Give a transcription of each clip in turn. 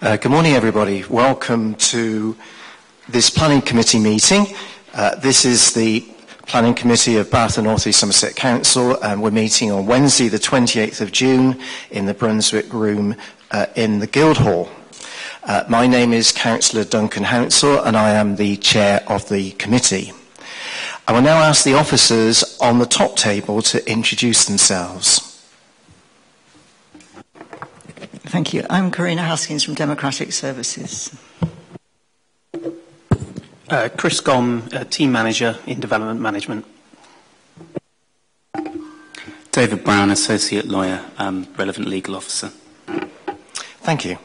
Good morning, everybody. Welcome to this Planning Committee meeting. This is the Planning Committee of Bath and North East Somerset Council, and we're meeting on Wednesday, the 28th of June, in the Brunswick Room in the Guildhall. My name is Councillor Duncan Hounsell, and I am the chair of the committee. I will now ask the officers on the top table to introduce themselves. Thank you. I'm Karina Haskins from Democratic Services. Chris Gom, Team Manager in Development Management. David Brown, Associate Lawyer, Relevant Legal Officer. Thank you.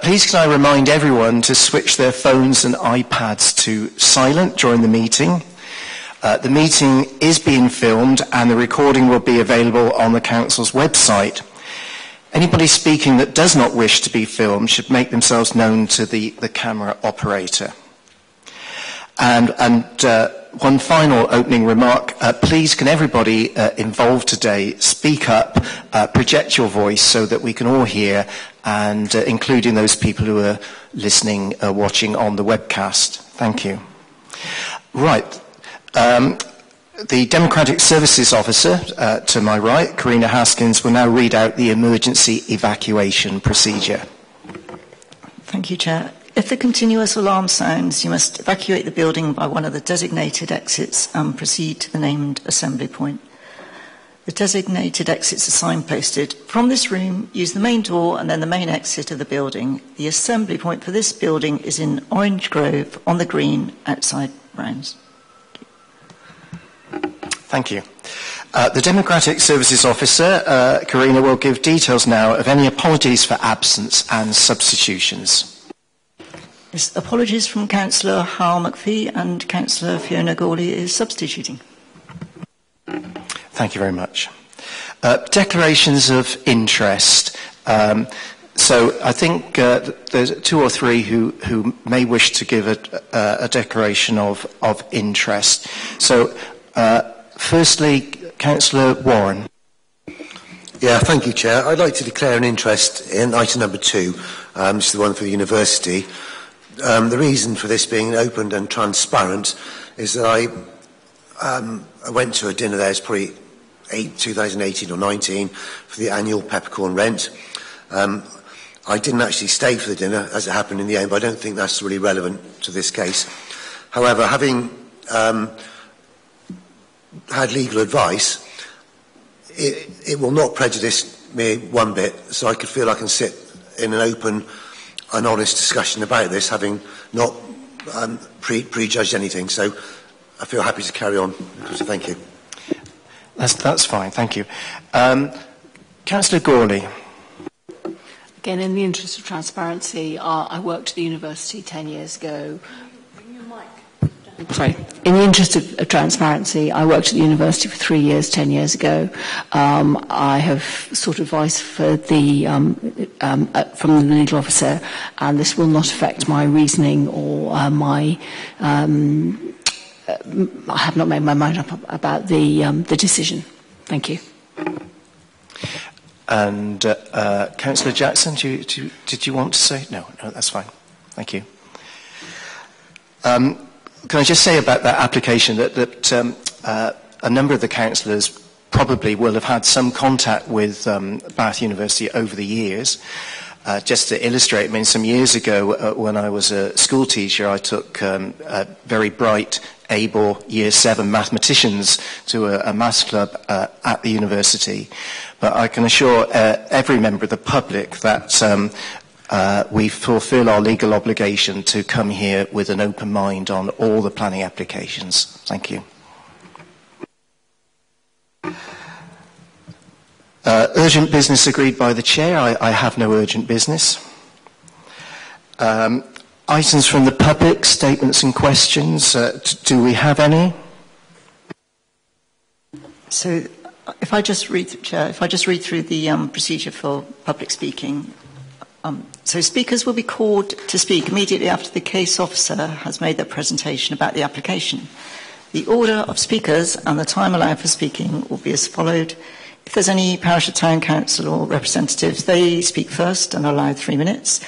Please can I remind everyone to switch their phones and iPads to silent during the meeting. The meeting is being filmed and the recording will be available on the Council's website. Anybody speaking that does not wish to be filmed should make themselves known to the camera operator. And one final opening remark, please can everybody involved today speak up, project your voice so that we can all hear, and including those people who are listening, watching on the webcast. Thank you. Right. The Democratic Services Officer, to my right, Karina Haskins, will now read out the emergency evacuation procedure. Thank you, Chair. If the continuous alarm sounds, you must evacuate the building by one of the designated exits and proceed to the named assembly point. The designated exits are signposted. From this room, use the main door and then the main exit of the building. The assembly point for this building is in Orange Grove on the green outside Browns. Thank you. The Democratic Services Officer, Karina, will give details now of any apologies for absence and substitutions. Yes, apologies from Councillor Hal McPhee, and Councillor Fiona Gawley is substituting. Thank you very much. Declarations of interest. So I think there's two or three who may wish to give a declaration of interest. So firstly, Councillor Warren. Yeah, thank you, Chair. I'd like to declare an interest in item number 2, which is the one for the university. The reason for this being open and transparent is that I went to a dinner there, it's probably 2018 or 19, for the annual peppercorn rent. I didn't actually stay for the dinner, as it happened in the end, but I don't think that's really relevant to this case. However, having had legal advice, it will not prejudice me one bit, so I could feel I can sit in an open and honest discussion about this, having not prejudged anything. So I feel happy to carry on. So thank you. That's fine, thank you. Councillor Gawley. Again, in the interest of transparency, I worked at the university 10 years ago. Sorry. In the interest of transparency, I worked at the university for 3 years, 10 years ago. I have sought advice for from the legal officer, and this will not affect my reasoning or I have not made my mind up about the decision. Thank you. And Councillor Jackson, did you want to say? No, that's fine. Thank you. Can I just say about that application that a number of the councillors probably will have had some contact with Bath University over the years. Just to illustrate, I mean, some years ago when I was a school teacher, I took very bright, able Year 7 mathematicians to a maths club at the university. But I can assure every member of the public that we fulfil our legal obligation to come here with an open mind on all the planning applications. Thank you. Urgent business agreed by the Chair. I have no urgent business. Items from the public, statements and questions. Do we have any? So if I just read through the procedure for public speaking. So speakers will be called to speak immediately after the case officer has made their presentation about the application. The order of speakers and the time allowed for speaking will be as followed. If there's any parish or town council or representatives, they speak first and are allowed 3 minutes.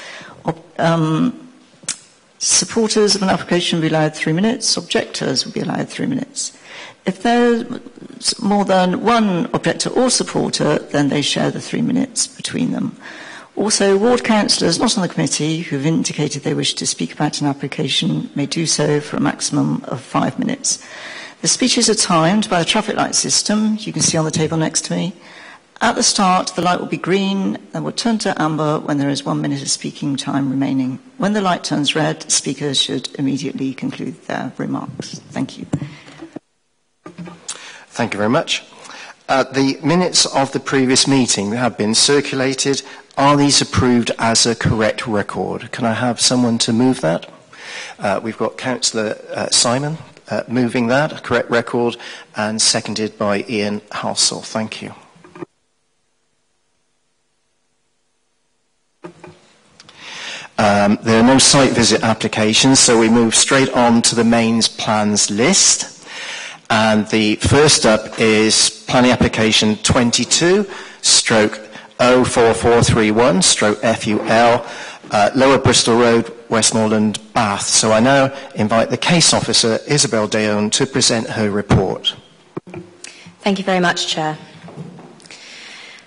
Supporters of an application will be allowed 3 minutes. Objectors will be allowed 3 minutes. If there's more than one objector or supporter, then they share the 3 minutes between them. Also, ward councillors not on the committee who have indicated they wish to speak about an application may do so for a maximum of 5 minutes. The speeches are timed by the traffic light system you can see on the table next to me. At the start, the light will be green and will turn to amber when there is 1 minute of speaking time remaining. When the light turns red, speakers should immediately conclude their remarks. Thank you. Thank you very much. The minutes of the previous meeting have been circulated. Are these approved as a correct record? Can I have someone to move that? We've got Councillor Simon moving that, a correct record, and seconded by Ian Halsall. Thank you. There are no site visit applications, so we move straight on to the mains plans list. And the first up is planning application 22/04431/FUL, Lower Bristol Road, Westmoreland, Bath. So I now invite the case officer, Isabel Deon, to present her report. Thank you very much, Chair.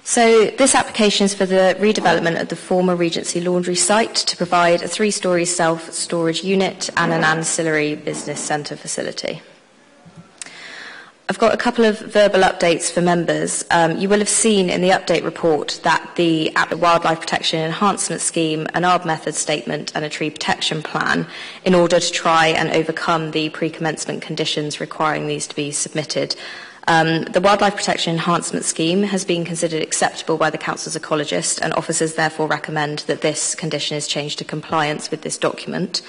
So this application is for the redevelopment of the former Regency Laundry site to provide a 3-storey self-storage unit and an ancillary business centre facility. I've got a couple of verbal updates for members. You will have seen in the update report that the Wildlife Protection Enhancement Scheme, an ARB method statement and a tree protection plan in order to try and overcome the pre-commencement conditions requiring these to be submitted. The Wildlife Protection Enhancement Scheme has been considered acceptable by the Council's ecologist, and officers therefore recommend that this condition is changed to compliance with this document.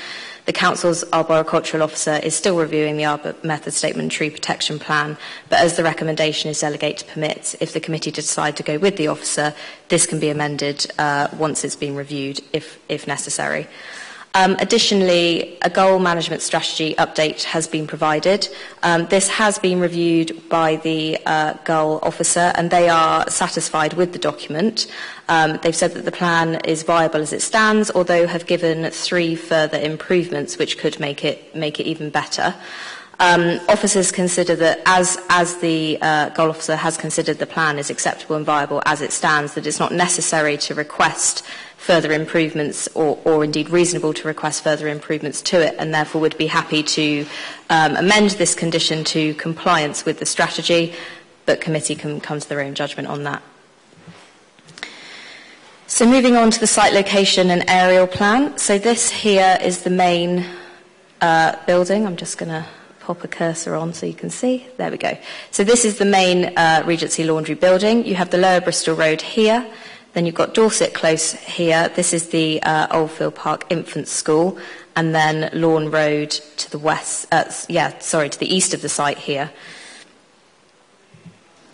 The Council's Arboricultural Officer is still reviewing the Arbor Method Statement and Tree Protection Plan, but as the recommendation is delegate to permit, if the committee decide to go with the officer, this can be amended once it's been reviewed if necessary. Additionally, a goal management strategy update has been provided. This has been reviewed by the goal officer and they are satisfied with the document. They've said that the plan is viable as it stands, although have given 3 further improvements which could make it even better. Officers consider that as the goal officer has considered the plan is acceptable and viable as it stands, that it's not necessary to request further improvements or indeed reasonable to request further improvements to it, and therefore would be happy to amend this condition to compliance with the strategy, but committee can come to their own judgment on that. So moving on to the site location and aerial plan. So this here is the main building. I'm just going to pop a cursor on so you can see. There we go. So this is the main Regency Laundry building. You have the Lower Bristol Road here. Then you've got Dorset Close here. This is the Oldfield Park Infant School. And then Lawn Road to the west, to the east of the site here.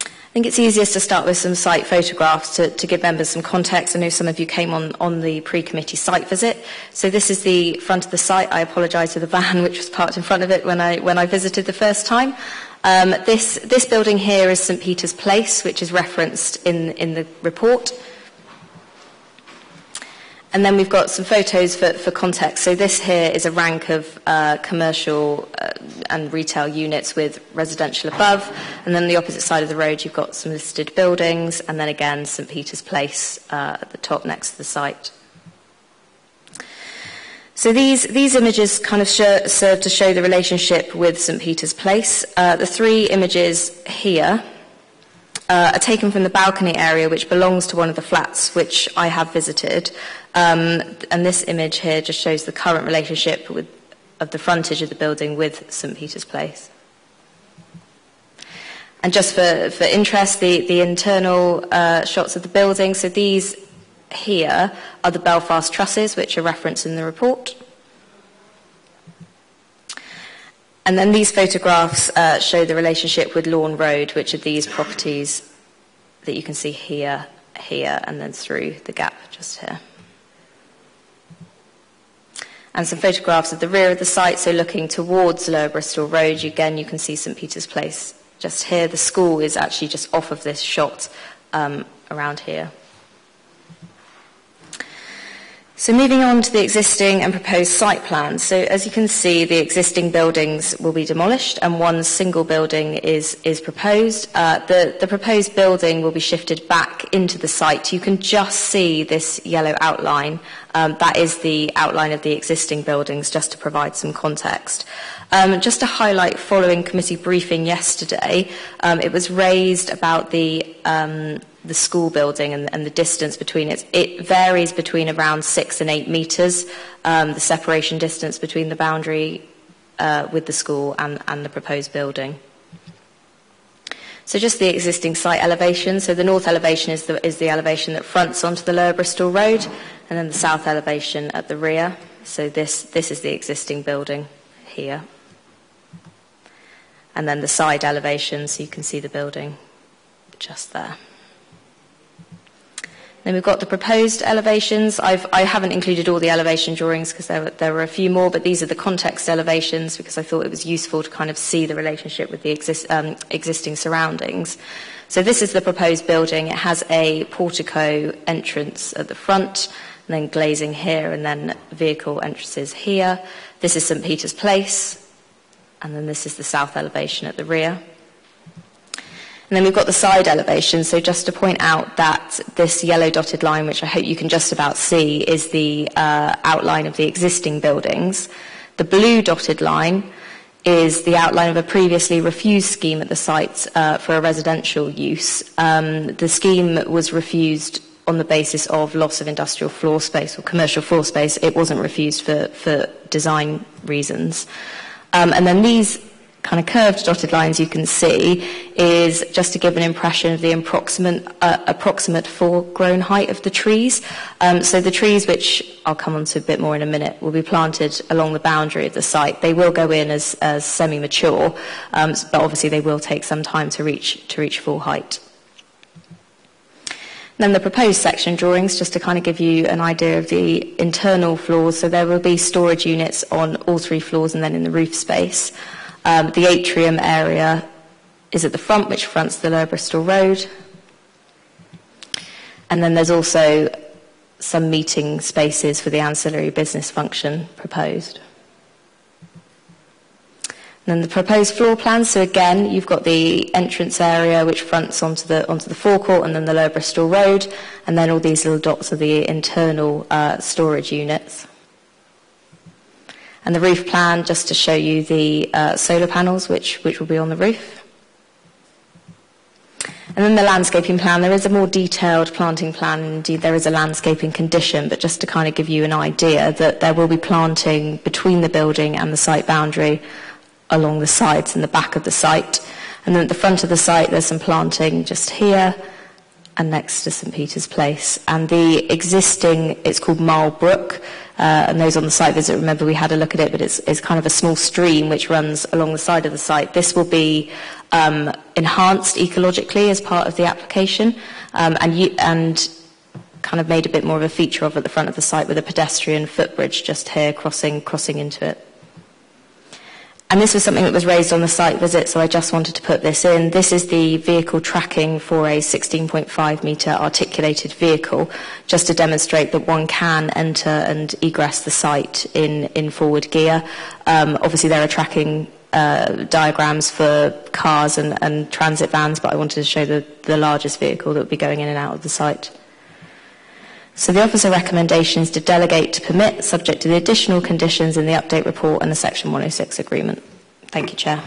I think it's easiest to start with some site photographs to give members some context. I know some of you came on the pre-committee site visit. So this is the front of the site. I apologise for the van which was parked in front of it when I visited the first time. This building here is St Peter's Place, which is referenced in the report. And then we've got some photos for context. So this here is a rank of commercial and retail units with residential above. And then on the opposite side of the road, you've got some listed buildings. And then again, St Peter's Place at the top next to the site. So these images kind of serve to show the relationship with St Peter's Place. The 3 images here are taken from the balcony area, which belongs to one of the flats which I have visited. And this image here just shows the current relationship of the frontage of the building with St Peter's Place. And just for interest, the internal shots of the building, so these here are the Belfast trusses, which are referenced in the report. And then these photographs show the relationship with Lawn Road, which are these properties that you can see here, and then through the gap just here. And some photographs of the rear of the site, so looking towards Lower Bristol Road, again you can see St Peter's Place just here. The school is actually just off of this shot around here. So moving on to the existing and proposed site plans. So as you can see, the existing buildings will be demolished and one single building is proposed. The proposed building will be shifted back into the site. You can just see this yellow outline. That is the outline of the existing buildings, just to provide some context. Just to highlight, following committee briefing yesterday, it was raised about the school building and the distance between it. It varies between around 6 and 8 metres, the separation distance between the boundary with the school and the proposed building. So just the existing site elevation. So the north elevation is the elevation that fronts onto the Lower Bristol Road, and then the south elevation at the rear. So this is the existing building here. And then the side elevation, so you can see the building just there. Then we've got the proposed elevations. I haven't included all the elevation drawings because there were a few more, but these are the context elevations because I thought it was useful to kind of see the relationship with the existing surroundings. So this is the proposed building. It has a portico entrance at the front, and then glazing here, and then vehicle entrances here. This is St Peter's Place, and then this is the south elevation at the rear. And then we've got the side elevation. So just to point out that this yellow dotted line, which I hope you can just about see, is the outline of the existing buildings. The blue dotted line is the outline of a previously refused scheme at the site for a residential use. The scheme was refused on the basis of loss of industrial floor space or commercial floor space. It wasn't refused for design reasons. And then these kind of curved dotted lines you can see is just to give an impression of the approximate foregrown height of the trees. So the trees, which I'll come on to a bit more in a minute, will be planted along the boundary of the site. They will go in as semi-mature, but obviously they will take some time to reach full height. Then the proposed section drawings, just to kind of give you an idea of the internal floors. So there will be storage units on all 3 floors and then in the roof space. The atrium area is at the front, which fronts the Lower Bristol Road. And then there's also some meeting spaces for the ancillary business function proposed. And then the proposed floor plan. So again, you've got the entrance area, which fronts onto the forecourt, and then the Lower Bristol Road. And then all these little dots are the internal storage units. And the roof plan, just to show you the solar panels which will be on the roof. And then the landscaping plan. There is a more detailed planting plan. Indeed, there is a landscaping condition, but just to kind of give you an idea that there will be planting between the building and the site boundary along the sides and the back of the site. And then at the front of the site, there's some planting just here and next to St Peter's Place. And the existing, it's called Marl Brook. And those on the site visit, remember we had a look at it, but it's kind of a small stream which runs along the side of the site. This will be enhanced ecologically as part of the application, and kind of made a bit more of a feature of at the front of the site with a pedestrian footbridge just here crossing into it. And this was something that was raised on the site visit, so I just wanted to put this in. This is the vehicle tracking for a 16.5 metre articulated vehicle, just to demonstrate that one can enter and egress the site in forward gear. Obviously, there are tracking diagrams for cars and transit vans, but I wanted to show the largest vehicle that would be going in and out of the site. So the officer recommendation is to delegate to permit, subject to the additional conditions in the update report and the Section 106 agreement. Thank you, Chair.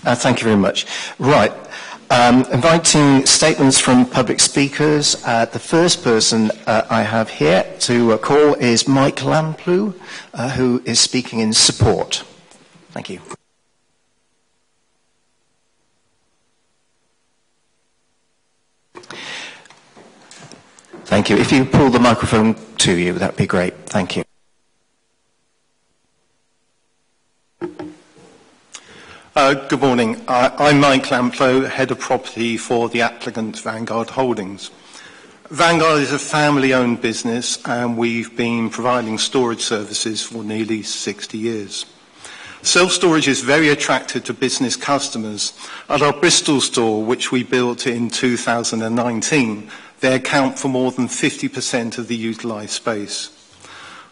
Thank you very much. Right. Inviting statements from public speakers. The first person I have here to call is Mike Lamplew, who is speaking in support. Thank you. Thank you. If you pull the microphone to you, that'd be great. Thank you. Good morning. I'm Mike Lamplow, Head of Property for the applicant Vanguard Holdings. Vanguard is a family-owned business, and we've been providing storage services for nearly 60 years. Self-storage is very attractive to business customers. At our Bristol store, which we built in 2019, they account for more than 50% of the utilised space.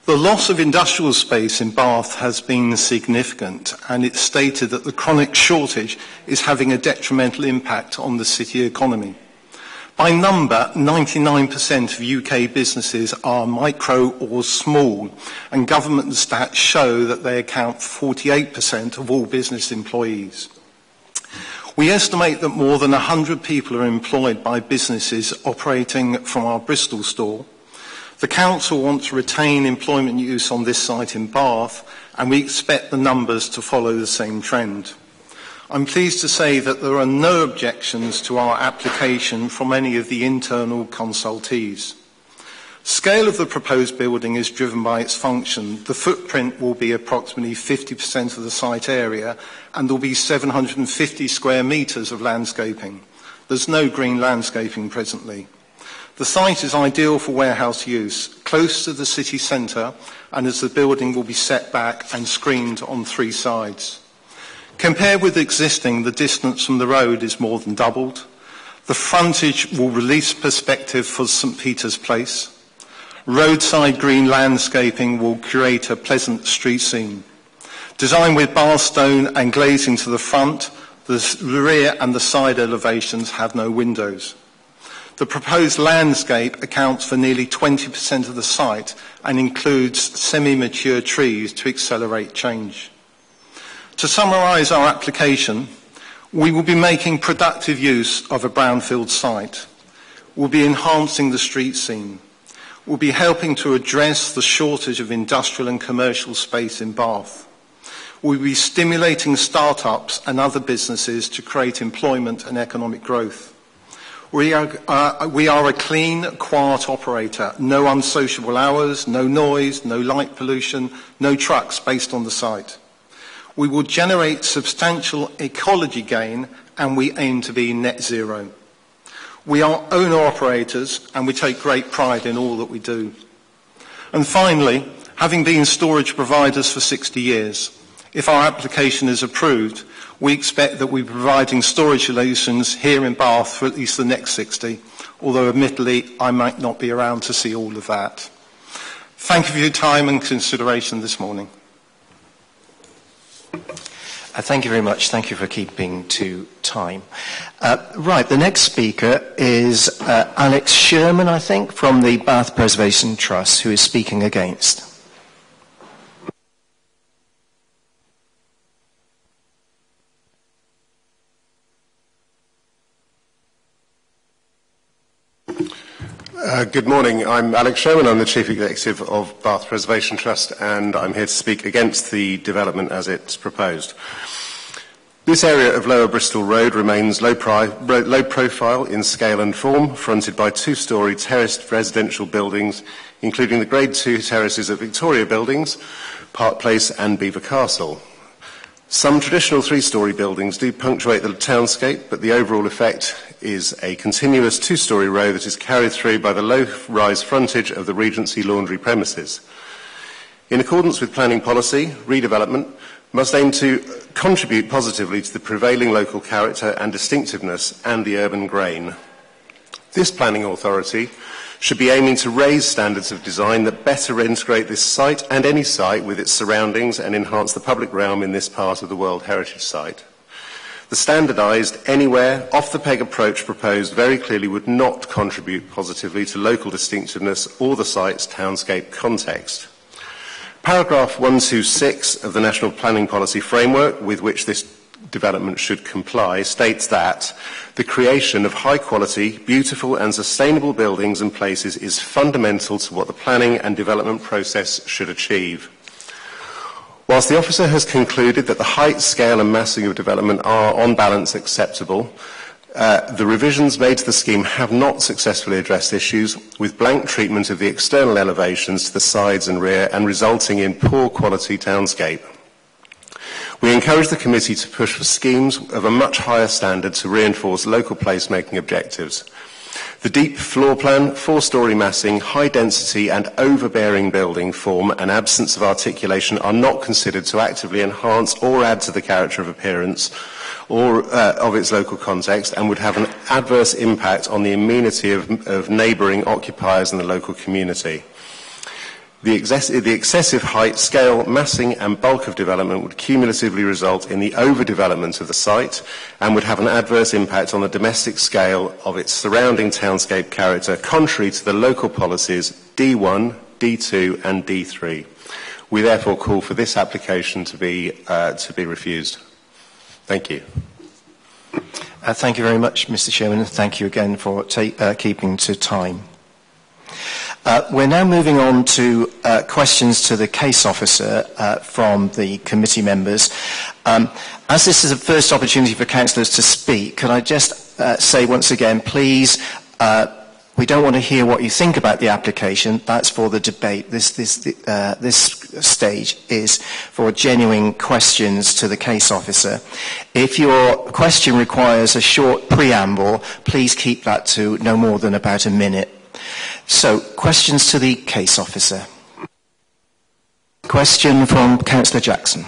The loss of industrial space in Bath has been significant, and it's stated that the chronic shortage is having a detrimental impact on the city economy. By number, 99% of UK businesses are micro or small, and government stats show that they account for 48% of all business employees. We estimate that more than 100 people are employed by businesses operating from our Bristol store. The council wants to retain employment use on this site in Bath, and we expect the numbers to follow the same trend. I'm pleased to say that there are no objections to our application from any of the internal consultees. Scale of the proposed building is driven by its function. The footprint will be approximately 50% of the site area, and there will be 750 square metres of landscaping. There's no green landscaping presently. The site is ideal for warehouse use, close to the city centre, and as the building will be set back and screened on 3 sides. Compared with existing, the distance from the road is more than doubled. The frontage will release perspective for St Peter's Place. Roadside green landscaping will create a pleasant street scene. Designed with bar stone and glazing to the front, the rear and the side elevations have no windows. The proposed landscape accounts for nearly 20% of the site and includes semi-mature trees to accelerate change. To summarise our application, we will be making productive use of a brownfield site. We'll be enhancing the street scene. We'll be helping to address the shortage of industrial and commercial space in Bath. We'll be stimulating start-ups and other businesses to create employment and economic growth. We are a clean, quiet operator. No unsociable hours, no noise, no light pollution, no trucks based on the site. We will generate substantial ecology gain, and we aim to be net zero. We are owner-operators, and we take great pride in all that we do. And finally, having been storage providers for 60 years, if our application is approved, we expect that we'll be providing storage solutions here in Bath for at least the next 60, although admittedly I might not be around to see all of that. Thank you for your time and consideration this morning. Thank you very much. Thank you for keeping to time. Right, the next speaker is Alex Sherman, I think, from the Bath Preservation Trust, who is speaking against. Good morning. I'm Alex Sherman. I'm the Chief Executive of Bath Preservation Trust, and I'm here to speak against the development as it's proposed. This area of Lower Bristol Road remains low profile in scale and form, fronted by 2-storey terraced residential buildings, including the Grade 2 terraces of Victoria Buildings, Park Place and Belvoir Castle. Some traditional 3-storey buildings do punctuate the townscape, but the overall effect is a continuous 2-storey row that is carried through by the low-rise frontage of the Regency Laundry premises. In accordance with planning policy, redevelopment must aim to contribute positively to the prevailing local character and distinctiveness and the urban grain. This planning authority should be aiming to raise standards of design that better integrate this site and any site with its surroundings and enhance the public realm in this part of the World Heritage Site. The standardised, anywhere, off-the-peg approach proposed very clearly would not contribute positively to local distinctiveness or the site's townscape context. Paragraph 126 of the National Planning Policy Framework, with which this development should comply, states that the creation of high-quality, beautiful and sustainable buildings and places is fundamental to what the planning and development process should achieve. Whilst the officer has concluded that the height, scale and massing of development are on balance acceptable, the revisions made to the scheme have not successfully addressed issues, with blank treatment of the external elevations to the sides and rear and resulting in poor quality townscape. We encourage the committee to push for schemes of a much higher standard to reinforce local placemaking objectives. The deep floor plan, 4-storey massing, high density and overbearing building form and absence of articulation are not considered to actively enhance or add to the character of appearance or of its local context, and would have an adverse impact on the amenity of neighbouring occupiers and the local community. The excessive height, scale, massing and bulk of development would cumulatively result in the overdevelopment of the site and would have an adverse impact on the domestic scale of its surrounding townscape character, contrary to the local policies D1, D2 and D3. We therefore call for this application to be refused. Thank you. Thank you very much, Mr. Chairman, and thank you again for keeping to time. We're now moving on to questions to the case officer from the committee members. As this is a first opportunity for councillors to speak, could I just say once again, please, we don't want to hear what you think about the application. That's for the debate. This stage is for genuine questions to the case officer. If your question requires a short preamble, please keep that to no more than about a minute. So, questions to the case officer. Question from Councillor Jackson.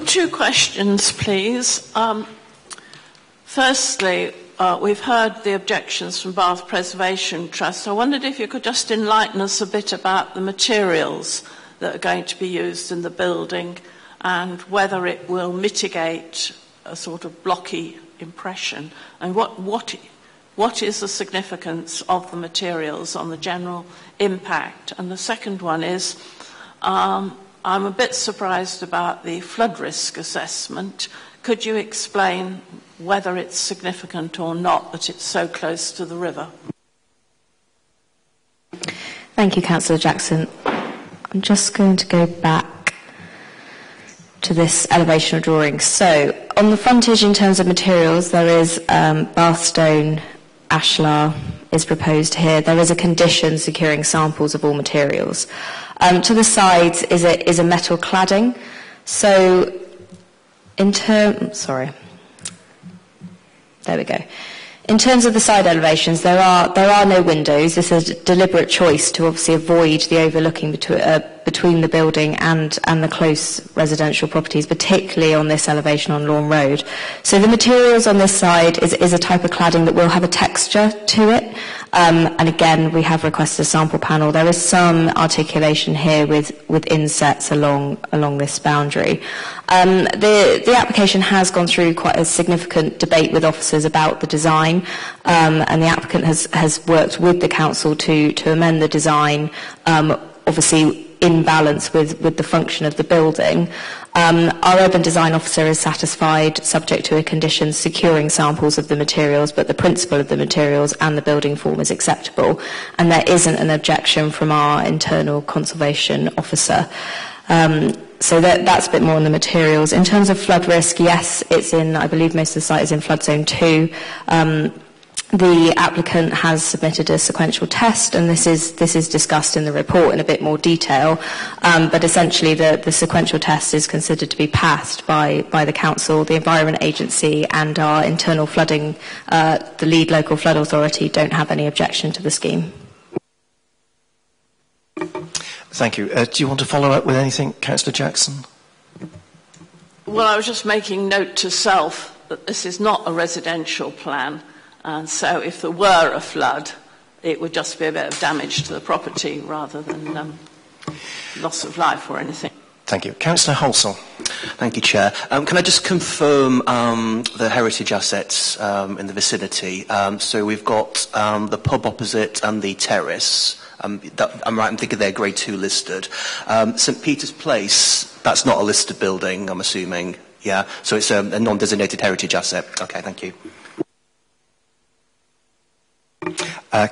2 questions, please. Firstly, we've heard the objections from Bath Preservation Trust. I wondered if you could just enlighten us a bit about the materials that are going to be used in the building and whether it will mitigate a sort of blocky impression, and what is the significance of the materials on the general impact? And the second one is, I'm a bit surprised about the flood risk assessment. Could you explain whether it's significant or not that it's so close to the river? Thank you, Councillor Jackson. I'm just going to go back to this elevational drawing. So, on the frontage in terms of materials, there is Bath stone, ashlar is proposed here. There is a condition securing samples of all materials. To the sides is a metal cladding. So, there we go. In terms of the side elevations, there are no windows. This is a deliberate choice to obviously avoid the overlooking between the building and the close residential properties, particularly on this elevation on Lawn Road. So the materials on this side is a type of cladding that will have a texture to it. And again, we have requested a sample panel. There is some articulation here with insets along this boundary. The application has gone through quite a significant debate with officers about the design, and the applicant has worked with the council to amend the design, obviously in balance with the function of the building. Our urban design officer is satisfied, subject to a condition securing samples of the materials, but the principle of the materials and the building form is acceptable, and there isn't an objection from our internal conservation officer. So that's a bit more on the materials. In terms of flood risk, yes, it's in, I believe most of the site is in flood zone 2. The applicant has submitted a sequential test, and this is discussed in the report in a bit more detail. But essentially, the sequential test is considered to be passed by the council, the Environment Agency, and our internal flooding. The lead local flood authority don't have any objection to the scheme. Thank you. Do you want to follow up with anything, Councillor Jackson? Well, I was just making note to self that this is not a residential plan. And so if there were a flood, it would just be a bit of damage to the property rather than loss of life or anything. Thank you. Councillor Halsall. Thank you, Chair. Can I just confirm the heritage assets in the vicinity? So we've got the pub opposite and the terrace. I'm right, I'm thinking they're Grade 2 listed. St Peter's Place, that's not a listed building, I'm assuming. Yeah, so it's a non-designated heritage asset. Okay, thank you.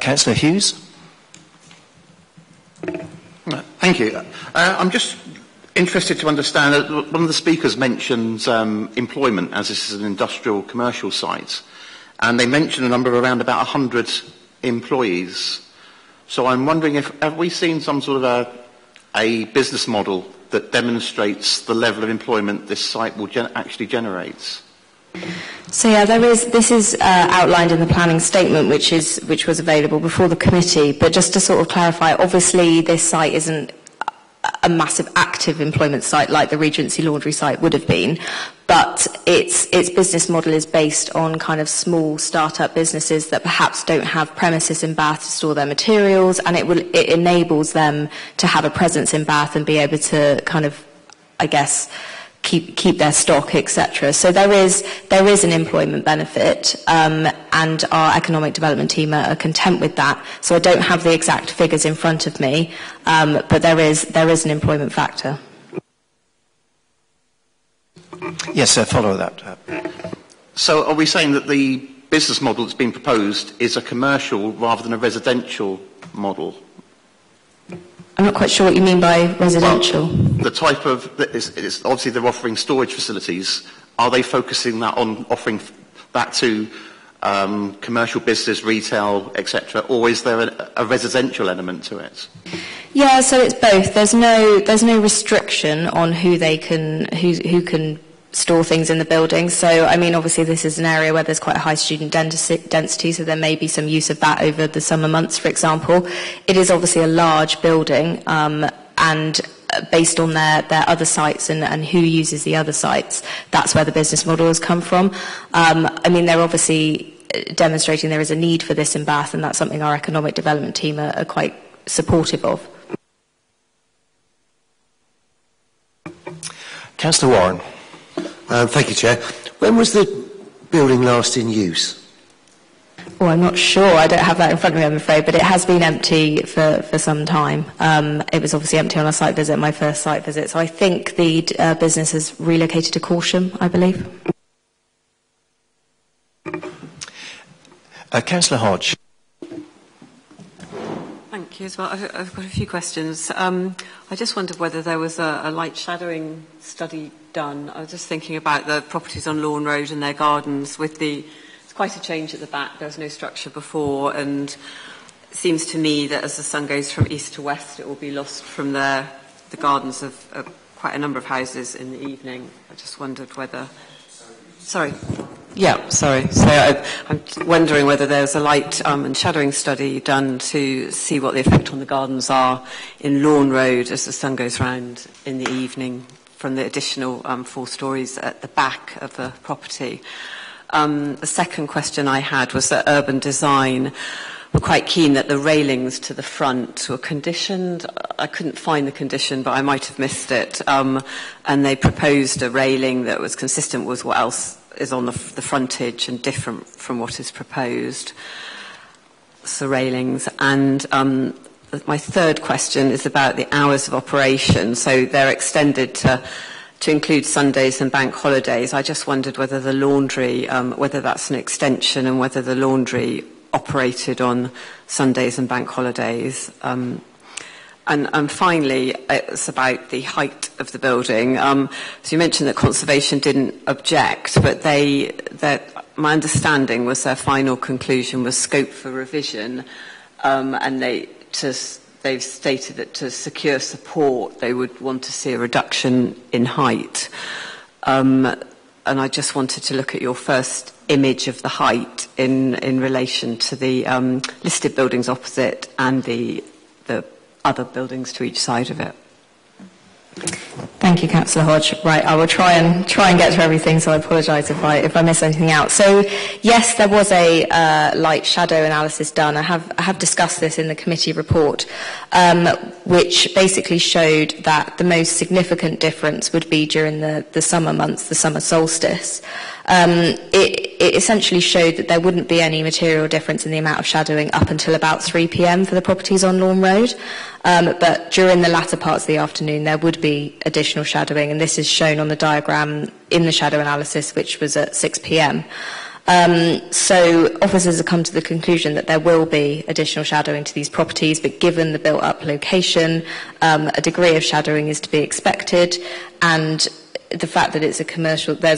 Councillor Hughes. Thank you. I'm just interested to understand that one of the speakers mentions employment, as this is an industrial commercial site, and they mention a number of around about 100 employees. So I'm wondering have we seen some sort of a business model that demonstrates the level of employment this site will actually generate? So yeah, this is outlined in the planning statement, which was available before the committee. But just to sort of clarify, obviously this site isn't a massive active employment site like the Regency Laundry site would have been, but its business model is based on kind of small start-up businesses that perhaps don't have premises in Bath to store their materials, and it enables them to have a presence in Bath and be able to kind of, I guess, keep their stock, etc. So there is an employment benefit, and our economic development team are content with that. So I don't have the exact figures in front of me, but there is an employment factor. Yes, sir, follow that. So are we saying that the business model that's been proposed is a commercial rather than a residential model? I'm not quite sure what you mean by residential. Well, the type of, it's obviously they're offering storage facilities. Are they focusing that on offering that to commercial business, retail, etc., or is there a residential element to it? Yeah, so it's both. There's no restriction on who can store things in the building. So, I mean, obviously this is an area where there's quite a high student density, so there may be some use of that over the summer months, for example. It is obviously a large building, and based on their other sites and who uses the other sites, that's where the business model has come from. I mean, they're obviously demonstrating there is a need for this in Bath, and that's something our economic development team are quite supportive of. Councillor Warren. Thank you, Chair. When was the building last in use? Oh, I'm not sure. I don't have that in front of me, I'm afraid, but it has been empty for some time. It was obviously empty on a site visit, my first site visit. So I think the business has relocated to Corsham, I believe. Councillor Hodge. Thank you as well. I've got a few questions. I just wondered whether there was a light shadowing study done. I was just thinking about the properties on Lawn Road and their gardens with it's quite a change at the back. There was no structure before, and it seems to me that as the sun goes from east to west, it will be lost from the gardens of quite a number of houses in the evening. I just wondered whether... Sorry. Yeah, sorry. So I'm wondering whether there's a light and shadowing study done to see what the effect on the gardens are in Lawn Road as the sun goes round in the evening from the additional 4 stories at the back of the property. The second question I had was that Urban Design were quite keen that the railings to the front were conditioned. I couldn't find the condition, but I might have missed it. And they proposed a railing that was consistent with what else is on the frontage and different from what is proposed. So railings. And my third question is about the hours of operation. So they're extended to include Sundays and bank holidays. I just wondered whether the laundry, whether that's an extension and whether the laundry operated on Sundays and bank holidays. And finally, it's about the height of the building. So you mentioned that Conservation didn't object, but my understanding was their final conclusion was scope for revision, and they've stated that to secure support, they would want to see a reduction in height. And I just wanted to look at your first image of the height in relation to the listed buildings opposite and the other buildings to each side of it. Thank you, Councillor Hodge. Right, I will try and get to everything, so I apologise if I miss anything out. So, yes, there was a light shadow analysis done. I have discussed this in the committee report, which basically showed that the most significant difference would be during the summer months, the summer solstice. It essentially showed that there wouldn't be any material difference in the amount of shadowing up until about 3 p.m. for the properties on Lawn Road. But during the latter parts of the afternoon, there would be additional shadowing, and this is shown on the diagram in the shadow analysis, which was at 6 p.m. So officers have come to the conclusion that there will be additional shadowing to these properties, but given the built-up location, a degree of shadowing is to be expected, and the fact that there's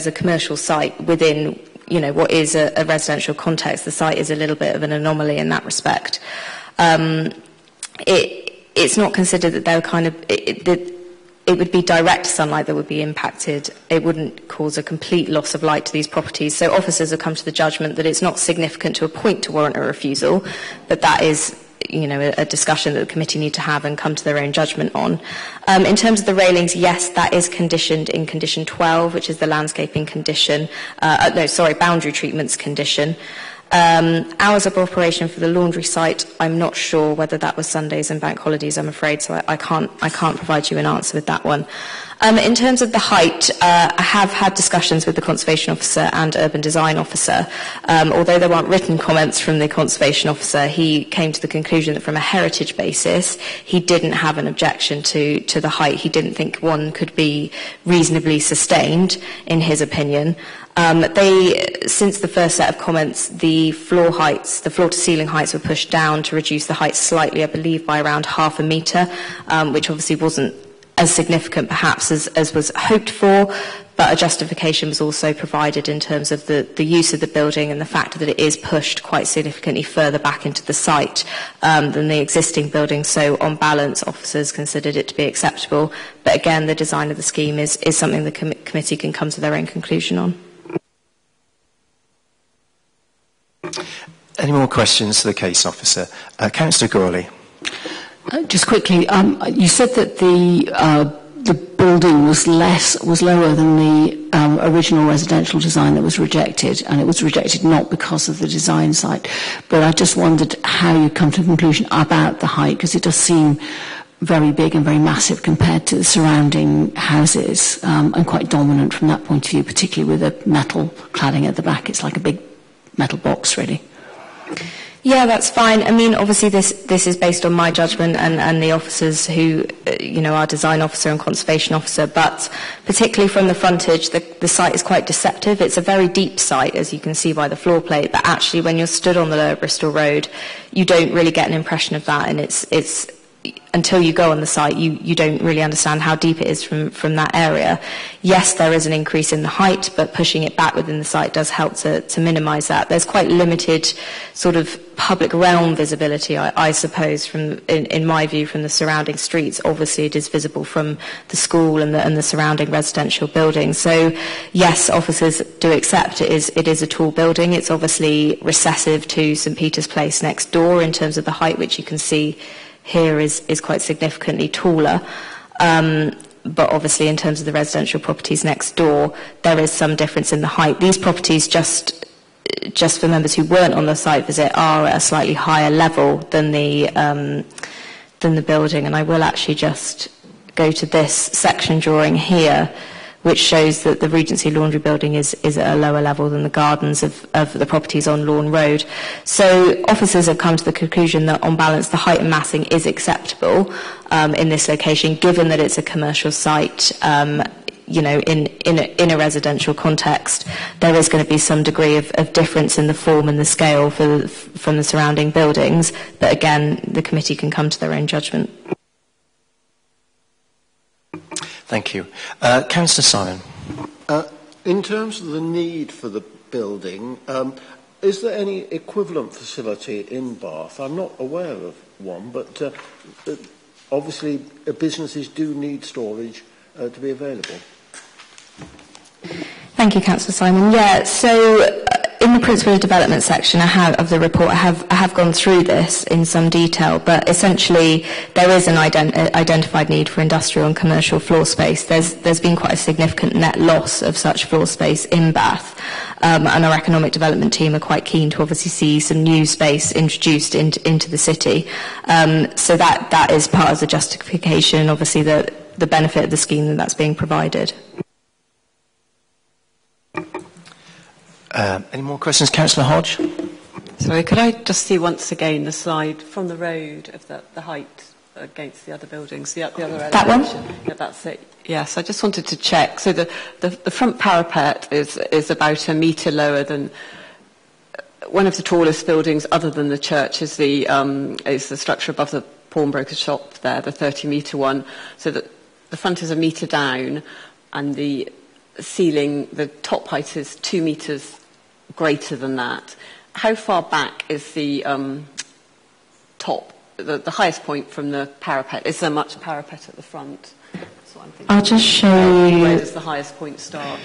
a commercial site within, what is a residential context, the site is a little bit of an anomaly in that respect. It's not considered that it would be direct sunlight that would be impacted. It wouldn't cause a complete loss of light to these properties. So officers have come to the judgment that it's not significant to a point to warrant a refusal, but that is a discussion that the committee need to have and come to their own judgment on. In terms of the railings, yes, that is conditioned in condition 12, which is the landscaping condition, boundary treatments condition. Hours of operation for the laundry site, I'm not sure whether that was Sundays and bank holidays, I'm afraid, so I can't provide you an answer with that one. In terms of the height, I have had discussions with the Conservation Officer and Urban Design Officer. Although there weren't written comments from the Conservation Officer, he came to the conclusion that from a heritage basis, he didn't have an objection to the height. He didn't think one could be reasonably sustained, in his opinion. Since the first set of comments, the floor to ceiling heights were pushed down to reduce the height slightly, I believe, by around half a metre, which obviously wasn't as significant perhaps as was hoped for, but a justification was also provided in terms of the use of the building and the fact that it is pushed quite significantly further back into the site than the existing building. So on balance, officers considered it to be acceptable. But again, the design of the scheme is something the committee can come to their own conclusion on. Any more questions to the case officer? Councillor Gawley. Just quickly, you said that the building was lower than the original residential design that was rejected, and it was rejected not because of the design site. But I just wondered how you come to the conclusion about the height, because it does seem very big and very massive compared to the surrounding houses, and quite dominant from that point of view, particularly with a metal cladding at the back. It's like a big metal box, really. Yeah, that's fine. I mean, obviously this is based on my judgment and the officers who, our design officer and conservation officer, but particularly from the frontage, the site is quite deceptive. It's a very deep site, as you can see by the floor plate, but actually when you're stood on the Lower Bristol Road, you don't really get an impression of that, and it's until you go on the site, you don't really understand how deep it is from that area. Yes, there is an increase in the height, but pushing it back within the site does help to minimise that. There's quite limited sort of public realm visibility, I suppose, in my view, from the surrounding streets. Obviously, it is visible from the school and the surrounding residential buildings. So, yes, officers do accept it is a tall building. It's obviously recessive to St Peter's Place next door in terms of the height, which you can see here is quite significantly taller. But obviously in terms of the residential properties next door, there is some difference in the height. These properties, just for members who weren't on the site visit, are at a slightly higher level than the building. And I will actually just go to this section drawing here, which shows that the Regency Laundry building is at a lower level than the gardens of the properties on Lawn Road. So officers have come to the conclusion that on balance the height and massing is acceptable in this location, given that it's a commercial site. In a residential context, there is going to be some degree of difference in the form and the scale from the surrounding buildings, but again, the committee can come to their own judgment. Thank you. Councillor Simon. In terms of the need for the building, is there any equivalent facility in Bath? I'm not aware of one, but obviously businesses do need storage to be available. Thank you, Councillor Simon. Yeah, so in the principle of development section of the report, I have gone through this in some detail, but essentially there is an identified need for industrial and commercial floor space. There's been quite a significant net loss of such floor space in Bath, and our economic development team are quite keen to obviously see some new space introduced into the city. So that is part of the justification, obviously the benefit of the scheme that's being provided. Any more questions? Councillor Hodge? Sorry, could I just see once again the slide from the road of the height against the other buildings, the other elevation? That one? Yeah, that's it. Yes, I just wanted to check. So the front parapet is about a metre lower than one of the tallest buildings, other than the church, is the structure above the pawnbroker shop there, the 30-metre one. So that the front is a metre down, and the ceiling, the top height is 2 metres greater than that. How far back is the top, the highest point from the parapet? Is there much parapet at the front? That's what I'm thinking. I'll just show you. Where does the highest point start?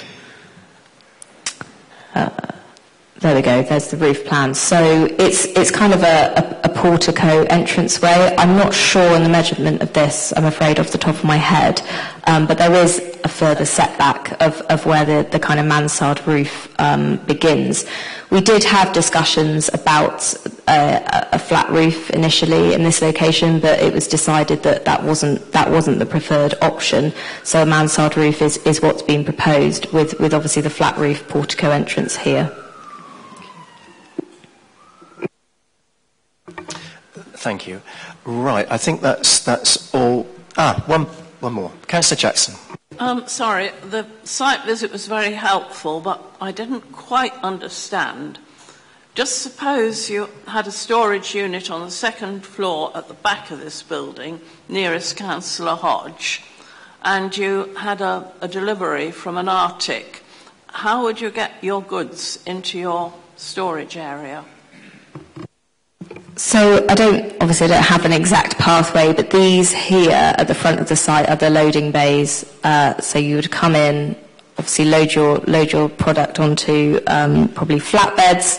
There we go, there's the roof plan. So it's kind of a portico entranceway. I'm not sure on the measurement of this, I'm afraid, off the top of my head, but there is a further setback of where the kind of mansard roof begins. We did have discussions about a flat roof initially in this location, but it was decided that wasn't the preferred option. So a mansard roof is what's been proposed with obviously the flat roof portico entrance here. Thank you. Right, I think that's all. One more. Councillor Jackson. Sorry, the site visit was very helpful, but I didn't quite understand. Just suppose you had a storage unit on the second floor at the back of this building, nearest Councillor Hodge, and you had a delivery from an Arctic. How would you get your goods into your storage area? So I don't have an exact pathway, but these here at the front of the site are the loading bays. So you would come in, obviously load your product onto probably flatbeds.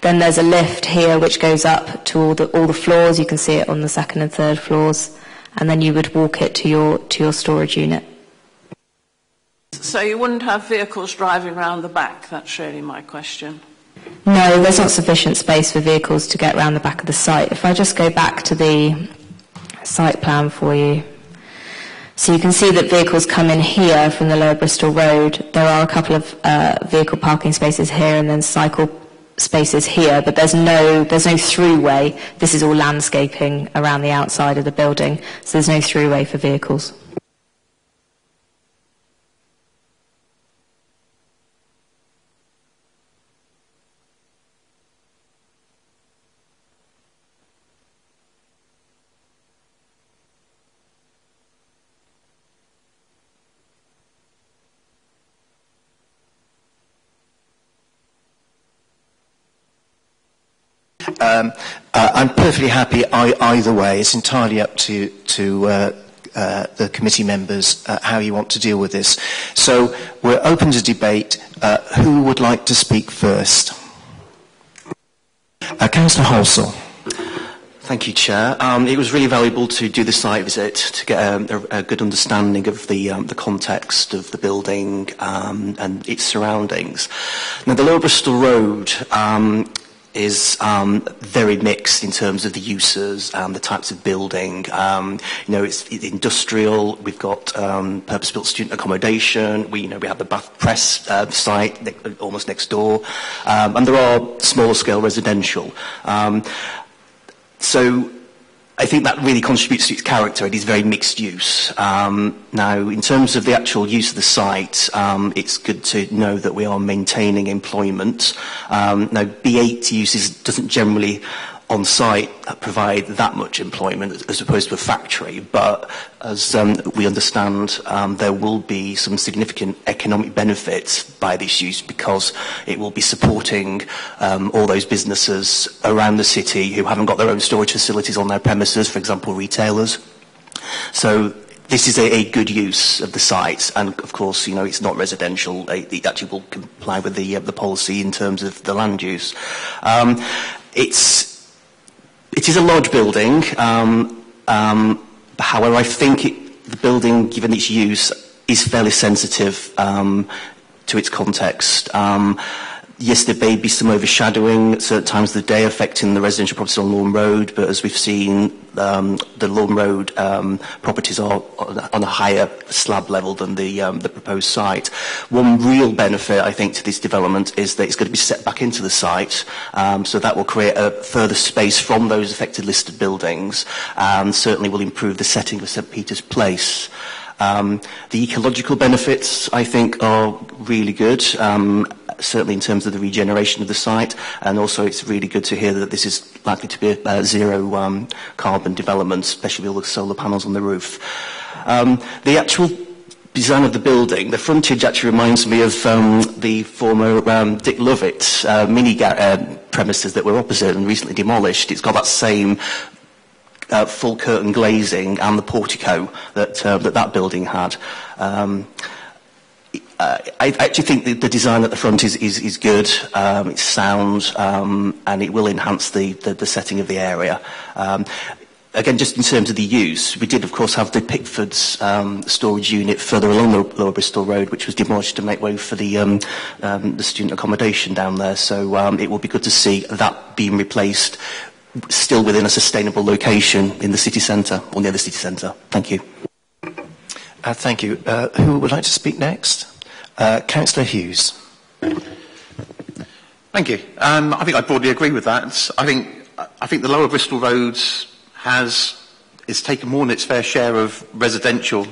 Then there's a lift here which goes up to all the floors. You can see it on the second and third floors, and then you would walk it to your storage unit. So you wouldn't have vehicles driving around the back? That's really my question. No, there's not sufficient space for vehicles to get around the back of the site. If I just go back to the site plan for you. So you can see that vehicles come in here from the Lower Bristol Road. There are a couple of vehicle parking spaces here and then cycle spaces here, but there's no throughway. This is all landscaping around the outside of the building, so there's no throughway for vehicles. I'm perfectly happy either way. It's entirely up to the committee members how you want to deal with this. So we're open to debate. Who would like to speak first? Councillor Halsall. Thank you, Chair. It was really valuable to do the site visit to get a good understanding of the context of the building and its surroundings. Now, the Lower Bristol Road is very mixed in terms of the uses and the types of building. It's industrial. We've got purpose-built student accommodation. We have the Bath Press site almost next door, and there are smaller-scale residential. So I think that really contributes to its character. It is very mixed use. Now, in terms of the actual use of the site, it's good to know that we are maintaining employment. Now, B8 uses doesn't generally on site provide that much employment as opposed to a factory, but as we understand, there will be some significant economic benefits by this use because it will be supporting all those businesses around the city who haven't got their own storage facilities on their premises, for example, retailers. So this is a good use of the site, and of course, it's not residential. It actually will comply with the policy in terms of the land use. It is a large building, however, I think the building, given its use, is fairly sensitive to its context. Yes, there may be some overshadowing at certain times of the day affecting the residential properties on Lawn Road, but as we've seen, the Lawn Road properties are on a higher slab level than the proposed site. One real benefit, I think, to this development is that it's going to be set back into the site, so that will create a further space from those affected listed buildings, and certainly will improve the setting of St Peter's Place. The ecological benefits, I think, are really good, certainly in terms of the regeneration of the site, and also it's really good to hear that this is likely to be a zero carbon development, especially with all the solar panels on the roof. The actual design of the building, the frontage actually reminds me of the former Dick Lovett mini premises that were opposite and recently demolished. It's got that same full curtain glazing and the portico that building had. I actually think the design at the front is good. It's sound, and it will enhance the setting of the area. Again, just in terms of the use, we did, of course, have the Pickford's storage unit further along the Lower Bristol Road, which was demolished to make way for the student accommodation down there. So it will be good to see that being replaced, still within a sustainable location in the city centre, or near the city centre. Thank you. Thank you. Who would like to speak next? Councillor Hughes. Thank you. I think I broadly agree with that. I think the Lower Bristol Road is taken more than its fair share of residential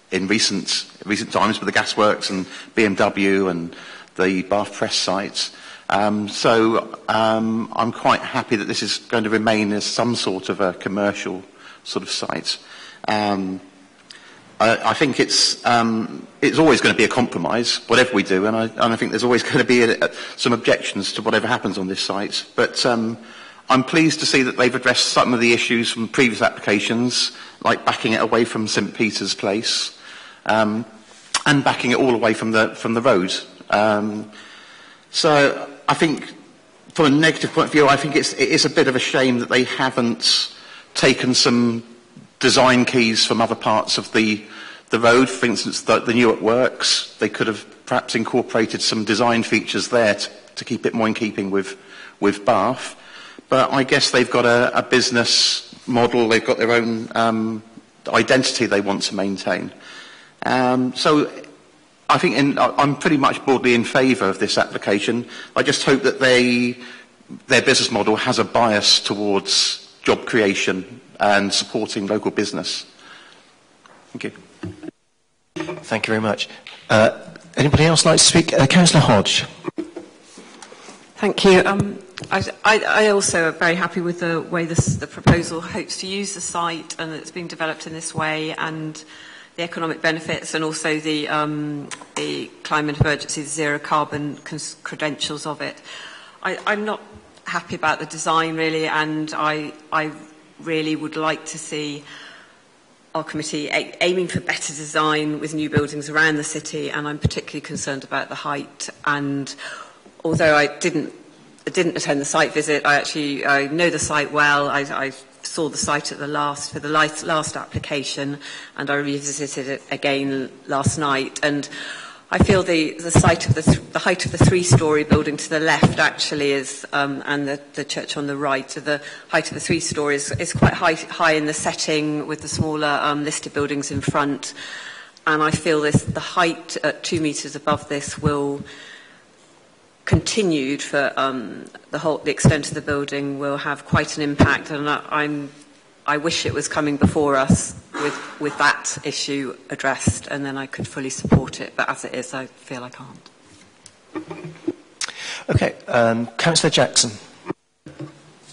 in recent times with the gasworks and BMW and the Bath Press sites. So I'm quite happy that this is going to remain as some sort of a commercial sort of site. I think it's always going to be a compromise, whatever we do, and I think there's always going to be some objections to whatever happens on this site. But I'm pleased to see that they've addressed some of the issues from previous applications, like backing it away from St Peter's Place, and backing it all away from the road. So I think, from a negative point of view, I think it is a bit of a shame that they haven't taken some design keys from other parts of the road. For instance, the Newark Works, they could have perhaps incorporated some design features there to keep it more in keeping with Bath. But I guess they've got a business model, they've got their own identity they want to maintain. So I think I'm pretty much broadly in favour of this application. I just hope that their business model has a bias towards job creation and supporting local business. Thank you. Thank you very much. Anybody else like to speak? Councillor Hodge. Thank you. I also am very happy with the way the proposal hopes to use the site, and it's being developed in this way, and the economic benefits, and also the climate emergency, the zero carbon credentials of it. I'm not happy about the design really, and I really would like to see our committee aiming for better design with new buildings around the city, and I'm particularly concerned about the height. And although I didn't attend the site visit, I know the site well. I saw the site for the last application, and I revisited it again last night. And I feel the height of the three-storey building to the left actually is, and the church on the right, so the height of the three-storey is quite high in the setting with the smaller listed buildings in front. And I feel the height at 2 metres above this will continued for the extent of the building will have quite an impact, and I wish it was coming before us with that issue addressed, and then I could fully support it. But as it is, I feel I can't. Okay, Councillor Jackson.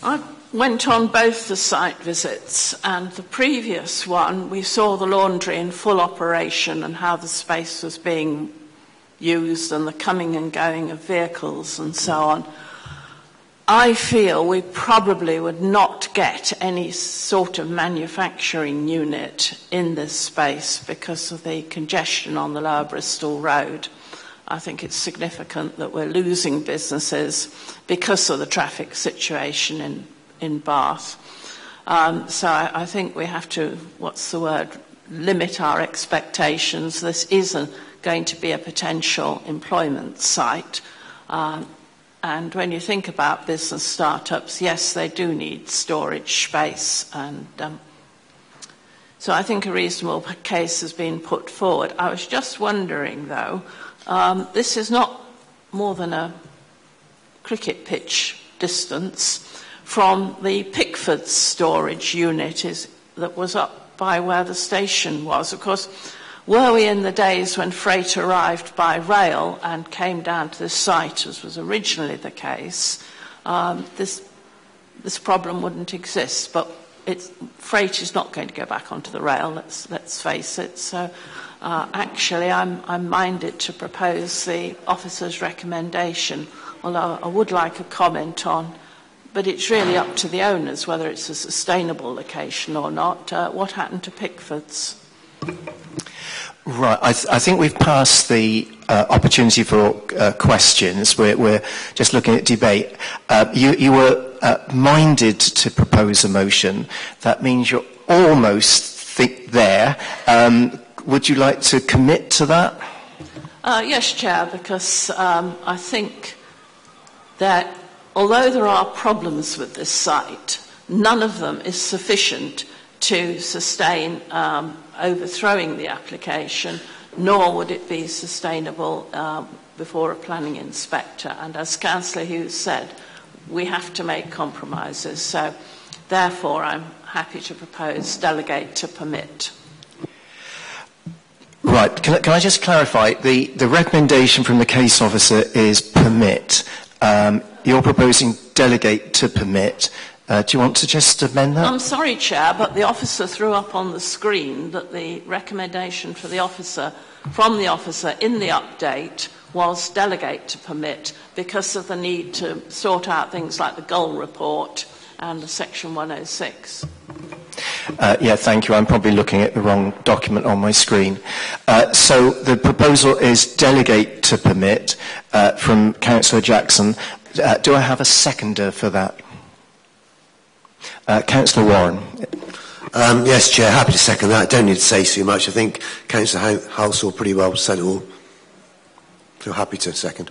I went on both the site visits, and the previous one we saw the laundry in full operation and how the space was being used and the coming and going of vehicles and so on. I feel we probably would not get any sort of manufacturing unit in this space because of the congestion on the Lower Bristol Road. I think it's significant that we're losing businesses because of the traffic situation in Bath. So I think we have to, limit our expectations. This isn't going to be a potential employment site. And when you think about business startups, yes, they do need storage space. And so I think a reasonable case has been put forward. I was just wondering, though, this is not more than a cricket pitch distance from the Pickford's storage unit that was up by where the station was. Of course, were we in the days when freight arrived by rail and came down to this site, as was originally the case, this problem wouldn't exist. But freight is not going to go back onto the rail, let's face it. So actually I'm minded to propose the officer's recommendation, although I would like a comment on, but it's really up to the owners whether it's a sustainable location or not. What happened to Pickford's? Right, I think we've passed the opportunity for questions. We're just looking at debate. You were minded to propose a motion. That means you're almost there. Would you like to commit to that? Yes, Chair, because I think that although there are problems with this site, none of them is sufficient to sustain overthrowing the application, nor would it be sustainable before a planning inspector. And as Councillor Hughes said, we have to make compromises. So therefore, I'm happy to propose delegate to permit. Right. Can I just clarify? The recommendation from the case officer is permit. You're proposing delegate to permit. Do you want to just amend that? I'm sorry, Chair, but the officer threw up on the screen that the recommendation from the officer in the update was delegate to permit because of the need to sort out things like the goal report and the Section 106. Yeah, thank you. I'm probably looking at the wrong document on my screen. So the proposal is delegate to permit from Councillor Jackson. Do I have a seconder for that? Councillor Warren. Yes, Chair, happy to second that. Don't need to say too much. I think Councillor Halsall pretty well said it all. Feel happy to second.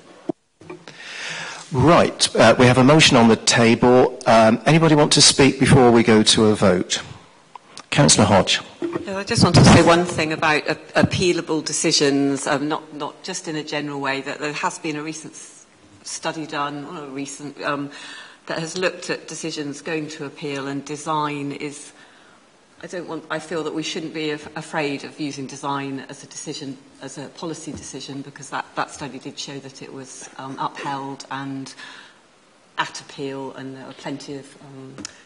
Right. We have a motion on the table. Anybody want to speak before we go to a vote? Councillor Hodge. I just want to say one thing about appealable decisions, not just in a general way, that there has been a recent study done, that has looked at decisions going to appeal, and design is, I feel that we shouldn't be afraid of using design as a decision, as a policy decision, because that study did show that it was upheld and at appeal, and there were plenty of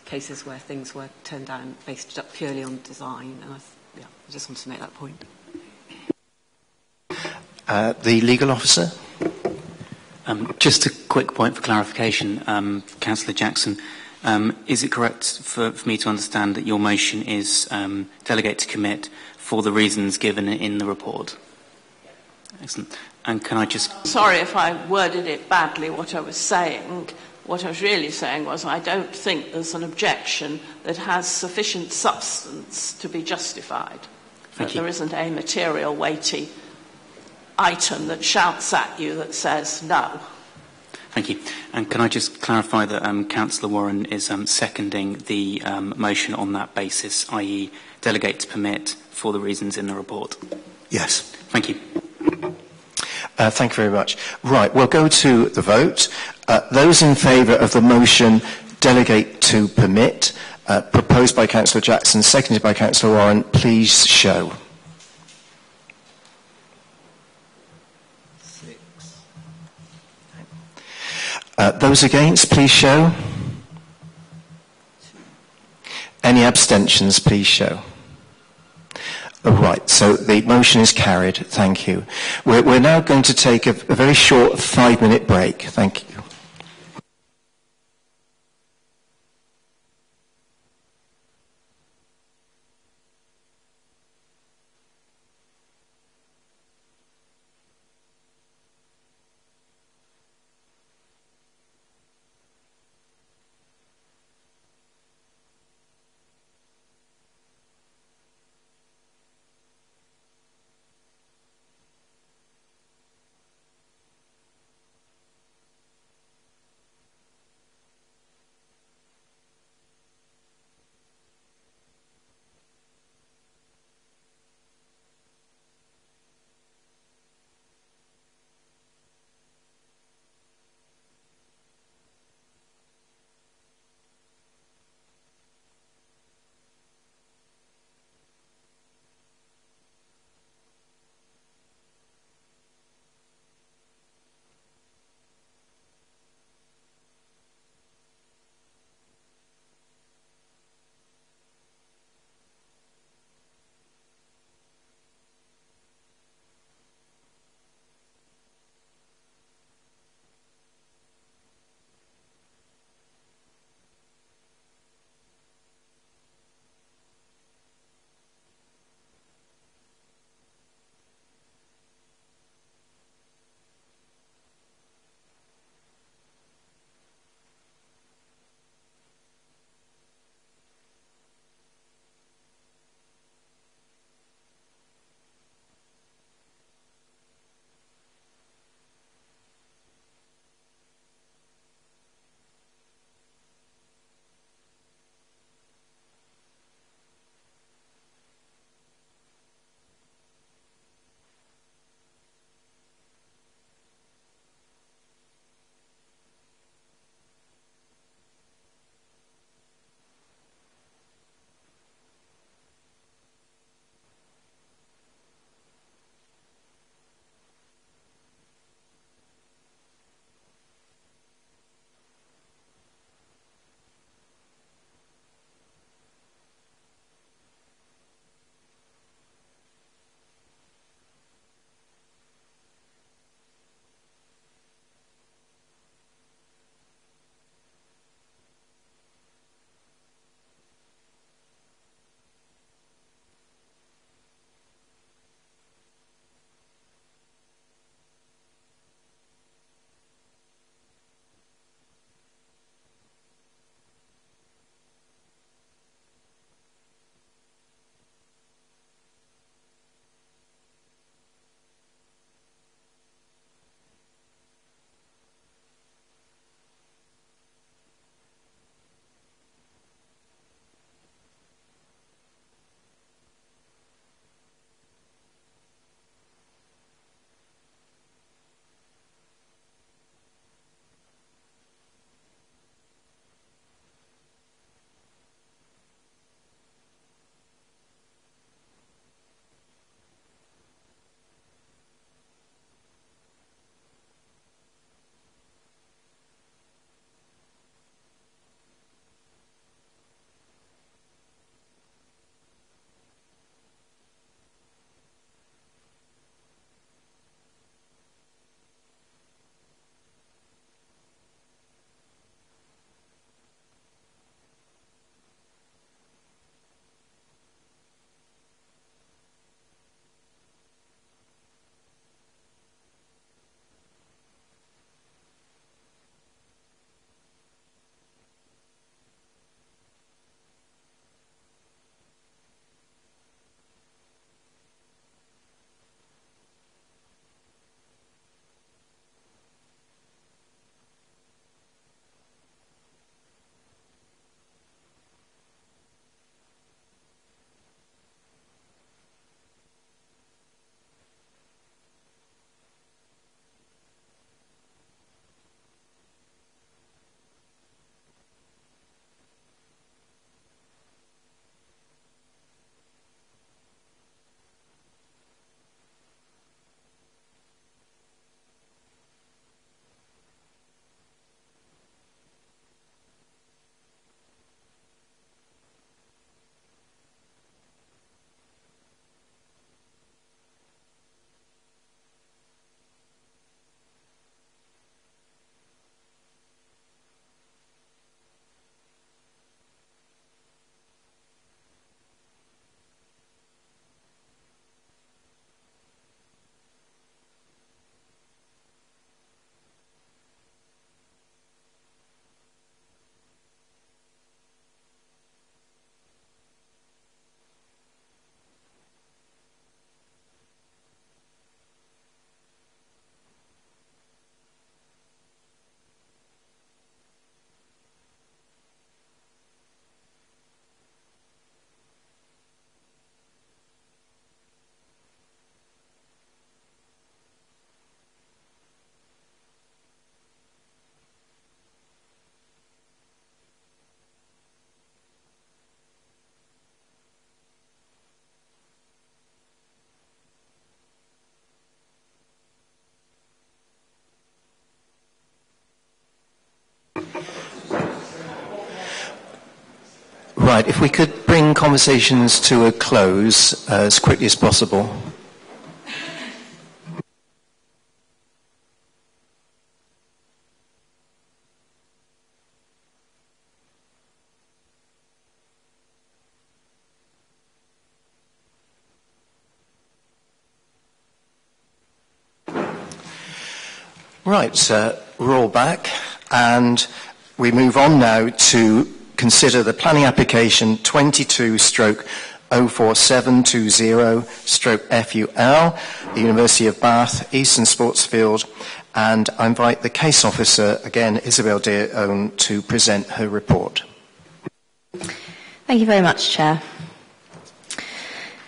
cases where things were turned down based purely on design. And I just want to make that point. The legal officer. Just a quick point for clarification, Councillor Jackson. Is it correct for me to understand that your motion is delegate to commit for the reasons given in the report? Excellent. And can I just... Sorry if I worded it badly, what I was saying. What I was really saying was I don't think there's an objection that has sufficient substance to be justified. That there isn't a material weighty item that shouts at you that says no. Thank you. And can I just clarify that Councillor Warren is seconding the motion on that basis, i.e. delegate to permit for the reasons in the report? Yes. Thank you. Thank you very much. Right, we'll go to the vote. Those in favour of the motion delegate to permit, proposed by Councillor Jackson, seconded by Councillor Warren, please show. Those against, please show. Any abstentions, please show. Right, so the motion is carried. Thank you. We're now going to take a very short 5-minute break. Thank you. Right, if we could bring conversations to a close as quickly as possible. Right, we're all back, and we move on now to consider the planning application 22-04720-FUL, the University of Bath, Eastern Sports Field, and I invite the case officer, again, Isabel Dearone, to present her report. Thank you very much, Chair.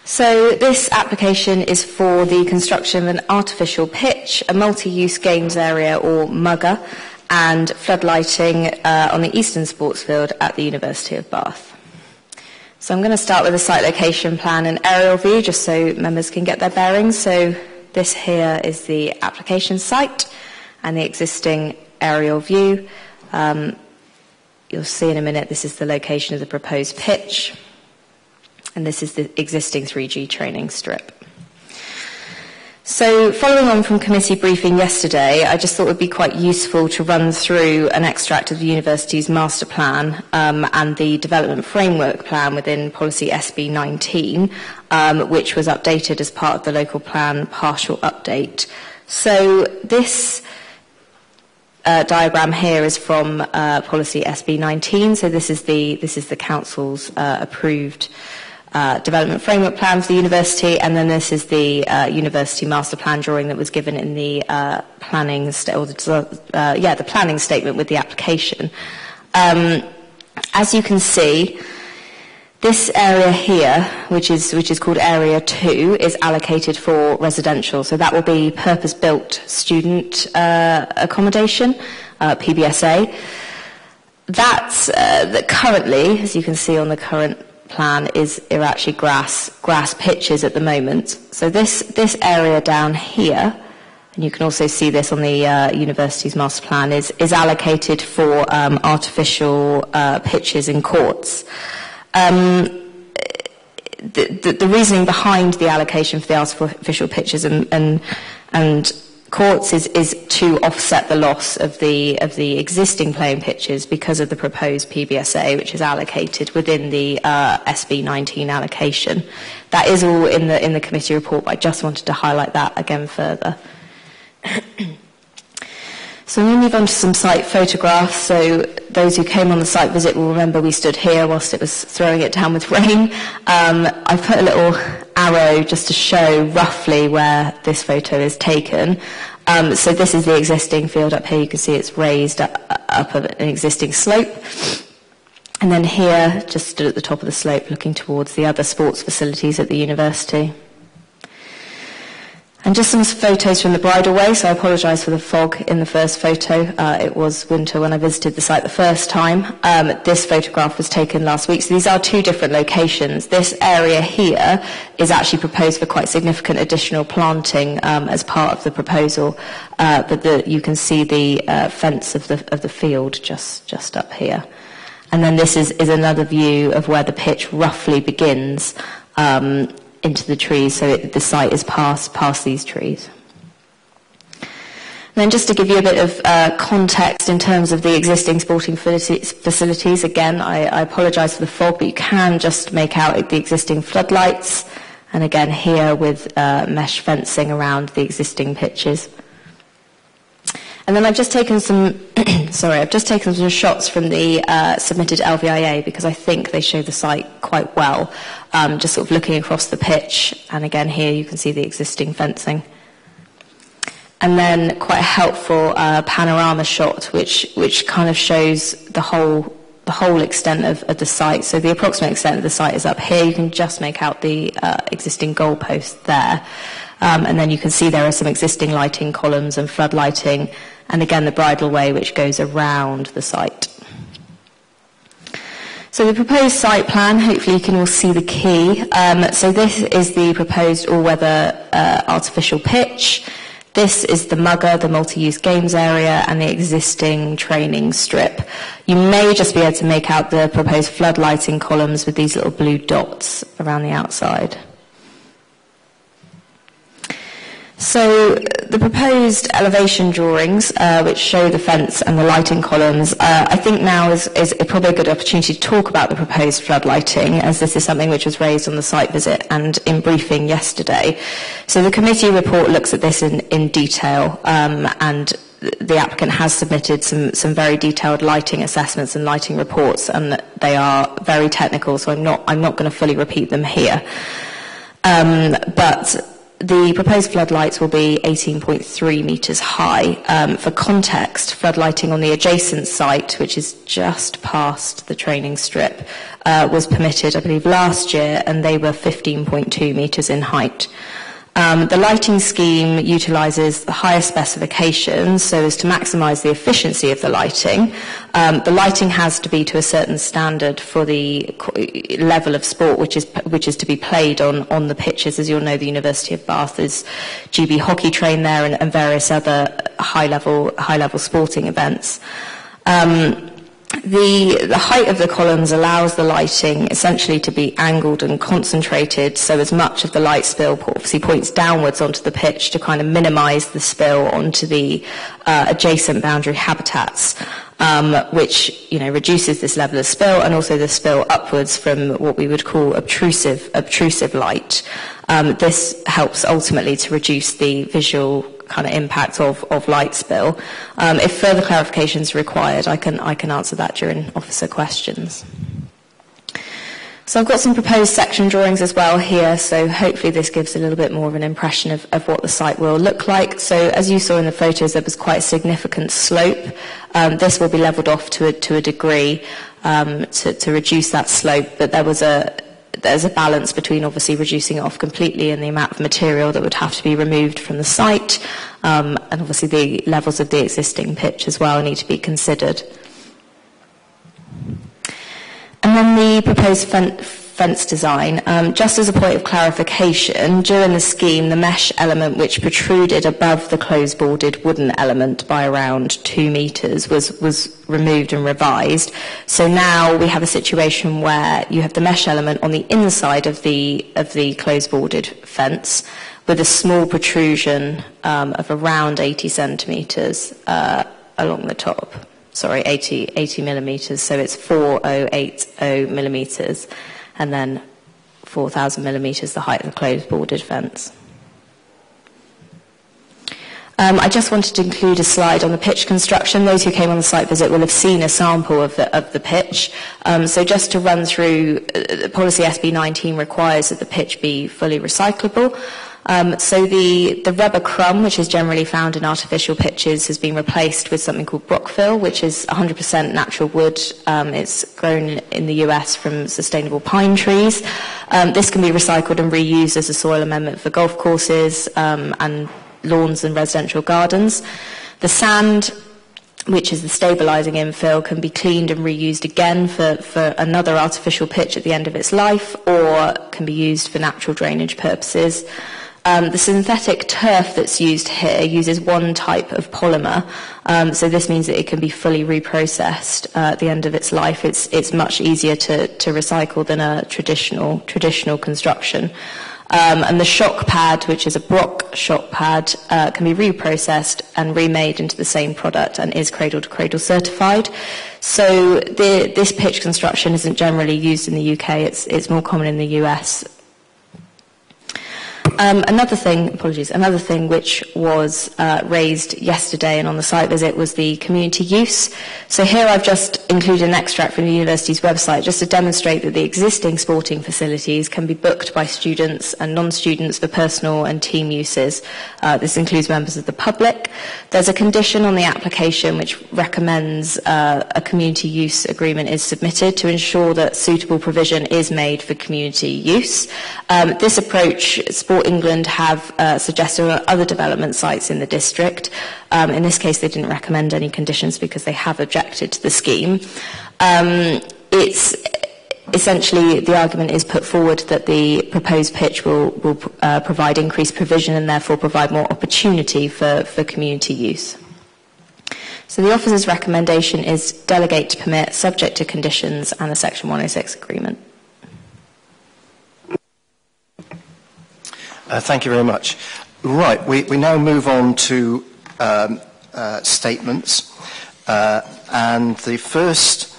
So this application is for the construction of an artificial pitch, a multi-use games area or MUGA, and floodlighting on the Eastern Sports Field at the University of Bath. So I'm going to start with a site location plan and aerial view just so members can get their bearings. So this here is the application site and the existing aerial view. You'll see in a minute this is the location of the proposed pitch. And this is the existing 3G training strip. So following on from committee briefing yesterday, I just thought it would be quite useful to run through an extract of the university's master plan and the development framework plan within policy SB 19, which was updated as part of the local plan partial update. So this diagram here is from policy SB 19. So this is the council's approved development framework plan for the university, and then this is the university master plan drawing that was given in the planning statement with the application. As you can see, this area here, which is called Area 2, is allocated for residential. So that will be purpose-built student accommodation, PBSA. That's that currently, as you can see on the current plan, are actually grass pitches at the moment. So this area down here, and you can also see this on the university's master plan, is allocated for artificial pitches and courts. The reasoning behind the allocation for the artificial pitches and courts is to offset the loss of the existing playing pitches because of the proposed PBSA, which is allocated within the SB 19 allocation. That is all in the committee report, but I just wanted to highlight that again further. So I'm going to move on to some site photographs. So those who came on the site visit will remember we stood here whilst it was throwing it down with rain. I've put a little arrow just to show roughly where this photo is taken. So this is the existing field up here. You can see it's raised up an existing slope. And then here, just stood at the top of the slope looking towards the other sports facilities at the university. And just some photos from the bridleway, so I apologise for the fog in the first photo. It was winter when I visited the site the first time. This photograph was taken last week. So these are two different locations. This area here is actually proposed for quite significant additional planting as part of the proposal, but you can see the fence of the field just up here. And then this is another view of where the pitch roughly begins into the trees, so the site is past these trees. And then just to give you a bit of context in terms of the existing sporting facilities, again, I apologise for the fog, but you can just make out the existing floodlights, and again here with mesh fencing around the existing pitches. And then I've just taken some, some shots from the submitted LVIA because I think they show the site quite well. Just sort of looking across the pitch, and again here you can see the existing fencing. And then quite a helpful panorama shot, which kind of shows the whole extent of the site. So the approximate extent of the site is up here. You can just make out the existing goalpost there. And then you can see there are some existing lighting columns and flood lighting, and again the bridleway which goes around the site. So the proposed site plan, hopefully you can all see the key. So this is the proposed all-weather artificial pitch. This is the Mugger, the multi-use games area, and the existing training strip. You may just be able to make out the proposed floodlighting columns with these little blue dots around the outside. So the proposed elevation drawings, which show the fence and the lighting columns, I think now is probably a good opportunity to talk about the proposed floodlighting, as this is something which was raised on the site visit and in briefing yesterday. So the committee report looks at this in detail, and the applicant has submitted some very detailed lighting assessments and lighting reports, and they are very technical, so I'm not going to fully repeat them here. But the proposed floodlights will be 18.3 metres high. For context, floodlighting on the adjacent site, which is just past the training strip, was permitted, I believe, last year, and they were 15.2 metres in height. The lighting scheme utilises the highest specifications so as to maximise the efficiency of the lighting. The lighting has to be to a certain standard for the level of sport which is to be played on the pitches. As you'll know, the University of Bath is GB hockey trained there, and various other high level sporting events. The height of the columns allows the lighting essentially to be angled and concentrated, so as much of the light spill obviously points downwards onto the pitch to kind of minimise the spill onto the adjacent boundary habitats, which reduces this level of spill, and also the spill upwards from what we would call obtrusive light. This helps ultimately to reduce the visual kind of impact of light spill. If further clarification is required, I can answer that during officer questions. So I've got some proposed section drawings as well here, so hopefully this gives a little bit more of an impression of what the site will look like. So as you saw in the photos, there was quite a significant slope. This will be levelled off to a degree to reduce that slope, but there's a balance between obviously reducing it off completely and the amount of material that would have to be removed from the site, and obviously the levels of the existing pitch as well need to be considered. And then the proposed fence design, just as a point of clarification, during the scheme, the mesh element which protruded above the closed boarded wooden element by around 2 metres was removed and revised. So now we have a situation where you have the mesh element on the inside of the closed boarded fence with a small protrusion of around 80 centimetres along the top. Sorry, 80 millimetres, so it's 4080 millimetres, and then 4,000 millimetres the height of the closed boarded fence. I just wanted to include a slide on the pitch construction. Those who came on the site visit will have seen a sample of the pitch. So just to run through, policy SB 19 requires that the pitch be fully recyclable. So the rubber crumb, which is generally found in artificial pitches, has been replaced with something called Brockfill, which is 100% natural wood. It's grown in the US from sustainable pine trees. This can be recycled and reused as a soil amendment for golf courses and lawns and residential gardens. The sand, which is the stabilising infill, can be cleaned and reused again for another artificial pitch at the end of its life, or can be used for natural drainage purposes. The synthetic turf that's used here uses one type of polymer, so this means that it can be fully reprocessed at the end of its life. It's much easier to recycle than a traditional construction. And the shock pad, which is a Brock shock pad, can be reprocessed and remade into the same product and is cradle-to-cradle certified. So this pitch construction isn't generally used in the UK. It's more common in the US. Another thing which was raised yesterday and on the site visit was the community use. So here I've just included an extract from the university's website just to demonstrate that the existing sporting facilities can be booked by students and non-students for personal and team uses. This includes members of the public. There's a condition on the application which recommends a community use agreement is submitted to ensure that suitable provision is made for community use. This approach, Sport England have suggested on other development sites in the district. In this case, they didn't recommend any conditions because they have objected to the scheme. Essentially, the argument is put forward that the proposed pitch will provide increased provision and therefore provide more opportunity for community use. So the officer's recommendation is delegate to permit, subject to conditions and a Section 106 agreement. Thank you very much. Right, we now move on to statements. And the first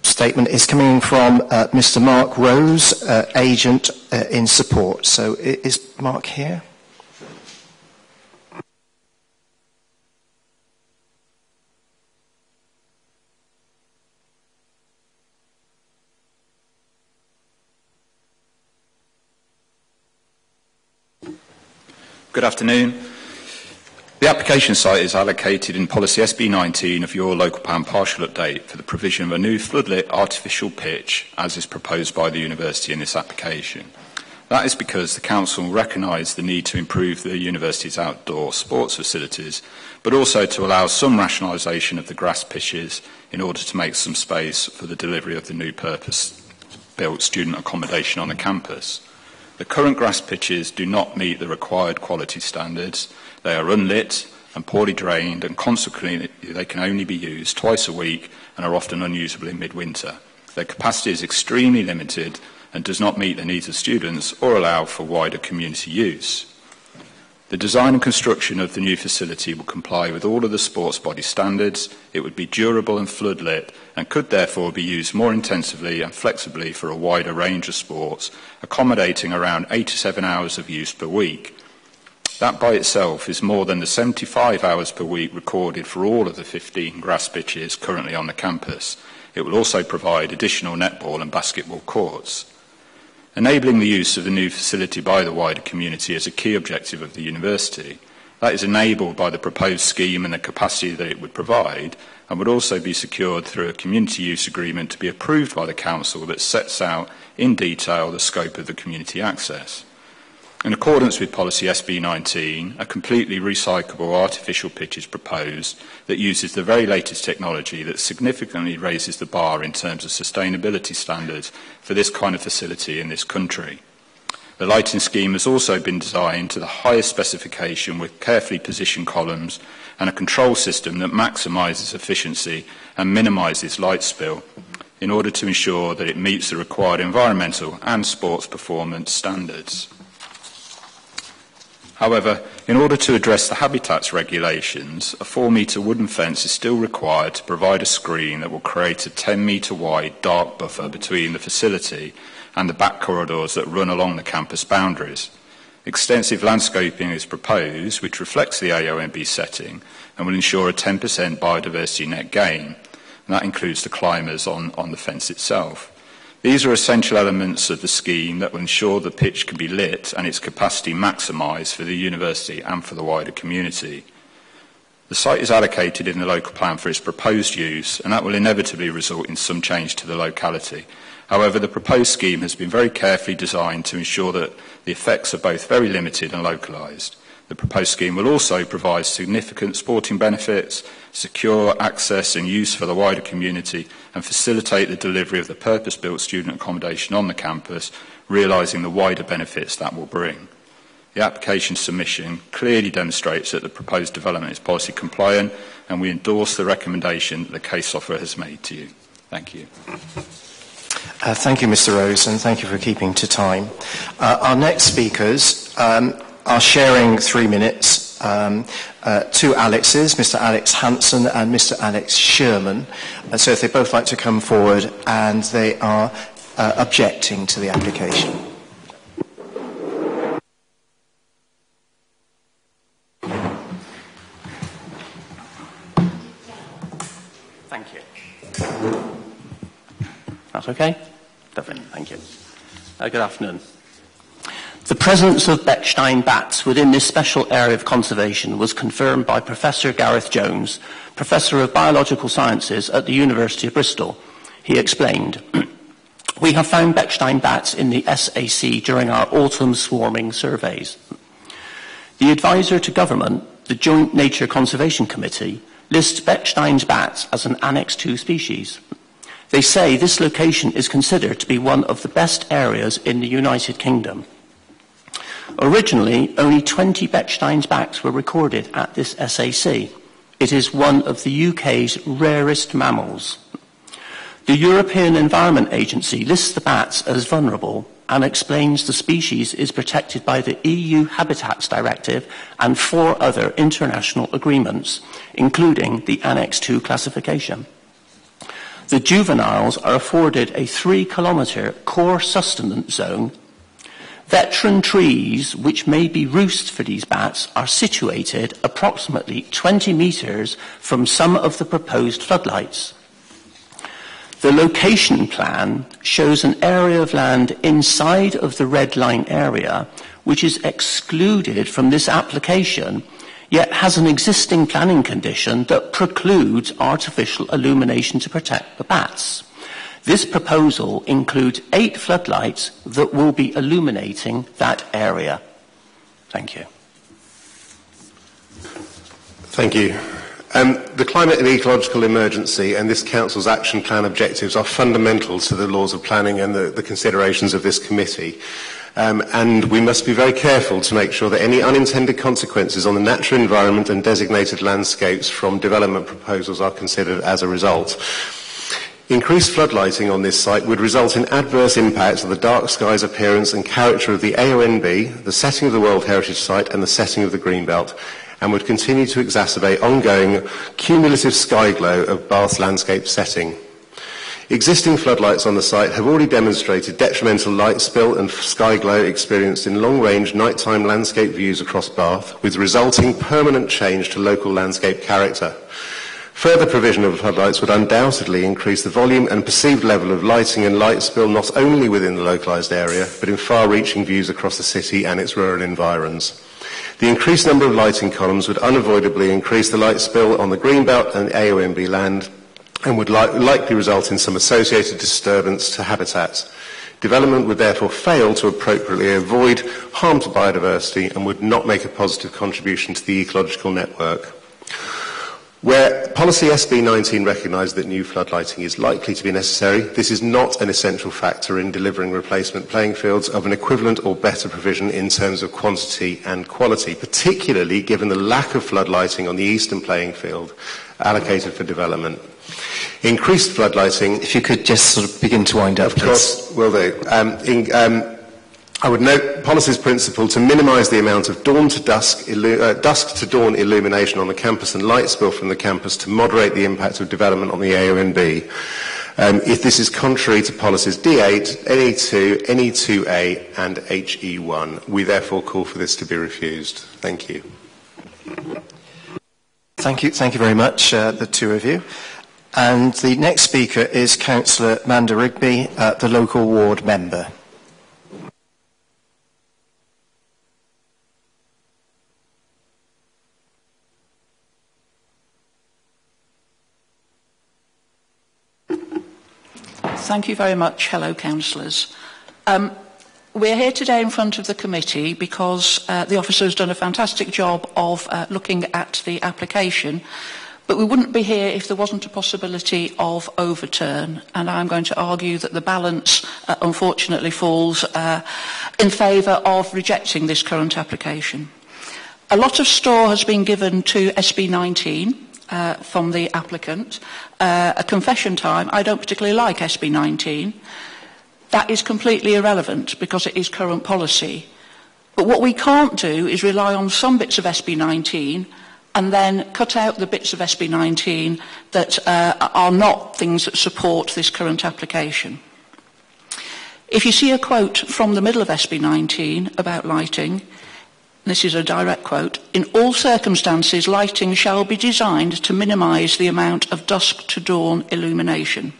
statement is coming from Mr. Mark Rose, agent in support. So is Mark here? Good afternoon. The application site is allocated in Policy SB19 of your local plan partial update for the provision of a new floodlit artificial pitch as is proposed by the university in this application. That is because the council recognised the need to improve the university's outdoor sports facilities, but also to allow some rationalisation of the grass pitches in order to make some space for the delivery of the new purpose-built student accommodation on the campus. The current grass pitches do not meet the required quality standards. They are unlit and poorly drained, and consequently they can only be used twice a week and are often unusable in midwinter. Their capacity is extremely limited and does not meet the needs of students or allow for wider community use. The design and construction of the new facility will comply with all of the sports body standards. It would be durable and floodlit and could therefore be used more intensively and flexibly for a wider range of sports, accommodating around 87 hours of use per week. That by itself is more than the 75 hours per week recorded for all of the 15 grass pitches currently on the campus. It will also provide additional netball and basketball courts. Enabling the use of the new facility by the wider community is a key objective of the university. That is enabled by the proposed scheme and the capacity that it would provide, and would also be secured through a community use agreement to be approved by the council that sets out in detail the scope of the community access. In accordance with Policy SB19, a completely recyclable artificial pitch is proposed that uses the very latest technology that significantly raises the bar in terms of sustainability standards for this kind of facility in this country. The lighting scheme has also been designed to the highest specification with carefully positioned columns and a control system that maximises efficiency and minimises light spill in order to ensure that it meets the required environmental and sports performance standards. However, in order to address the habitats regulations, a 4-metre wooden fence is still required to provide a screen that will create a 10-metre wide dark buffer between the facility and the back corridors that run along the campus boundaries. Extensive landscaping is proposed, which reflects the AONB setting and will ensure a 10% biodiversity net gain. And that includes the climbers on the fence itself. These are essential elements of the scheme that will ensure the pitch can be lit and its capacity maximised for the university and for the wider community. The site is allocated in the local plan for its proposed use, and that will inevitably result in some change to the locality. However, the proposed scheme has been very carefully designed to ensure that the effects are both very limited and localised. The proposed scheme will also provide significant sporting benefits, secure access and use for the wider community, and facilitate the delivery of the purpose-built student accommodation on the campus, realising the wider benefits that will bring. The application submission clearly demonstrates that the proposed development is policy compliant, and we endorse the recommendation that the case offer has made to you. Thank you. Thank you, Mr. Rose, and thank you for keeping to time. Our next speakers are sharing 3 minutes. Two Alexes, Mr. Alex Hansen and Mr. Alex Sherman. And so if they both like to come forward, and they are objecting to the application. Thank you. That's okay? Lovely, thank you. Good afternoon. The presence of Bechstein bats within this special area of conservation was confirmed by Professor Gareth Jones, Professor of Biological Sciences at the University of Bristol. He explained, "We have found Bechstein bats in the SAC during our autumn swarming surveys. The advisor to government, the Joint Nature Conservation Committee, lists Bechstein's bats as an Annex II species. They say this location is considered to be one of the best areas in the United Kingdom. Originally, only 20 Bechsteins bats were recorded at this SAC. It is one of the UK's rarest mammals. The European Environment Agency lists the bats as vulnerable and explains the species is protected by the EU Habitats Directive and 4 other international agreements, including the Annex II classification. The juveniles are afforded a 3-kilometre core sustenance zone. Veteran trees, which may be roosts for these bats, are situated approximately 20 metres from some of the proposed floodlights. The location plan shows an area of land inside of the red line area, which is excluded from this application, yet has an existing planning condition that precludes artificial illumination to protect the bats. This proposal includes 8 floodlights that will be illuminating that area. Thank you. Thank you. The climate and ecological emergency and this Council's action plan objectives are fundamental to the laws of planning and the considerations of this committee. And we must be very careful to make sure that any unintended consequences on the natural environment and designated landscapes from development proposals are considered as a result. Increased floodlighting on this site would result in adverse impacts on the dark skies appearance and character of the AONB, the setting of the World Heritage Site and the setting of the Greenbelt, and would continue to exacerbate ongoing cumulative sky glow of Bath's landscape setting. Existing floodlights on the site have already demonstrated detrimental light spill and sky glow experienced in long-range nighttime landscape views across Bath, with resulting permanent change to local landscape character. Further provision of floodlights would undoubtedly increase the volume and perceived level of lighting and light spill not only within the localised area, but in far-reaching views across the city and its rural environs. The increased number of lighting columns would unavoidably increase the light spill on the Greenbelt and AONB land and would likely result in some associated disturbance to habitats. Development would therefore fail to appropriately avoid harm to biodiversity and would not make a positive contribution to the ecological network. Where Policy SB19 recognised that new floodlighting is likely to be necessary, this is not an essential factor in delivering replacement playing fields of an equivalent or better provision in terms of quantity and quality, particularly given the lack of floodlighting on the eastern playing field allocated for development. Increased floodlighting... If you could just sort of begin to wind up, please. Of course, will do. I would note policy's principle to minimise the amount of dawn to dusk to dawn illumination on the campus and light spill from the campus to moderate the impact of development on the AONB. If this is contrary to policies D8, NE2, NE2A and HE1, we therefore call for this to be refused. Thank you. Thank you very much, the two of you. And the next speaker is Councillor Manda Rigby, the local ward member. Thank you very much. Hello, councillors. We're here today in front of the committee because the officer has done a fantastic job of looking at the application, but we wouldn't be here if there wasn't a possibility of overturn, and I'm going to argue that the balance unfortunately falls in favour of rejecting this current application. A lot of straw has been given to SB19 from the applicant. A confession time, I don't particularly like SB19. That is completely irrelevant because it is current policy. But what we can't do is rely on some bits of SB19 and then cut out the bits of SB19 that are not things that support this current application. If you see a quote from the middle of SB19 about lighting, this is a direct quote, "In all circumstances, lighting shall be designed to minimise the amount of dusk to dawn illumination.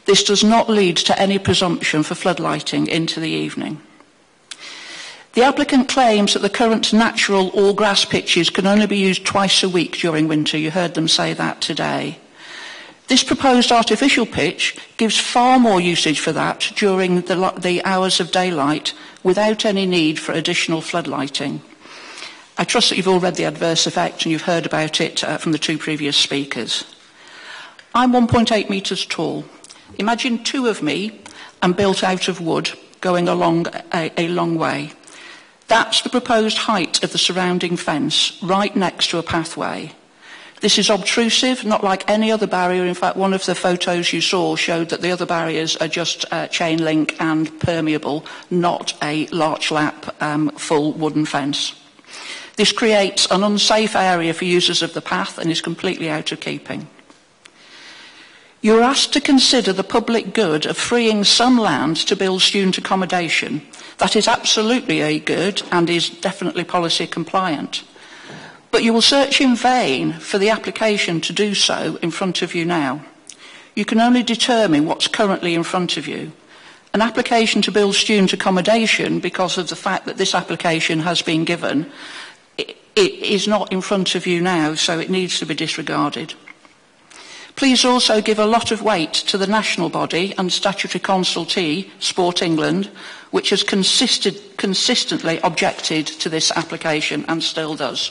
This does not lead to any presumption for floodlighting into the evening." The applicant claims that the current natural or grass pitches can only be used twice a week during winter. You heard them say that today. This proposed artificial pitch gives far more usage for that during the hours of daylight without any need for additional floodlighting. I trust that you've all read the adverse effect and you've heard about it from the two previous speakers. I'm 1.8 metres tall. Imagine 2 of me and built out of wood going along a long way. That's the proposed height of the surrounding fence, right next to a pathway. This is obtrusive, not like any other barrier. In fact, one of the photos you saw showed that the other barriers are just chain link and permeable, not a larch lap full wooden fence. This creates an unsafe area for users of the path and is completely out of keeping. You are asked to consider the public good of freeing some land to build student accommodation. That is absolutely a good and is definitely policy compliant. But you will search in vain for the application to do so in front of you now. You can only determine what's currently in front of you. An application to build student accommodation, because of the fact that this application has been given, it is not in front of you now, so it needs to be disregarded. Please also give a lot of weight to the national body and statutory consultee, Sport England, which has consistently objected to this application and still does.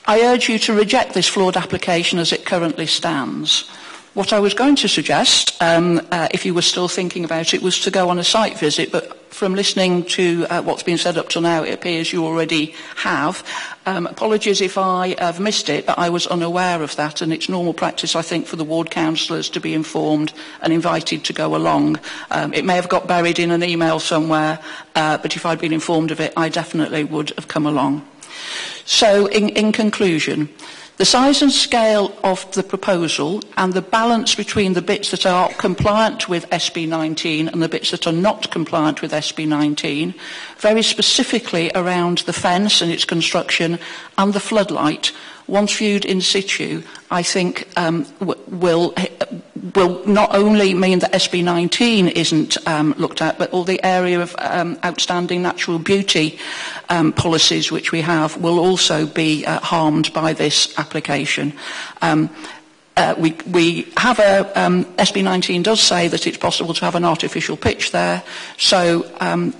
I urge you to reject this flawed application as it currently stands. What I was going to suggest, if you were still thinking about it, was to go on a site visit, but from listening to what's been said up till now, it appears you already have. Apologies if I have missed it, but I was unaware of that, and it's normal practice, I think, for the ward councillors to be informed and invited to go along. It may have got buried in an email somewhere, but if I'd been informed of it, I definitely would have come along. So, in conclusion, the size and scale of the proposal and the balance between the bits that are compliant with SB19 and the bits that are not compliant with SB19, very specifically around the fence and its construction and the floodlight, once viewed in situ, I think will not only mean that SB19 isn't looked at, but all the area of outstanding natural beauty policies which we have will also be harmed by this application. We have SB19 does say that it's possible to have an artificial pitch there, so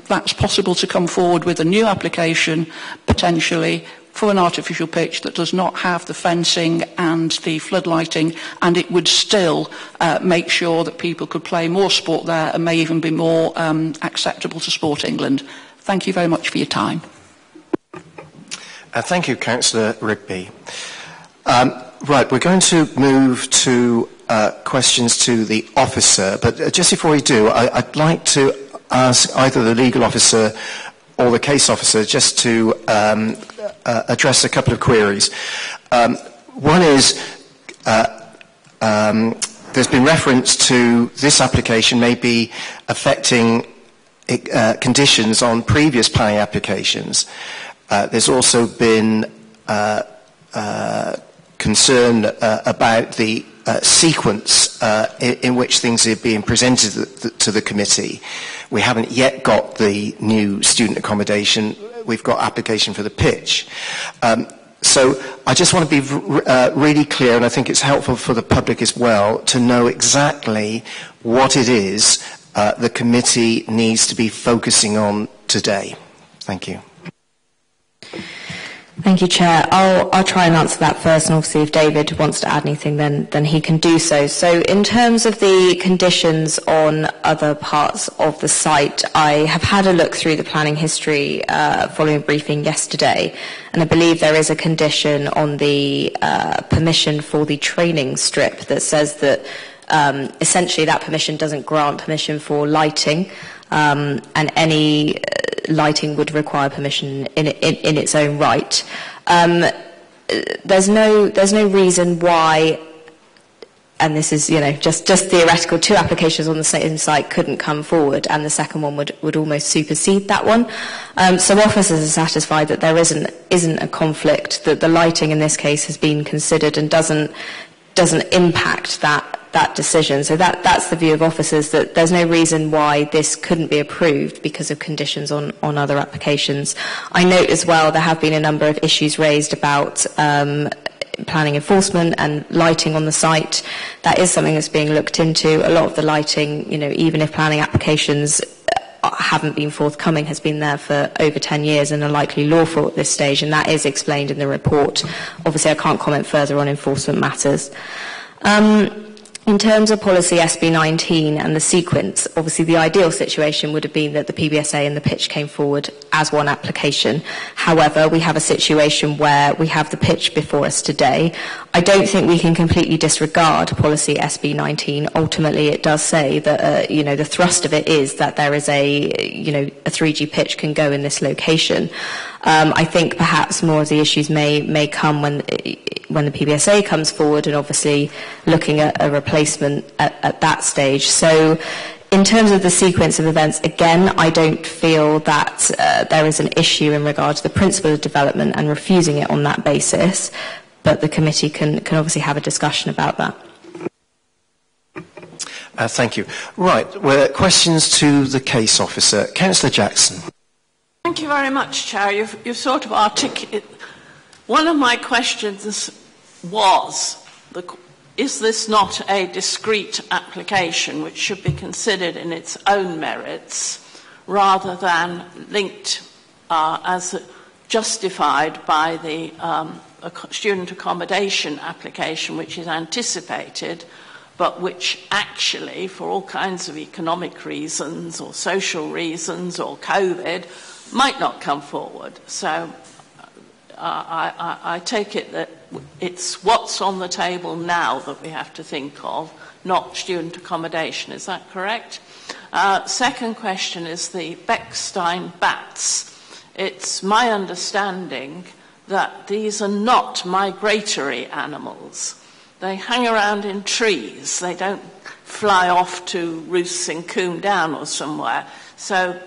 that's possible to come forward with a new application, potentially, for an artificial pitch that does not have the fencing and the floodlighting, and it would still make sure that people could play more sport there and may even be more acceptable to Sport England. Thank you very much for your time. Thank you, Councillor Rigby. Right, we're going to move to questions to the officer, but just before we do, I'd like to ask either the legal officer or the case officer just to address a couple of queries. One is, there's been reference to this application may be affecting conditions on previous planning applications. There's also been concern about the sequence in which things are being presented to the committee. We haven't yet got the new student accommodation. We've got application for the pitch. So I just want to be really clear, and I think it's helpful for the public as well, to know exactly what it is the committee needs to be focusing on today. Thank you. Thank you, Chair. I'll try and answer that first, and obviously if David wants to add anything, then he can do so. So in terms of the conditions on other parts of the site, I have had a look through the planning history following a briefing yesterday, and I believe there is a condition on the permission for the training strip that says that essentially that permission doesn't grant permission for lighting, and any lighting would require permission in its own right. There's no reason why, and this is just theoretical, 2 applications on the same site couldn't come forward, and the second one would almost supersede that one. So officers are satisfied that there isn't a conflict, that the lighting in this case has been considered and doesn't impact that decision. So that's the view of officers, that there's no reason why this couldn't be approved because of conditions on other applications. I note as well there have been a number of issues raised about planning enforcement and lighting on the site. That is something that's being looked into. A lot of the lighting, even if planning applications haven't been forthcoming, has been there for over 10 years and are likely lawful at this stage, and that is explained in the report. Obviously I can't comment further on enforcement matters. In terms of policy SB19 and the sequence, obviously the ideal situation would have been that the PBSA and the pitch came forward as one application. However, we have a situation where we have the pitch before us today. I don't think we can completely disregard policy SB19. Ultimately, it does say that, the thrust of it is that there is a 3G pitch can go in this location. I think perhaps more of the issues may come when the PBSA comes forward, and obviously looking at a replacement at that stage. So in terms of the sequence of events, again, I don't feel that there is an issue in regard to the principle of development and refusing it on that basis, but the committee can obviously have a discussion about that. Thank you. Right, well, questions to the case officer. Councillor Jackson. Thank you very much, Chair. You've sort of articulated. One of my questions was, is this not a discrete application which should be considered in its own merits rather than linked as justified by the student accommodation application which is anticipated, but which actually, for all kinds of economic reasons or social reasons or COVID, might not come forward. So I take it that it's what's on the table now that we have to think of, not student accommodation. Is that correct? Second question is the Bechstein bats. It's my understanding that these are not migratory animals. They hang around in trees. They don't fly off to roosts in Coombe Down or somewhere. So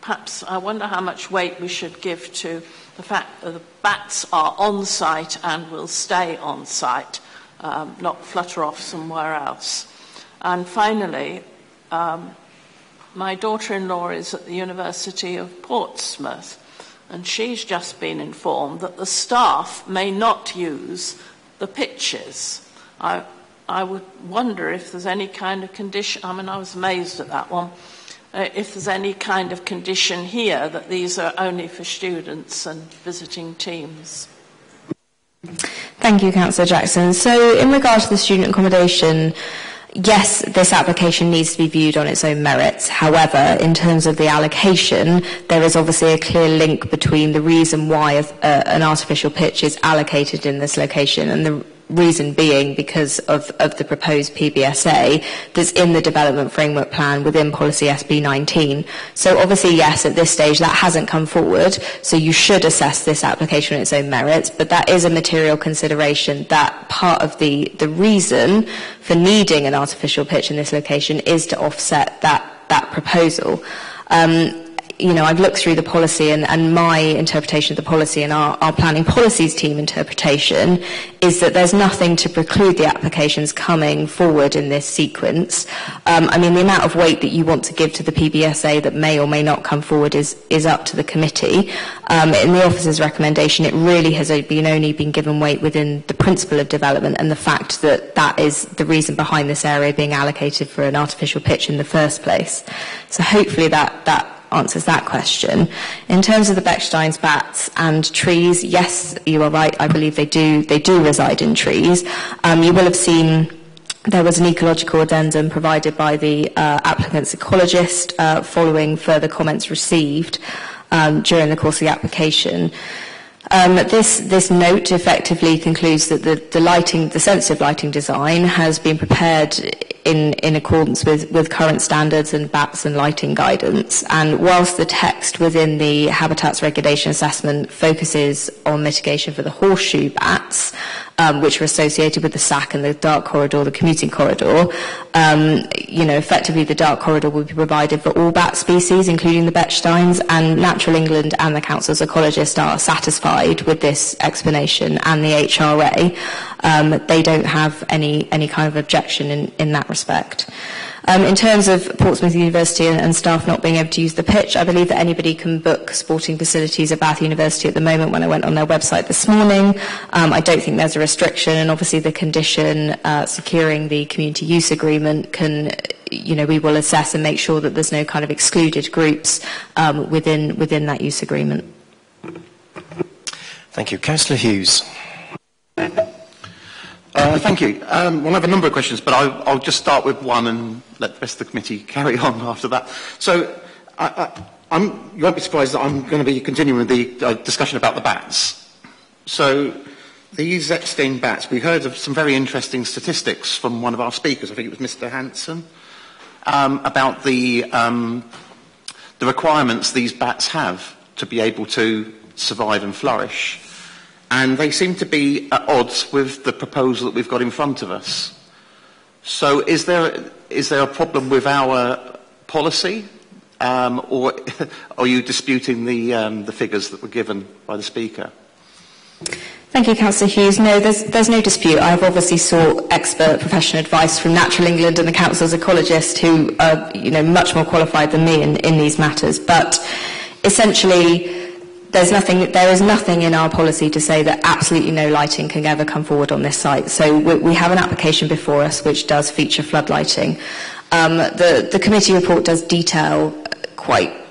perhaps I wonder how much weight we should give to the fact that the bats are on site and will stay on site, not flutter off somewhere else. And finally, my daughter-in-law is at the University of Portsmouth, and she's just been informed that the staff may not use the pitches. I would wonder if there's any kind of condition. I mean, I was amazed at that one. If there's any kind of condition here that these are only for students and visiting teams. Thank you, Councillor Jackson. So in regard to the student accommodation, yes, this application needs to be viewed on its own merits. However, in terms of the allocation, there is obviously a clear link between the reason why an artificial pitch is allocated in this location and the reason being because of the proposed PBSA that's in the development framework plan within policy SB19. So obviously, yes, at this stage that hasn't come forward, so you should assess this application on its own merits, but that is a material consideration that part of the reason for needing an artificial pitch in this location is to offset that proposal. I've looked through the policy and my interpretation of the policy and our planning policies team interpretation is that there's nothing to preclude the applications coming forward in this sequence. The amount of weight that you want to give to the PBSA that may or may not come forward is up to the committee. In the officer's recommendation, it really has only been given weight within the principle of development and the fact that that is the reason behind this area being allocated for an artificial pitch in the first place. So hopefully that answers that question. In terms of the Bechstein's bats and trees, yes, you are right. I believe they do reside in trees. You will have seen there was an ecological addendum provided by the applicant's ecologist following further comments received during the course of the application. This note effectively concludes that the sensitive lighting design has been prepared in accordance with current standards and BATS and lighting guidance. And whilst the text within the Habitats Regulation Assessment focuses on mitigation for the horseshoe bats, which are associated with the SAC and the dark corridor, the commuting corridor, effectively the dark corridor will be provided for all bat species, including the Bechsteins, and Natural England and the Council's ecologists are satisfied with this explanation, and the HRA. They don't have any kind of objection in that respect. In terms of Portsmouth University and staff not being able to use the pitch, I believe that anybody can book sporting facilities at Bath University at the moment. When I went on their website this morning, I don't think there's a restriction, and obviously the condition securing the community use agreement we will assess and make sure that there's no kind of excluded groups within that use agreement. Thank you. Councillor Hughes. Thank you. We'll have a number of questions, but I'll just start with one and let the rest of the committee carry on after that. So, you won't be surprised that I'm going to be continuing with the discussion about the bats. So, these Epstein bats, we heard of some very interesting statistics from one of our speakers, I think it was Mr. Hanson, about the requirements these bats have to be able to survive and flourish. And they seem to be at odds with the proposal that we've got in front of us. So is there a problem with our policy, or are you disputing the figures that were given by the speaker? Thank you, Councillor Hughes. No, there's no dispute. I've obviously sought expert professional advice from Natural England and the Council's ecologist, who are, much more qualified than me in these matters. But essentially, there is nothing in our policy to say that absolutely no lighting can ever come forward on this site. So we have an application before us which does feature floodlighting. The committee report does detail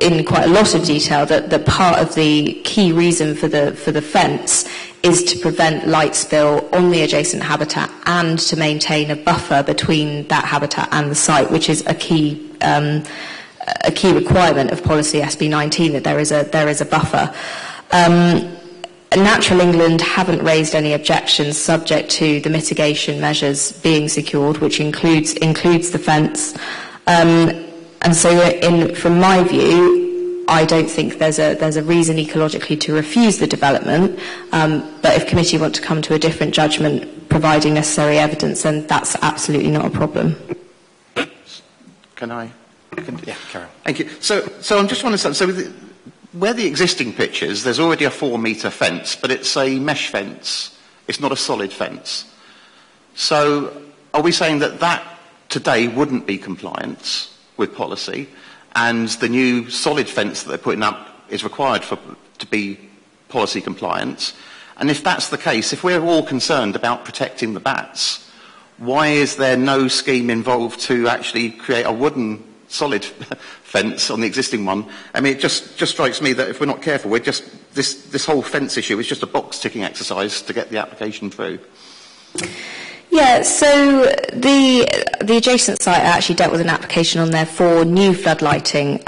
in quite a lot of detail that part of the key reason for the fence is to prevent light spill on the adjacent habitat and to maintain a buffer between that habitat and the site, which is a key requirement of policy SB19, that there is a buffer. Natural England haven't raised any objections subject to the mitigation measures being secured, which includes the fence. And so, from my view, I don't think there's a reason ecologically to refuse the development. But if committee want to come to a different judgment, providing necessary evidence, then that's absolutely not a problem. Can I? Yeah, Karen. Thank you. So I'm just wondering, where the existing pitches, there's already a 4-metre fence, but it's a mesh fence. It's not a solid fence. So are we saying that today wouldn't be compliant with policy, and the new solid fence that they're putting up is required to be policy compliant? And if that's the case, if we're all concerned about protecting the bats, why is there no scheme involved to actually create a wooden solid fence on the existing one? I mean, it just strikes me that if we're not careful, we're just this whole fence issue is just a box-ticking exercise to get the application through. Yeah, so the adjacent site actually dealt with an application on there for new floodlighting.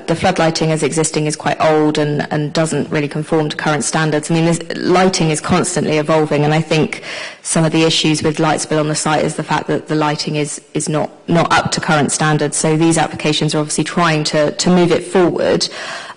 The floodlighting as existing is quite old and doesn't really conform to current standards. I mean, this lighting is constantly evolving, and I think some of the issues with light spill on the site is the fact that the lighting is not up to current standards. So these applications are obviously trying to move it forward.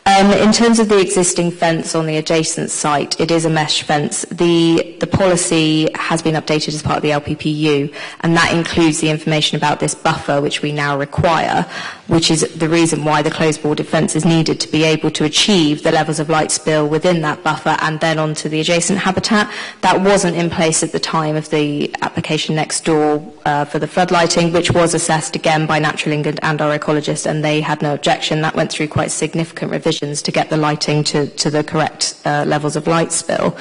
In terms of the existing fence on the adjacent site, it is a mesh fence. The policy has been updated as part of the LPPU, and that includes the information about this buffer, which we now require, which is the reason why the closed boarded fence is needed, to be able to achieve the levels of light spill within that buffer and then onto the adjacent habitat. That wasn't in place at the time of the application next door for the floodlighting, which was assessed again by Natural England and our ecologist, and they had no objection. That went through quite significant revisions to get the lighting to the correct levels of light spill.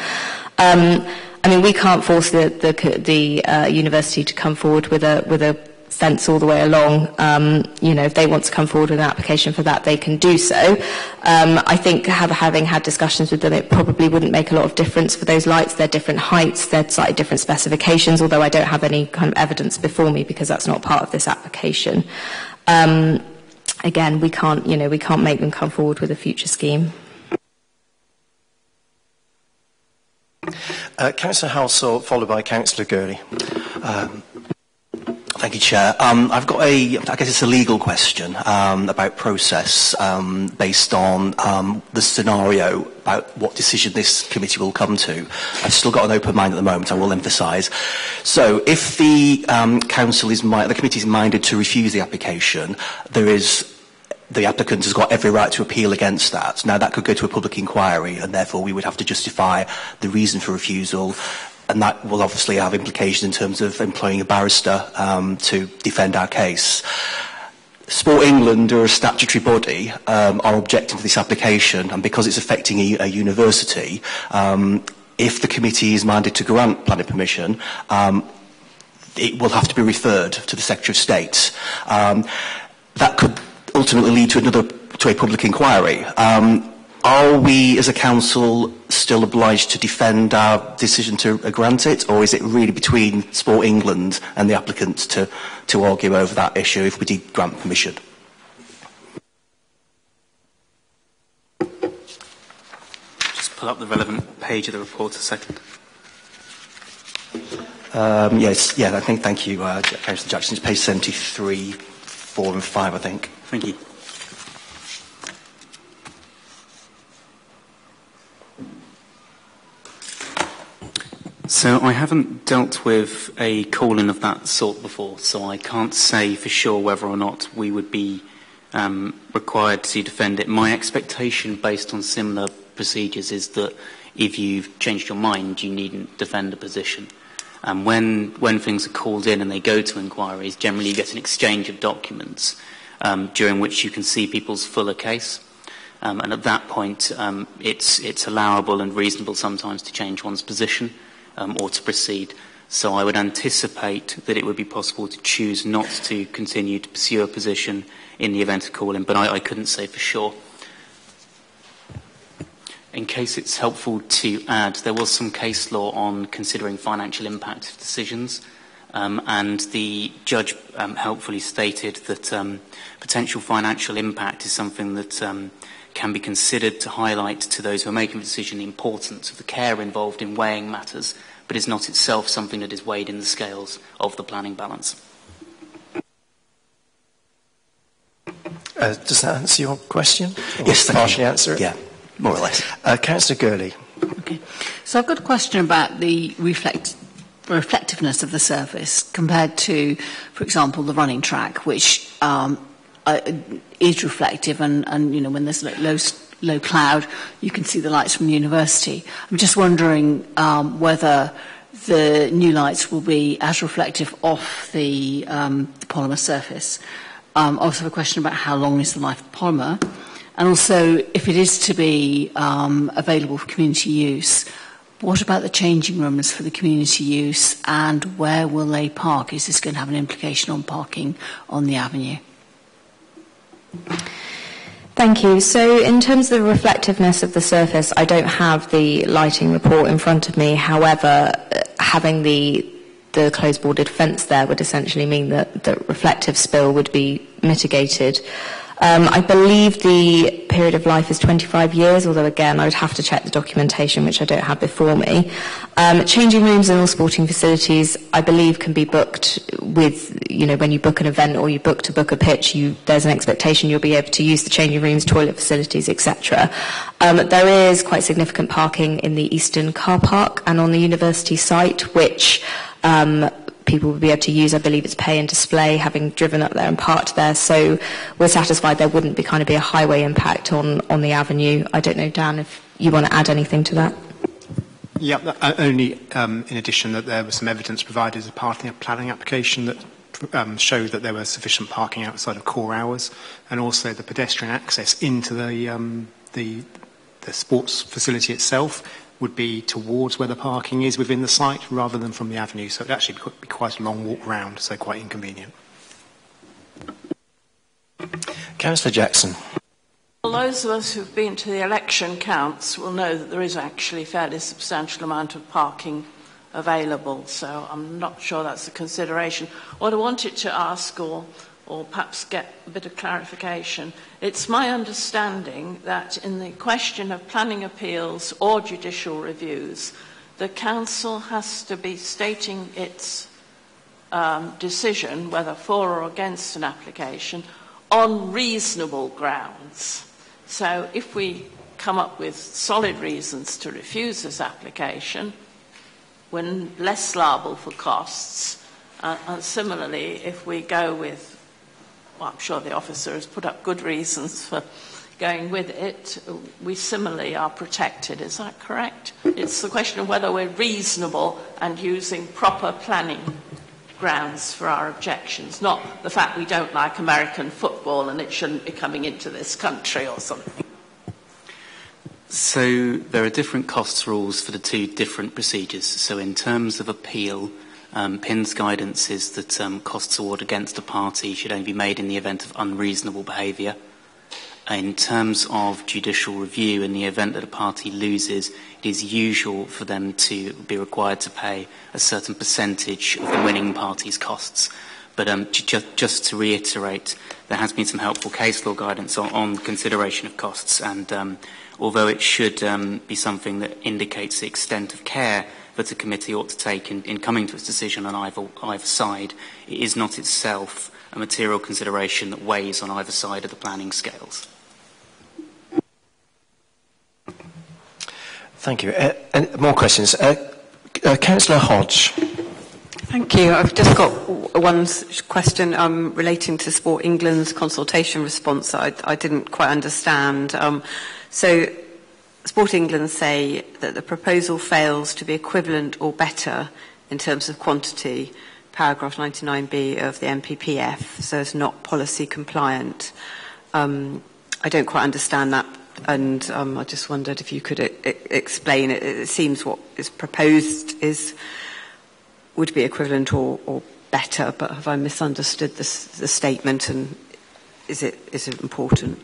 I mean, we can't force the university to come forward with a fence all the way along. If they want to come forward with an application for that, they can do so. I think having had discussions with them, it probably wouldn't make a lot of difference for those lights. They're different heights, they're slightly different specifications, although I don't have any kind of evidence before me because that's not part of this application. Again, we can't make them come forward with a future scheme. Councillor Halsall, followed by Councillor Gurley. Thank you, Chair. I've got I guess it's a legal question about process based on the scenario about what decision this committee will come to. I've still got an open mind at the moment, I will emphasise. So if the the committee is minded to refuse the application, the applicant has got every right to appeal against that. Now, that could go to a public inquiry, and therefore we would have to justify the reason for refusal, and that will obviously have implications in terms of employing a barrister to defend our case. Sport England, or a statutory body, are objecting to this application, and because it's affecting a university, if the committee is minded to grant planning permission, it will have to be referred to the Secretary of State. That could ultimately lead to a public inquiry. Are we, as a council, still obliged to defend our decision to grant it, or is it really between Sport England and the applicants to argue over that issue if we did grant permission? Just pull up the relevant page of the report a second. Yes, yeah, I think, thank you, Councillor Jackson. It's page 73, 4 and 5, I think. Thank you. So I haven't dealt with a call-in of that sort before, so I can't say for sure whether or not we would be required to defend it. My expectation, based on similar procedures, is that if you've changed your mind, you needn't defend a position. And when things are called in and they go to inquiries, generally you get an exchange of documents during which you can see people's fuller case. And at that point, it's allowable and reasonable sometimes to change one's position or to proceed. So I would anticipate that it would be possible to choose not to continue to pursue a position in the event of call-in, but I couldn't say for sure. In case it's helpful to add, there was some case law on considering financial impact of decisions, and the judge helpfully stated that potential financial impact is something that can be considered to highlight to those who are making the decision the importance of the care involved in weighing matters, but is not itself something that is weighed in the scales of the planning balance. Does that answer your question? Yes, partially answer it? Yeah, more or less. Councillor Gurley. Okay. So I've got a question about the reflectiveness of the surface compared to, for example, the running track, which is reflective, and you know, when there's low cloud, you can see the lights from the university. I'm just wondering whether the new lights will be as reflective off the polymer surface. I also have a question about how long is the life of polymer, and also if it is to be available for community use, what about the changing rooms for the community use, and where will they park? Is this going to have an implication on parking on the avenue? Thank you. So in terms of the reflectiveness of the surface, I don't have the lighting report in front of me. However, having the closed boarded fence there would essentially mean that the reflective spill would be mitigated. I believe the period of life is 25 years, although again I would have to check the documentation, which I don't have before me. Changing rooms in all sporting facilities, I believe, can be booked with, you know, when you book an event or you book a pitch, there's an expectation you'll be able to use the changing rooms, toilet facilities, etc. There is quite significant parking in the Eastern car park and on the university site, which people will be able to use. I believe it's pay and display, having driven up there and parked there. So we're satisfied there wouldn't be a highway impact on the avenue. I don't know, Dan, if you want to add anything to that. Yeah, only in addition that there was some evidence provided as a part of the planning application that showed that there was sufficient parking outside of core hours, and also the pedestrian access into the sports facility itself would be towards where the parking is within the site rather than from the avenue. So it would actually be quite a long walk round, so quite inconvenient. Councillor Jackson. Well, those of us who've been to the election counts will know that there is actually a fairly substantial amount of parking available, so I'm not sure that's a consideration. What I wanted to ask, or perhaps get a bit of clarification, it's my understanding that in the question of planning appeals or judicial reviews, the council has to be stating its decision, whether for or against an application, on reasonable grounds. So if we come up with solid reasons to refuse this application, we're less liable for costs. And similarly, if we go with, well, I'm sure the officer has put up good reasons for going with it, we similarly are protected. Is that correct? It's the question of whether we're reasonable and using proper planning grounds for our objections, not the fact we don't like American football and it shouldn't be coming into this country or something. So there are different costs rules for the two different procedures. So in terms of appeal, PIN's guidance is that costs awarded against a party should only be made in the event of unreasonable behaviour. in terms of judicial review, in the event that a party loses, it is usual for them to be required to pay a certain percentage of the winning party's costs. But just to reiterate, there has been some helpful case law guidance on consideration of costs, and although it should be something that indicates the extent of care that a committee ought to take in coming to its decision on either side, it is not itself a material consideration that weighs on either side of the planning scales. Thank you. And more questions. Councillor Hodge. Thank you. I've just got one question relating to Sport England's consultation response that I didn't quite understand. So Sport England say that the proposal fails to be equivalent or better in terms of quantity, paragraph 99B of the MPPF, so it's not policy compliant. I don't quite understand that, and I just wondered if you could explain it. It seems what is proposed would be equivalent or better, but have I misunderstood the statement, and is it important?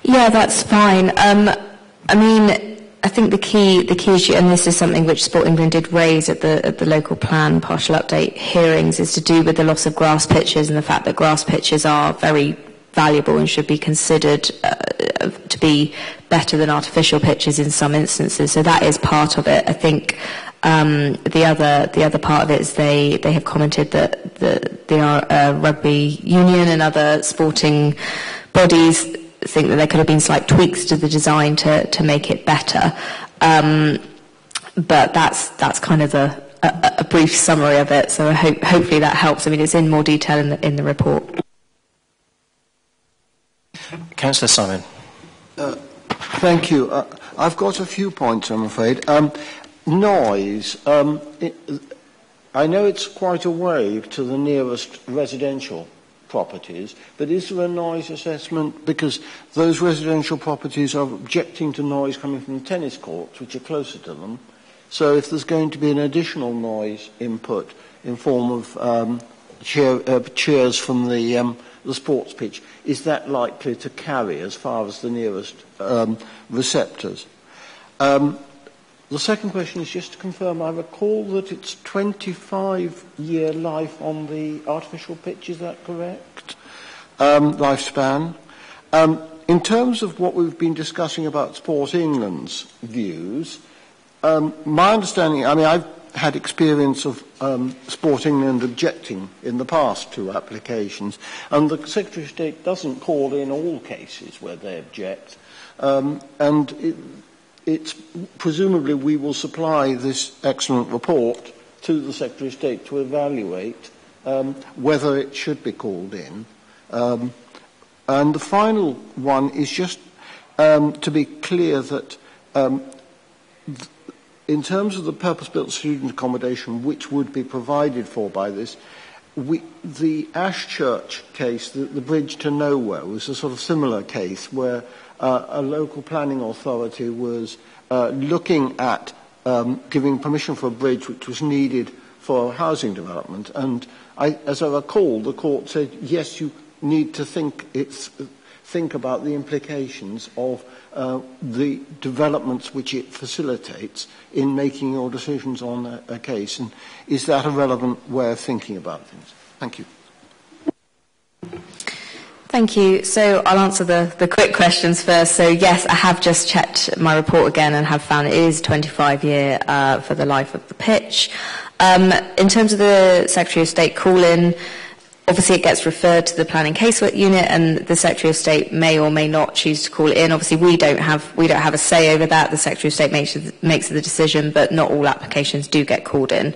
Yeah, that's fine. I mean, I think the key issue, and this is something which Sport England did raise at the local plan partial update hearings, is to do with the loss of grass pitches and the fact that grass pitches are very valuable and should be considered to be better than artificial pitches in some instances. So that is part of it. I think the other part of it is they have commented that the rugby union and other sporting bodies think that there could have been slight tweaks to the design to make it better. But that's kind of a brief summary of it. So hopefully that helps. I mean, it's in more detail in the report. Councillor Simon. Thank you. I've got a few points, I'm afraid. Noise. I know it's quite a way to the nearest residential properties, but is there a noise assessment? Because those residential properties are objecting to noise coming from the tennis courts, which are closer to them. So if there's going to be an additional noise input in form of cheers from the sports pitch, is that likely to carry as far as the nearest receptors? The second question is just to confirm, I recall that it's 25-year life on the artificial pitch, is that correct? Lifespan. In terms of what we've been discussing about Sport England's views, my understanding, I mean, I've had experience of Sport England objecting in the past to applications, and the Secretary of State doesn't call in all cases where they object, and it's presumably we will supply this excellent report to the Secretary of State to evaluate whether it should be called in. And the final one is just to be clear that in terms of the purpose-built student accommodation which would be provided for by this, the Ashchurch case, the bridge to nowhere, was a sort of similar case where a local planning authority was looking at giving permission for a bridge which was needed for housing development. And as I recall, the court said, yes, you need to think about the implications of the developments which it facilitates in making your decisions on a case. And is that a relevant way of thinking about things? Thank you. Thank you. So I'll answer the quick questions first. So yes, I have just checked my report again and have found it is 25-year for the life of the pitch. In terms of the Secretary of State call-in, obviously it gets referred to the planning casework unit, and the Secretary of State may or may not choose to call it in. Obviously we don't have a say over that. The Secretary of State makes the decision, but not all applications do get called in.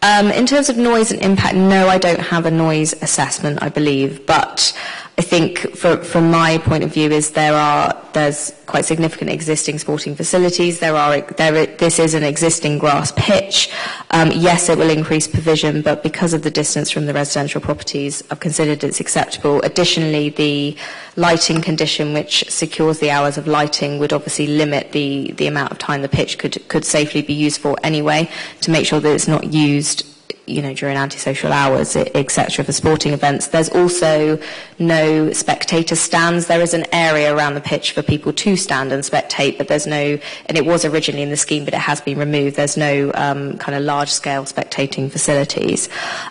In terms of noise and impact, no, I don't have a noise assessment, I believe, but I think from my point of view is there's quite significant existing sporting facilities. This is an existing grass pitch. Yes, it will increase provision, but because of the distance from the residential properties, I've considered it's acceptable. Additionally, the lighting condition, which secures the hours of lighting, would obviously limit the amount of time the pitch could safely be used for anyway, to make sure that it's not used during antisocial hours, etc., for sporting events. There's also no spectator stands. There is an area around the pitch for people to stand and spectate, but there's no, and it was originally in the scheme, but it has been removed. There's no kind of large-scale spectating facilities.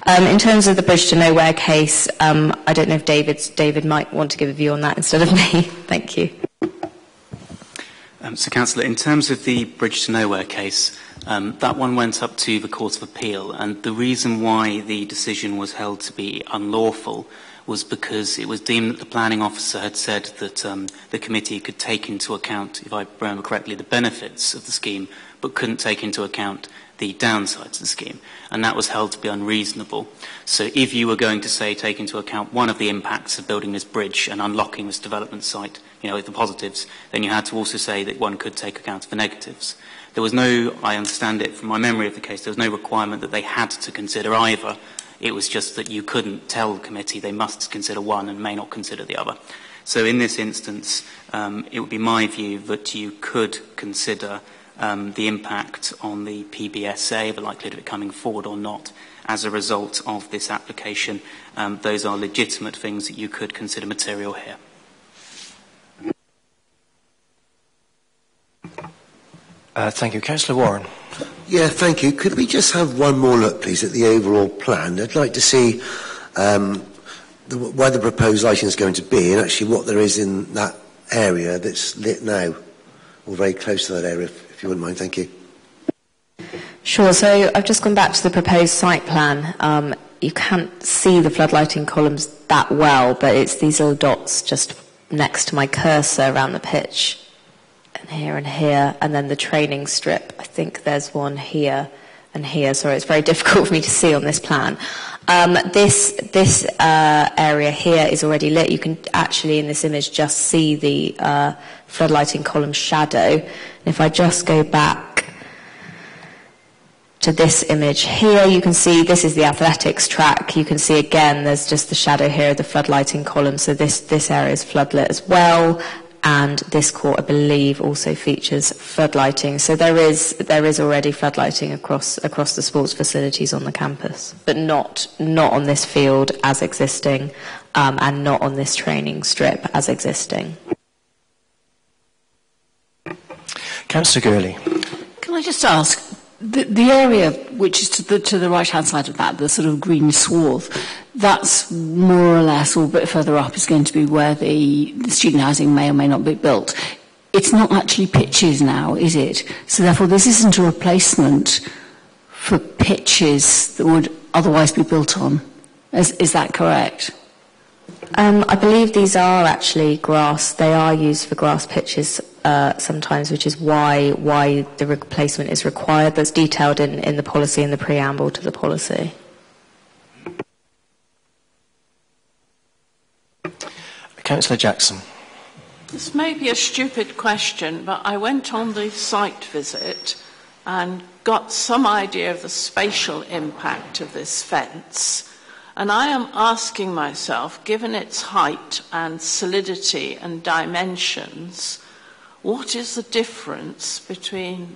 In terms of the Bridge to Nowhere case, I don't know if David might want to give a view on that instead of me. Thank you. So, Councillor, in terms of the Bridge to Nowhere case, that one went up to the Court of Appeal, and the reason why the decision was held to be unlawful was because it was deemed that the planning officer had said that the committee could take into account, if I remember correctly, the benefits of the scheme, but couldn't take into account the downsides of the scheme, and that was held to be unreasonable. So if you were going to say take into account one of the impacts of building this bridge and unlocking this development site, with the positives, then you had to also say that one could take account of the negatives. There was no, I understand it from my memory of the case, there was no requirement that they had to consider either. It was just that you couldn't tell the committee they must consider one and may not consider the other. So in this instance, it would be my view that you could consider the impact on the PBSA, the likelihood of it coming forward or not, as a result of this application. Those are legitimate things that you could consider material here. Thank you. Councillor Warren. Yeah, thank you. Could we just have one more look, please, at the overall plan? I'd like to see where the proposed lighting is going to be and actually what there is in that area that's lit now, or very close to that area, if you wouldn't mind. Thank you. Sure. So I've just gone back to the proposed site plan. You can't see the floodlighting columns that well, but it's these little dots just next to my cursor around the pitch. And here, and then the training strip. I think there's one here and here. Sorry, it's very difficult for me to see on this plan. This area here is already lit. You can actually, in this image, just see the floodlighting column shadow. And if I just go back to this image here, you can see this is the athletics track. You can see again, there's just the shadow here of the floodlighting column. So this area is floodlit as well. And this court, I believe, also features floodlighting. So there is already floodlighting across the sports facilities on the campus, but not on this field as existing, and not on this training strip as existing. Councillor Gurley. Can I just ask, the area which is to the right-hand side of that, the sort of green swath, that's more or less, or a bit further up, is going to be where the student housing may or may not be built. It's not actually pitches now, is it? So therefore, this isn't a replacement for pitches that would otherwise be built on. Is that correct? I believe these are actually grass. They are used for grass pitches sometimes, which is why the replacement is required. That's detailed in the policy, in the preamble to the policy. Councillor Jackson. This may be a stupid question, but I went on the site visit and got some idea of the spatial impact of this fence. And I am asking myself, given its height and solidity and dimensions, what is the difference between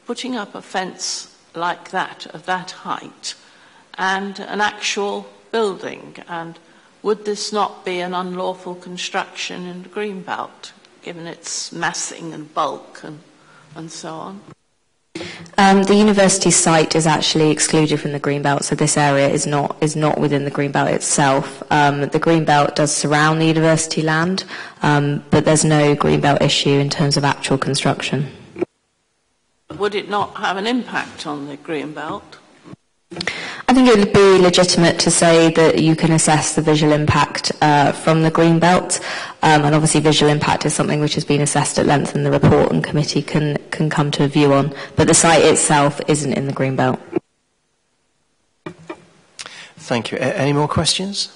putting up a fence like that, of that height, and an actual building? And would this not be an unlawful construction in the Greenbelt, given its massing and bulk and so on? The university site is actually excluded from the Greenbelt, so this area is not within the Greenbelt itself. The Greenbelt does surround the university land, but there's no Greenbelt issue in terms of actual construction. Would it not have an impact on the Greenbelt? I think it would be legitimate to say that you can assess the visual impact from the Greenbelt, and obviously visual impact is something which has been assessed at length in the report and committee can come to a view on, but the site itself isn't in the Greenbelt. Thank you. Any more questions?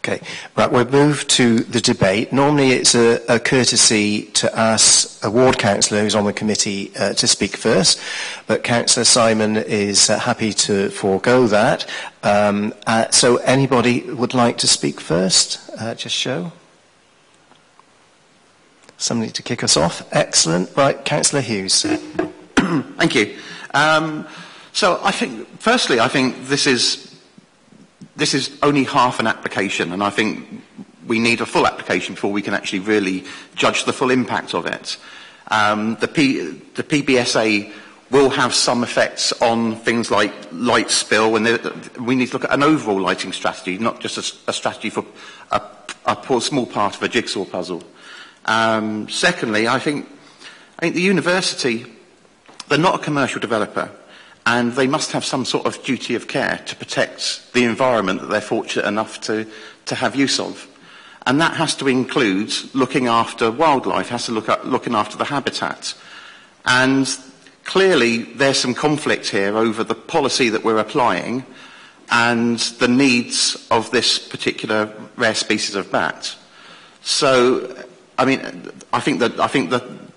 Okay, right, we'll move to the debate. Normally it's a courtesy to ask a ward councillor who's on the committee to speak first, but Councillor Simon is happy to forego that. So anybody would like to speak first? Just show. Somebody to kick us off. Excellent. Right, Councillor Hughes. Thank you. So I think, firstly, I think this is only half an application, and I think we need a full application before we can actually really judge the full impact of it. The PBSA will have some effects on things like light spill, and we need to look at an overall lighting strategy, not just a strategy for a small part of a jigsaw puzzle. Secondly, I think the university, they're not a commercial developer, and they must have some sort of duty of care to protect the environment that they're fortunate enough to have use of. And that has to include looking after wildlife, has to look at looking after the habitat. And clearly there's some conflict here over the policy that we're applying and the needs of this particular rare species of bat. So, I think that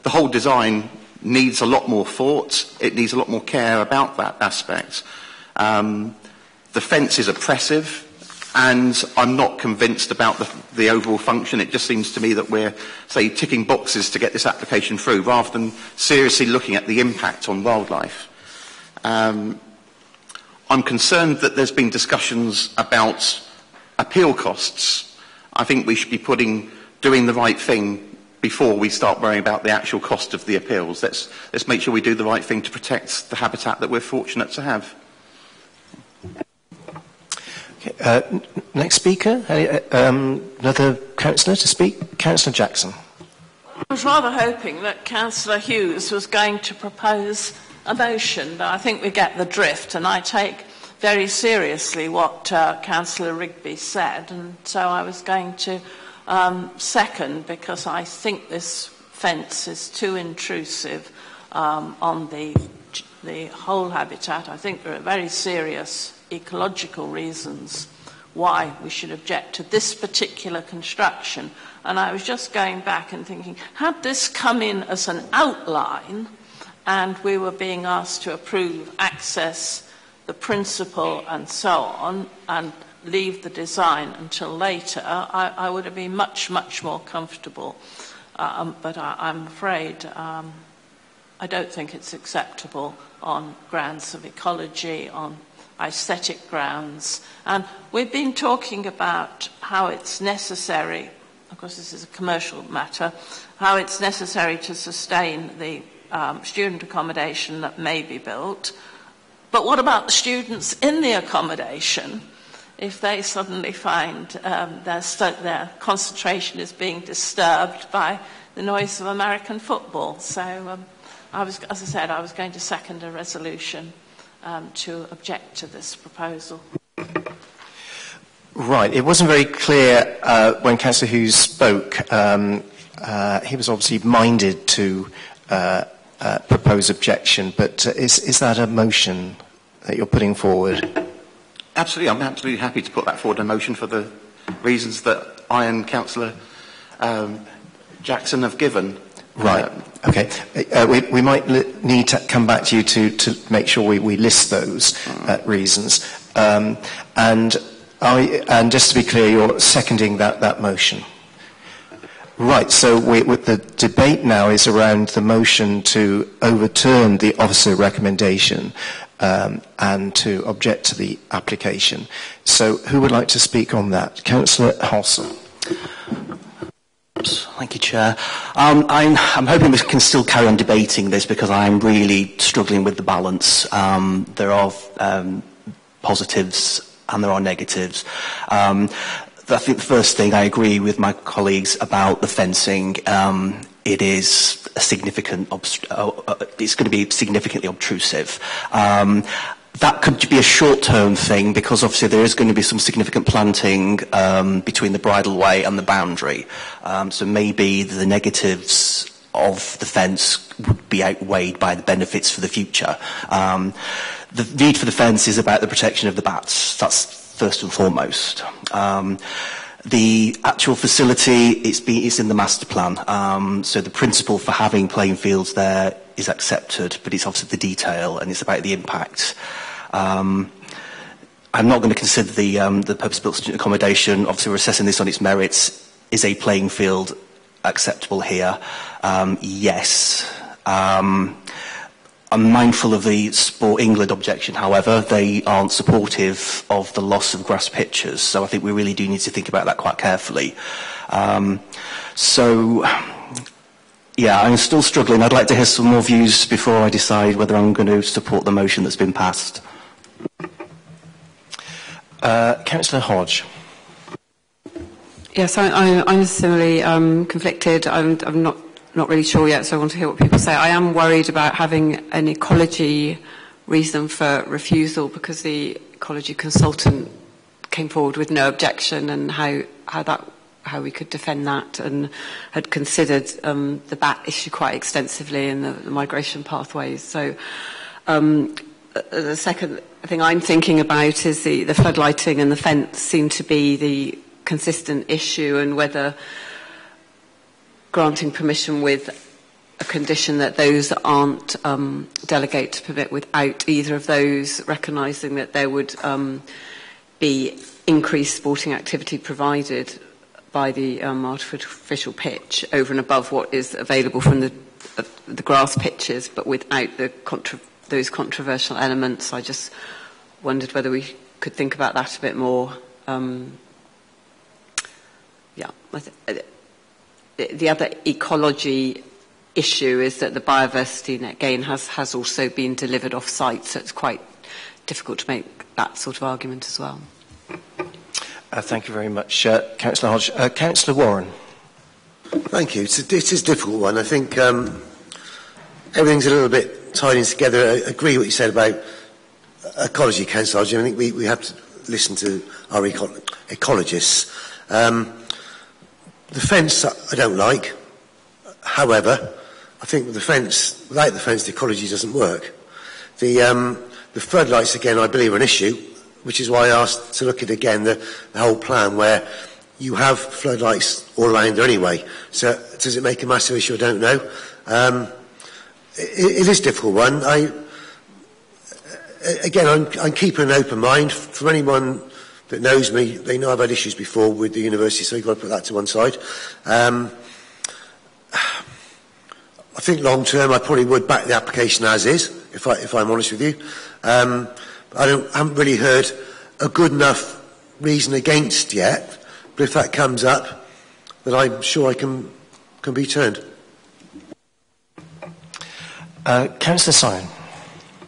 the whole design needs a lot more thought. It needs a lot more care about that aspect. The fence is oppressive, and I'm not convinced about the overall function. It just seems to me that we're, say, ticking boxes to get this application through, rather than seriously looking at the impact on wildlife. I'm concerned that there's been discussions about appeal costs. I think we should be doing the right thing before we start worrying about the actual cost of the appeals. Let's make sure we do the right thing to protect the habitat that we're fortunate to have. Okay, next speaker, another councillor to speak. Councillor Jackson. I was rather hoping that Councillor Hughes was going to propose a motion, but I think we get the drift, and I take very seriously what Councillor Rigby said, and so I was going to second, because I think this fence is too intrusive on the whole habitat. I think there are very serious ecological reasons why we should object to this particular construction. And I was just going back and thinking, had this come in as an outline and we were being asked to approve access, the principle and so on, and leave the design until later, I would have been much, much more comfortable. But I'm afraid I don't think it's acceptable on grounds of ecology, on aesthetic grounds. And we've been talking about how it's necessary, of course this is a commercial matter, how it's necessary to sustain the student accommodation that may be built. But what about the students in the accommodation if they suddenly find their concentration is being disturbed by the noise of American football? So as I said, I was going to second a resolution to object to this proposal. Right, it wasn't very clear when Councillor Hughes spoke. He was obviously minded to propose objection, but is that a motion that you're putting forward? Absolutely, I'm absolutely happy to put that forward, a motion for the reasons that I and Councillor Jackson have given. Right, okay. We might need to come back to you to make sure we list those reasons. And just to be clear, you're seconding that motion. Right, so the debate now is around the motion to overturn the officer recommendation and to object to the application. So who would like to speak on that? Councillor Halson. Thank you, Chair. I'm hoping we can still carry on debating this because I'm really struggling with the balance. There are positives and there are negatives. I think the first thing, I agree with my colleagues about the fencing. It is a significant, it's going to be significantly obtrusive. That could be a short-term thing because obviously there is going to be some significant planting between the bridleway and the boundary. So maybe the negatives of the fence would be outweighed by the benefits for the future. The need for the fence is about the protection of the bats. That's first and foremost. The actual facility, it's in the master plan. So the principle for having playing fields there is accepted, but it's obviously the detail and it's about the impact. I'm not going to consider the purpose-built student accommodation. Obviously, we're assessing this on its merits. Is a playing field acceptable here? Yes. I'm mindful of the Sport England objection, however. They aren't supportive of the loss of grass pitches, so I think we really do need to think about that quite carefully. Yeah, I'm still struggling. I'd like to hear some more views before I decide whether I'm going to support the motion that's been passed. Councillor Hodge. Yes, I'm similarly conflicted. I'm not really sure yet, so I want to hear what people say. I am worried about having an ecology reason for refusal because the ecology consultant came forward with no objection, and how we could defend that, and had considered the bat issue quite extensively in the migration pathways. So the second thing I'm thinking about is the floodlighting and the fence seem to be the consistent issue, and whether granting permission with a condition that those aren't delegate to permit without either of those, recognising that there would be increased sporting activity provided by the artificial pitch over and above what is available from the grass pitches, but without those controversial elements. I just wondered whether we could think about that a bit more. The other ecology issue is that the biodiversity net gain has also been delivered off-site, so it's quite difficult to make that sort of argument as well. Thank you very much, Councillor Hodge. Councillor Warren. Thank you. It is a difficult one. I think everything's a little bit tied in together. I agree what you said about ecology, Councillor Hodge. I think we have to listen to our ecologists. The fence I don't like. However, I think with without the fence, the ecology doesn't work. The floodlights, again, I believe are an issue, which is why I asked to look at again the whole plan where you have floodlights all around there anyway. So does it make a massive issue? I don't know. It is a difficult one. I'm keeping an open mind. For anyone that knows me, they know I've had issues before with the university, so you've got to put that to one side. I think long term I probably would back the application as is, if I'm honest with you. I haven't really heard a good enough reason against yet, but if that comes up, then I'm sure I can be turned. Councillor Sion.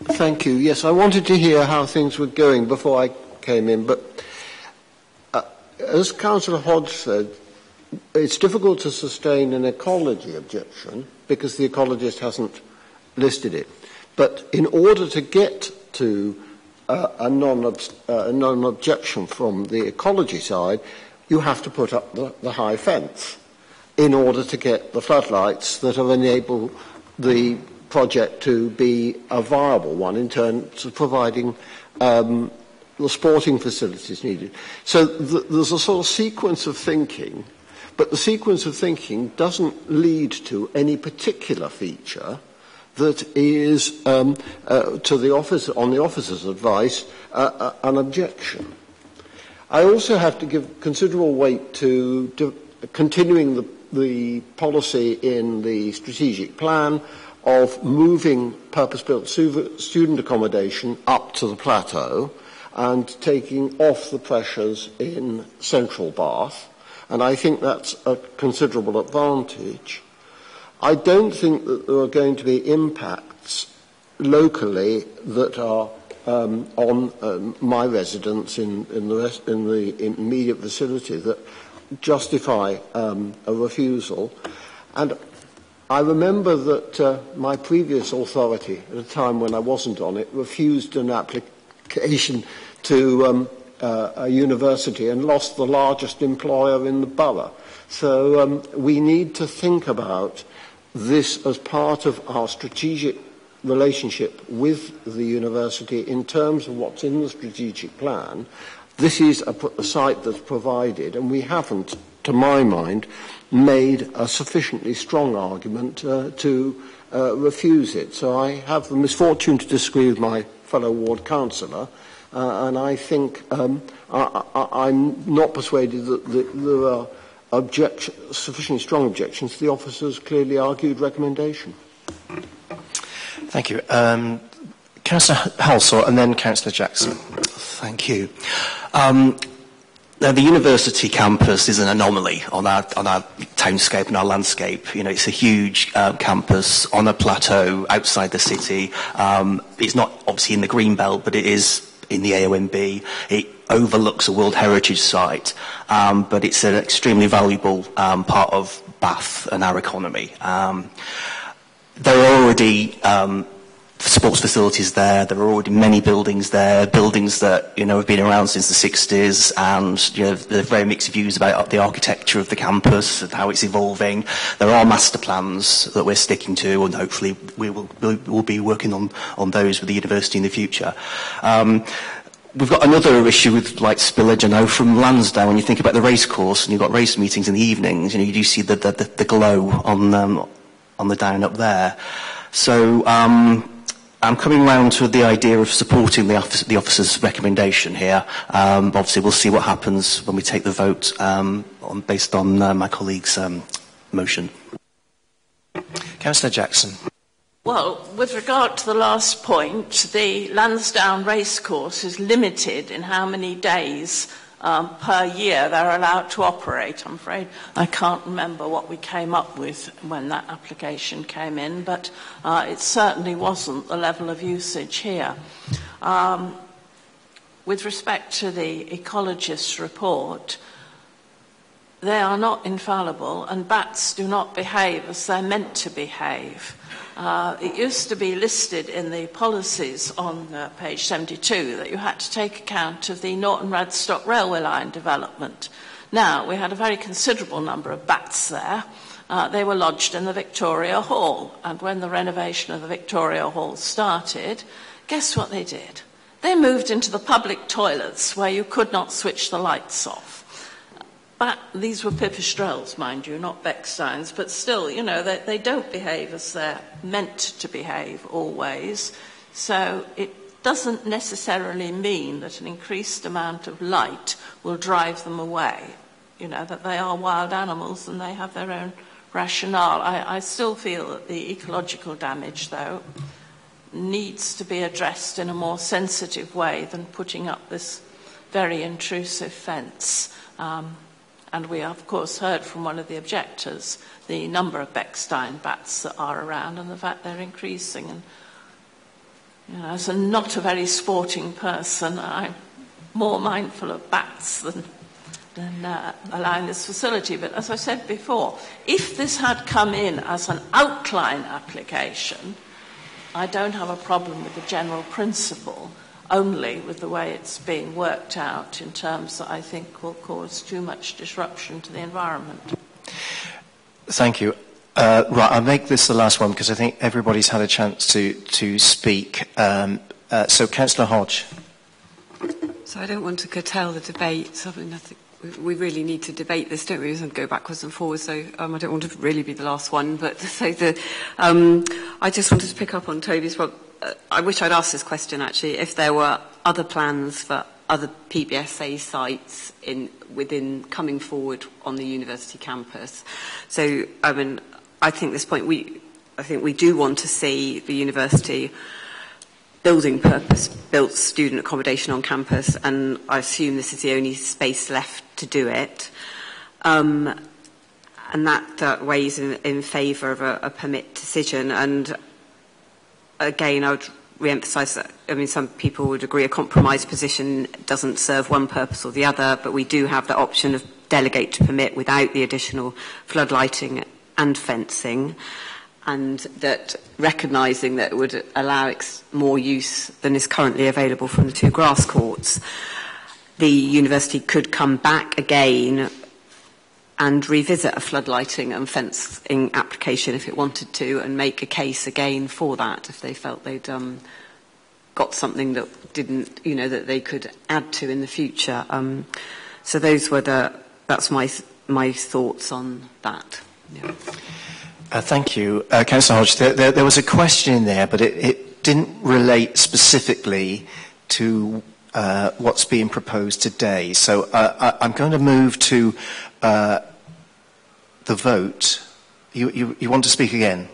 Thank you. Yes, I wanted to hear how things were going before I came in, but as Councillor Hodge said, it's difficult to sustain an ecology objection because the ecologist hasn't listed it. But in order to get to a non-objection from the ecology side, you have to put up the high fence in order to get the floodlights that will enable the project to be a viable one in terms of providing the sporting facilities needed. So there's a sort of sequence of thinking, but the sequence of thinking doesn't lead to any particular feature that is, on the officer's advice, an objection. I also have to give considerable weight to continuing the policy in the strategic plan of moving purpose-built student accommodation up to the plateau and taking off the pressures in central Bath, and I think that's a considerable advantage. I don't think that there are going to be impacts locally that are on my residents in the immediate vicinity that justify a refusal. And I remember that my previous authority, at a time when I wasn't on it, refused an application to a university and lost the largest employer in the borough. So we need to think about this as part of our strategic relationship with the university in terms of what's in the strategic plan. This is a site that's provided, and we haven't, to my mind, made a sufficiently strong argument to refuse it. So I have the misfortune to disagree with my fellow ward councillor, and I think I'm not persuaded that there are sufficiently strong objections to the officer's clearly argued recommendation. Thank you. Councillor Halsall and then Councillor Jackson. Thank you. Now, the university campus is an anomaly on our townscape and our landscape. You know, it's a huge campus on a plateau outside the city. It's not obviously in the green belt, but it is in the AONB. It overlooks a World Heritage Site, but it's an extremely valuable part of Bath and our economy. There are already sports facilities there. There are already many buildings there, buildings that, you know, have been around since the 60s, and, you know, there are very mixed views about the architecture of the campus and how it's evolving. There are master plans that we're sticking to, and hopefully we'll be working on those with the university in the future. We've got another issue with light spillage, I know, from Lansdowne. When you think about the race course and you've got race meetings in the evenings, you know, you do see the glow on the down up there. So I'm coming round to the idea of supporting the officer's recommendation here. Obviously, we'll see what happens when we take the vote based on my colleague's motion. Councillor Jackson. Well, with regard to the last point, the Lansdowne racecourse is limited in how many days per year they're allowed to operate. I'm afraid I can't remember what we came up with when that application came in, but it certainly wasn't the level of usage here. With respect to the ecologist's report, they are not infallible, and bats do not behave as they're meant to behave. It used to be listed in the policies on page 72 that you had to take account of the Norton Radstock railway line development. Now, we had a very considerable number of bats there. They were lodged in the Victoria Hall, and when the renovation of the Victoria Hall started, guess what they did? They moved into the public toilets where you could not switch the lights off. But these were pipistrelles, mind you, not Becksteins, but still, you know, they don't behave as they're meant to behave always. So it doesn't necessarily mean that an increased amount of light will drive them away. You know, that they are wild animals and they have their own rationale. I still feel that the ecological damage, though, needs to be addressed in a more sensitive way than putting up this very intrusive fence. And we, of course, heard from one of the objectors the number of Beckstein bats that are around and the fact they're increasing. And, you know, as not a very sporting person, I'm more mindful of bats than allowing this facility. But as I said before, if this had come in as an outline application, I don't have a problem with the general principle, only with the way it's being worked out in terms that I think will cause too much disruption to the environment. Thank you. Right, I'll make this the last one because I think everybody's had a chance to speak. So, Councillor Hodge. So I don't want to curtail the debate. I mean, I think we really need to debate this, don't we? We don't go backwards and forwards, so I don't want to really be the last one. But so I just wanted to pick up on Toby's. Well, I wish I'd asked this question, actually, if there were other plans for other PBSA sites within coming forward on the university campus. So, I mean, I think at this point we do want to see the university building purpose-built student accommodation on campus, and I assume this is the only space left to do it. And that weighs in favour of a permit decision. And again, I would re-emphasise that, I mean, some people would agree a compromise position doesn't serve one purpose or the other, but we do have the option of delegate to permit without the additional floodlighting and fencing, and that recognising that it would allow more use than is currently available from the two grass courts, the university could come back again and revisit a floodlighting and fencing application if it wanted to, and make a case again for that if they felt they'd got something that didn't, you know, that they could add to in the future. So that's my thoughts on that. Yeah. Thank you, Councillor Hodge. There was a question in there, but it didn't relate specifically to what's being proposed today. So I'm going to move to the vote. You want to speak again?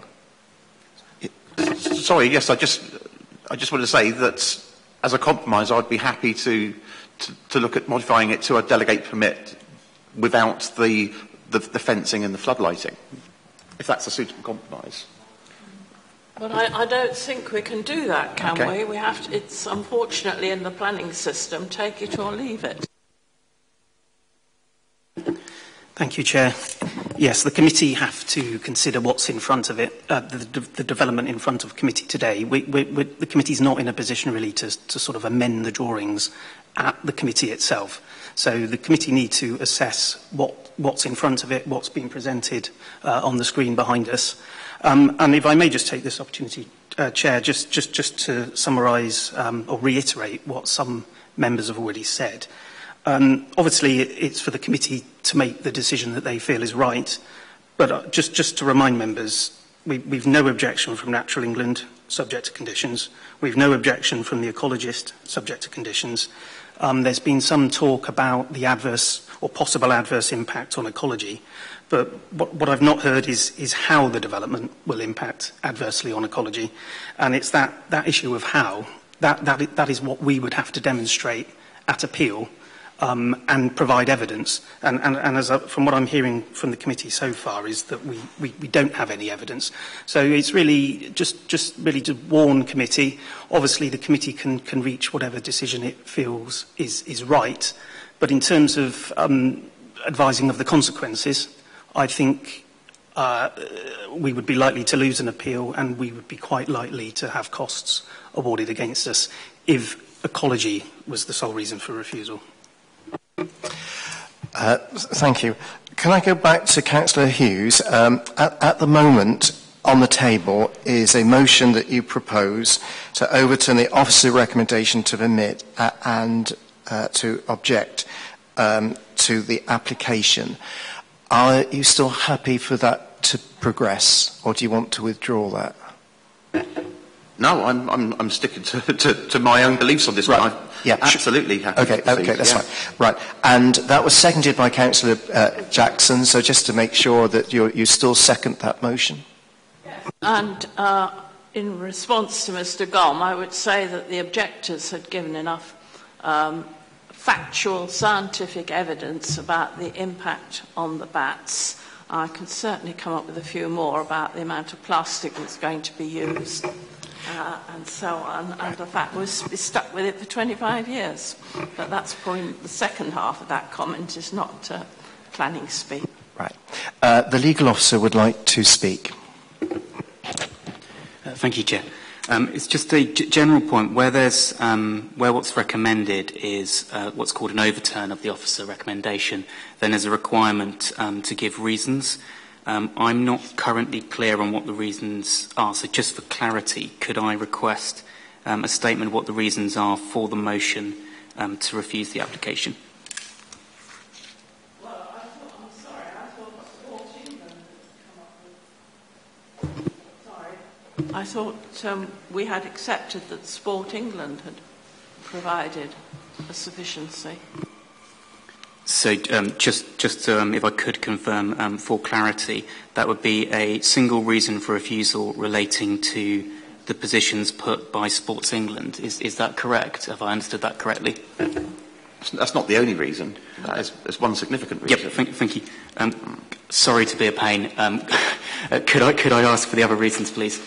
sorry, yes, I just wanted to say that as a compromise, I'd be happy to look at modifying it to a delegate permit without the fencing and the floodlighting, if that's a suitable compromise. But I don't think we can do that, can Okay. we? We have to, it's unfortunately in the planning system, take it or leave it. Thank you, Chair. Yes, the committee have to consider what's in front of it, the development in front of committee today. The committee's not in a position really to sort of amend the drawings at the committee itself. So the committee need to assess what's in front of it, what's being presented on the screen behind us. And if I may just take this opportunity, Chair, just to summarise or reiterate what some members have already said. Obviously, it's for the committee to make the decision that they feel is right. But just to remind members, we've no objection from Natural England, subject to conditions. We've no objection from the ecologist, subject to conditions. There's been some talk about the adverse or possible adverse impact on ecology. But what I've not heard is how the development will impact adversely on ecology. And it's that issue of how. That is what we would have to demonstrate at appeal. And provide evidence. And from what I'm hearing from the committee so far is that we don't have any evidence. So it's really just really to warn committee. Obviously, the committee can reach whatever decision it feels is right. But in terms of advising of the consequences, I think we would be likely to lose an appeal, and we would be quite likely to have costs awarded against us if ecology was the sole reason for refusal. Thank you. Can I go back to Councillor Hughes? At the moment, on the table is a motion that you propose to overturn the officer recommendation to permit and to object to the application. Are you still happy for that to progress, or do you want to withdraw that? No, I'm sticking to my own beliefs on this one. Yeah, absolutely happy. Okay, that's fine. Right, and that was seconded by Councillor Jackson. So just to make sure that you still second that motion. And in response to Mr. Gom, I would say that the objectors had given enough factual, scientific evidence about the impact on the bats. I can certainly come up with a few more about the amount of plastic that's going to be used. And so on, and the fact we'll be stuck with it for 25 years. But that's probably the second half of that comment is not planning speak. Right. The legal officer would like to speak. Thank you, Chair. It's just a general point where there's where what's recommended is what's called an overturn of the officer recommendation. Then there's a requirement to give reasons. I'm not currently clear on what the reasons are, so just for clarity, could I request a statement of what the reasons are for the motion to refuse the application? Well, I'm sorry, I thought Sport England had come up with... Sorry. I thought we had accepted that Sport England had provided a sufficiency. So just if I could confirm for clarity, that would be a single reason for refusal relating to the positions put by Sports England. Is that correct? Have I understood that correctly? That's not the only reason. That is one significant reason. Yep, thank you. Sorry to be a pain. Could I ask for the other reasons, please?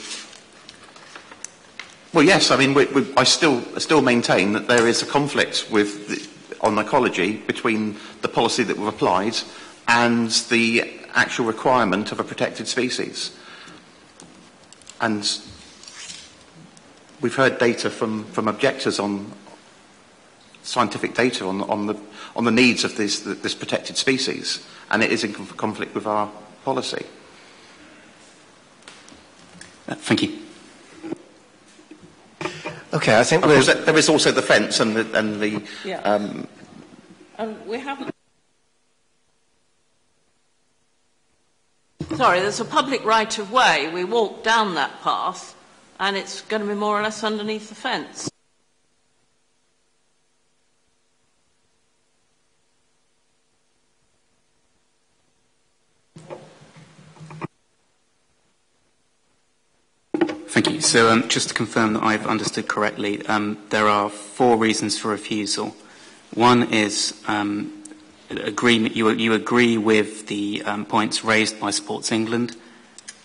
Well, yes. I mean, I still maintain that there is a conflict with on ecology between the policy that we've applied and the actual requirement of a protected species. And we've heard data from objectors on scientific data on the needs of this protected species, and it is in conflict with our policy. Thank you. Okay, I think there is also the fence and the Yeah. And we haven't... Sorry, there's a public right-of-way. We walk down that path, and it's going to be more or less underneath the fence. Thank Thank you. So just to confirm that I've understood correctly, there are 4 reasons for refusal. One is agreement. You agree with the points raised by Sports England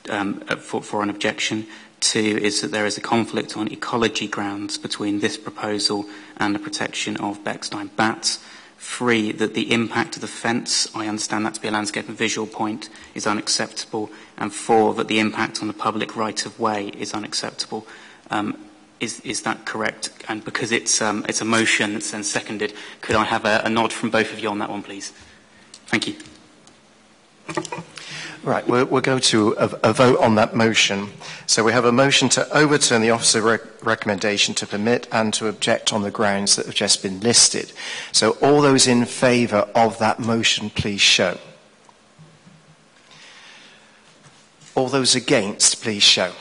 for an objection. 2 is that there is a conflict on ecology grounds between this proposal and the protection of Bechstein bats. 3, that the impact of the fence, I understand that to be a landscape and visual point, is unacceptable. And 4, that the impact on the public right-of-way is unacceptable. Is that correct? And because it's a motion that's then seconded, could I have a nod from both of you on that one, please? Thank you. Right, we'll go to a vote on that motion. So we have a motion to overturn the officer recommendation to permit and to object on the grounds that have just been listed. So all those in favour of that motion, please show. All those against, please show.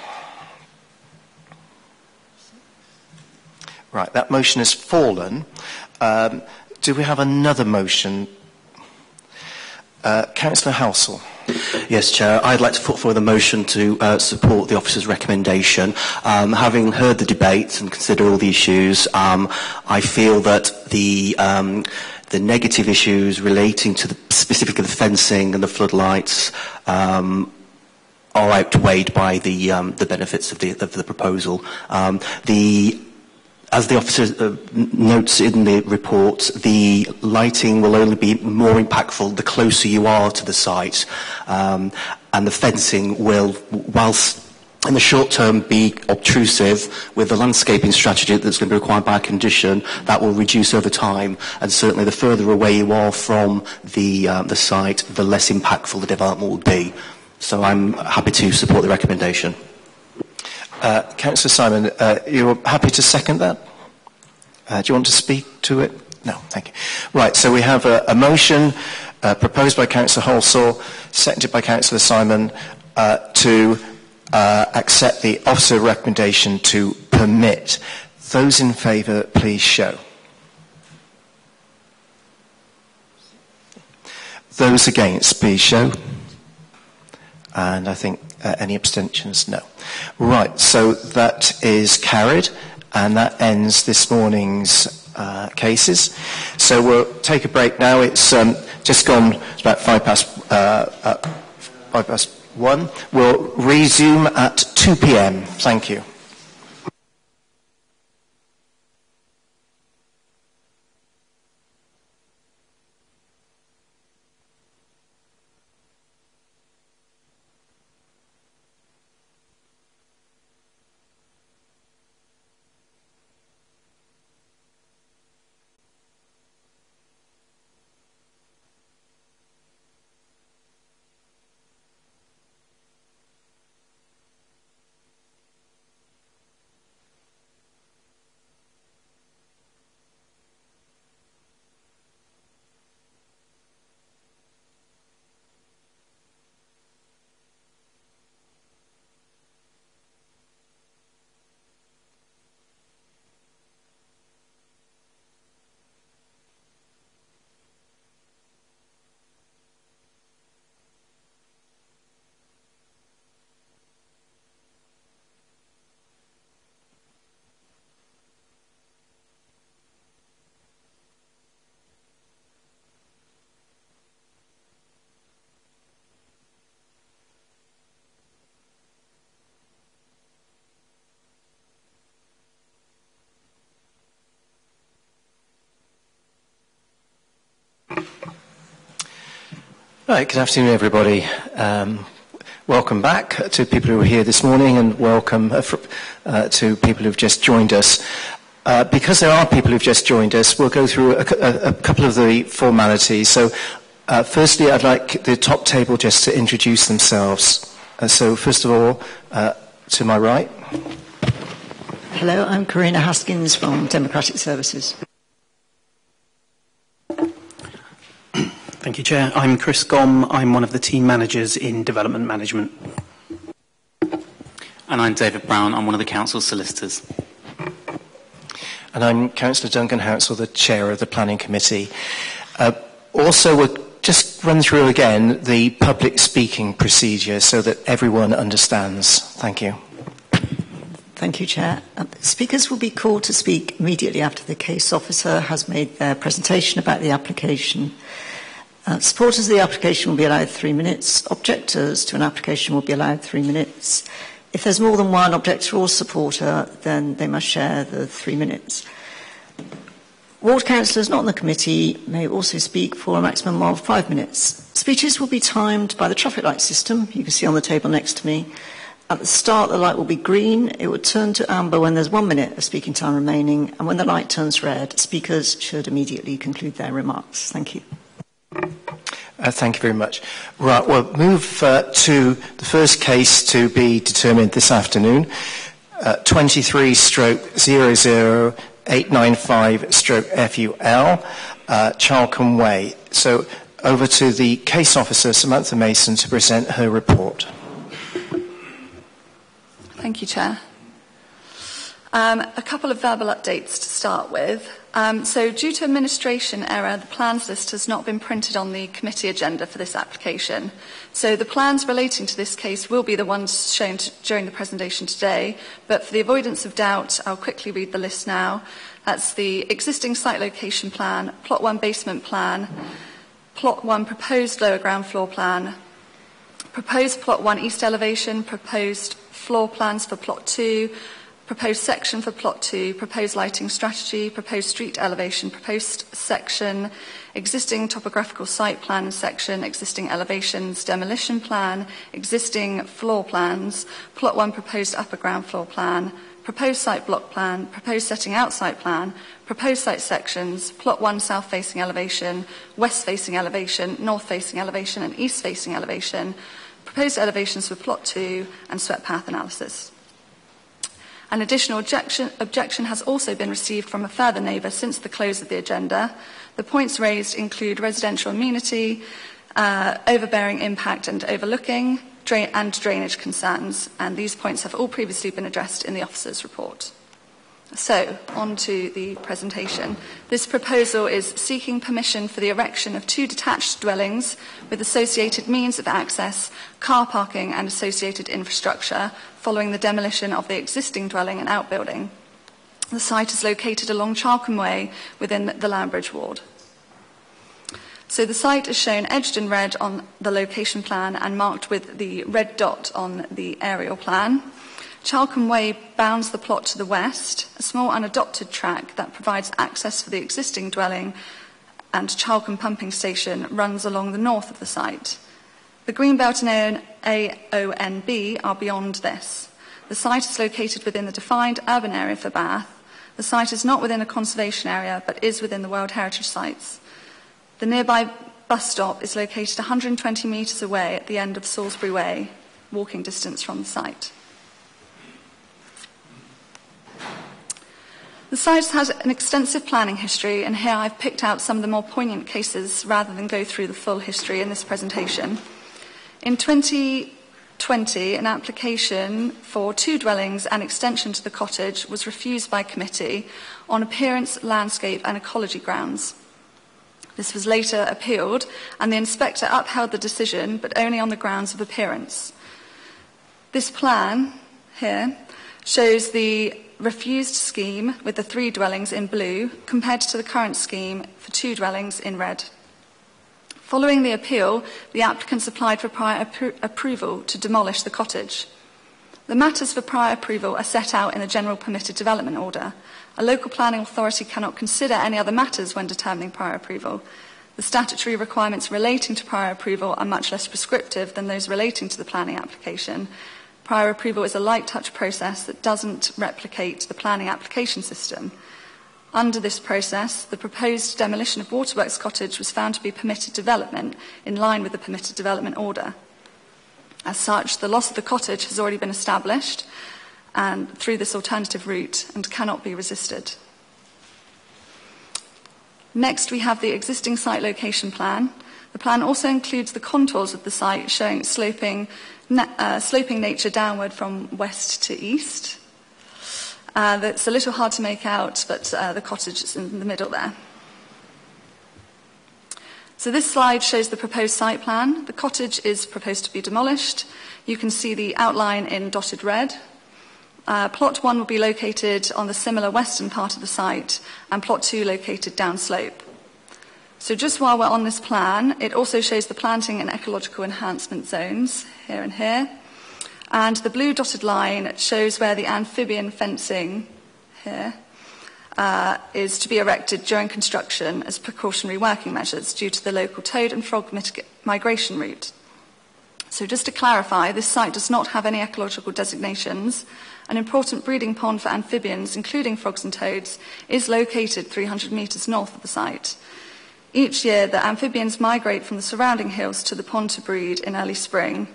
Right, that motion has fallen. Do we have another motion? Councillor Halsall. Yes, Chair. I'd like to put forward a motion to support the officer's recommendation. Having heard the debate and consider all the issues, I feel that the negative issues relating to specifically the fencing and the floodlights are outweighed by the benefits of the proposal. As the officer notes in the report, the lighting will only be more impactful the closer you are to the site, and the fencing will, whilst in the short term be obtrusive, with the landscaping strategy that's going to be required by a condition, that will reduce over time, and certainly the further away you are from the site, the less impactful the development will be. So I'm happy to support the recommendation. Councillor Simon, you're happy to second that? Do you want to speak to it? No, thank you. Right, so we have a motion proposed by Councillor Halsall, seconded by Councillor Simon, to accept the officer recommendation to permit. Those in favour, please show. Those against, please show. And I think any abstentions? No. Right, so that is carried, and that ends this morning's cases. So we'll take a break now. It's just gone, it's about 1:05. We'll resume at 2 p.m. Thank you. Right, good afternoon, everybody. Welcome back to people who are here this morning, and welcome to people who've just joined us. Because there are people who've just joined us, we'll go through a couple of the formalities. So, firstly, I'd like the top table just to introduce themselves. So, first of all, to my right. Hello, I'm Karina Haskins from Democratic Services. Thank you, Chair. I'm Chris Gomm. I'm one of the team managers in development management. And I'm David Brown. I'm one of the council solicitors. And I'm Councillor Duncan Hounsell, the chair of the planning committee. Also, we'll just run through again the public speaking procedure so that everyone understands. Thank you. Thank you, Chair. Speakers will be called to speak immediately after the case officer has made their presentation about the application. Supporters of the application will be allowed 3 minutes. Objectors to an application will be allowed 3 minutes. If there's more than one objector or supporter, then they must share the 3 minutes. Ward councillors not on the committee may also speak for a maximum of 5 minutes. Speeches will be timed by the traffic light system you can see on the table next to me. At the start, the light will be green. It will turn to amber when there's 1 minute of speaking time remaining, and when the light turns red, speakers should immediately conclude their remarks. Thank you. Thank you very much. Right, we'll move to the first case to be determined this afternoon, 23/00895/FUL, Charlcombe Way. So over to the case officer, Samantha Mason, to present her report. Thank you, Chair. A couple of verbal updates to start with. So due to administration error, the plans list has not been printed on the committee agenda for this application. So the plans relating to this case will be the ones shown during the presentation today, but for the avoidance of doubt, I'll quickly read the list now. That's the existing site location plan, Plot 1 basement plan, Plot 1 proposed lower ground floor plan, proposed Plot 1 east elevation, proposed floor plans for Plot 2, proposed section for Plot 2, proposed lighting strategy, proposed street elevation, proposed section, existing topographical site plan section, existing elevations, demolition plan, existing floor plans, Plot 1 proposed upper ground floor plan, proposed site block plan, proposed setting out site plan, proposed site sections, Plot 1 south-facing elevation, west-facing elevation, north-facing elevation and east-facing elevation, proposed elevations for Plot 2 and swept path analysis. An additional objection has also been received from a further neighbour since the close of the agenda. The points raised include residential amenity, overbearing impact and overlooking, and drainage concerns, and these points have all previously been addressed in the officer's report. So, on to the presentation. This proposal is seeking permission for the erection of 2 detached dwellings with associated means of access, car parking and associated infrastructure following the demolition of the existing dwelling and outbuilding. The site is located along Charlcombe Way within the Lambridge ward. So the site is shown edged in red on the location plan and marked with the red dot on the aerial plan. Charlcombe Way bounds the plot to the west, a small unadopted track that provides access for the existing dwelling and Charlcombe pumping station runs along the north of the site. The Greenbelt and AONB are beyond this. The site is located within the defined urban area for Bath. The site is not within a conservation area but is within the World Heritage Sites. The nearby bus stop is located 120 metres away at the end of Salisbury Way, walking distance from the site. The site has an extensive planning history, and here I've picked out some of the more poignant cases rather than go through the full history in this presentation. In 2020, an application for 2 dwellings and extension to the cottage was refused by committee on appearance, landscape and ecology grounds. This was later appealed, and the inspector upheld the decision, but only on the grounds of appearance. This plan here shows the refused scheme with the 3 dwellings in blue compared to the current scheme for 2 dwellings in red. Following the appeal, the applicants applied for prior approval to demolish the cottage. The matters for prior approval are set out in the General Permitted Development Order. A local planning authority cannot consider any other matters when determining prior approval. The statutory requirements relating to prior approval are much less prescriptive than those relating to the planning application. Prior approval is a light touch process that doesn't replicate the planning application system. Under this process, the proposed demolition of Waterworks Cottage was found to be permitted development in line with the Permitted Development Order. As such, the loss of the cottage has already been established and through this alternative route and cannot be resisted. Next, we have the existing site location plan. The plan also includes the contours of the site showing sloping nature downward from west to east. That's a little hard to make out, but the cottage is in the middle there. So this slide shows the proposed site plan. The cottage is proposed to be demolished. You can see the outline in dotted red. Plot 1 will be located on the similar western part of the site, and Plot 2 located downslope. So just while we're on this plan, it also shows the planting and ecological enhancement zones, here and here. And the blue dotted line shows where the amphibian fencing, here, is to be erected during construction as precautionary working measures due to the local toad and frog migration route. So just to clarify, this site does not have any ecological designations. An important breeding pond for amphibians, including frogs and toads, is located 300 metres north of the site. Each year, the amphibians migrate from the surrounding hills to the pond to breed in early spring,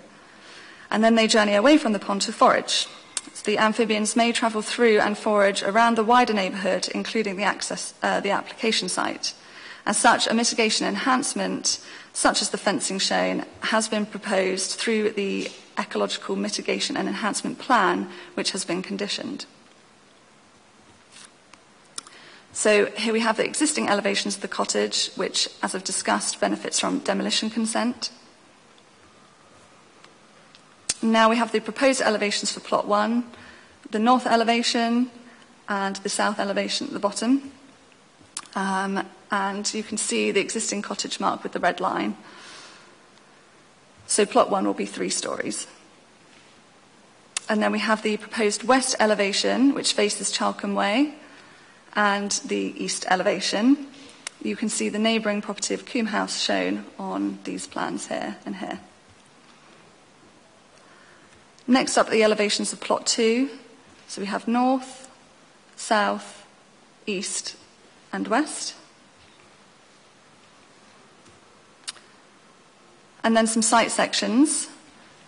and then they journey away from the pond to forage. So the amphibians may travel through and forage around the wider neighbourhood, including the application site. As such, a mitigation enhancement, such as the fencing shown, has been proposed through the Ecological Mitigation and Enhancement Plan, which has been conditioned. So here we have the existing elevations of the cottage, which, as I've discussed, benefits from demolition consent. Now we have the proposed elevations for Plot 1, the north elevation and the south elevation at the bottom. And you can see the existing cottage marked with the red line. So Plot 1 will be 3 stories. And then we have the proposed west elevation, which faces Chalcombe Way, and the east elevation. You can see the neighbouring property of Coombe House shown on these plans here and here. Next up, the elevations of Plot 2. So we have north, south, east, and west. And then some site sections.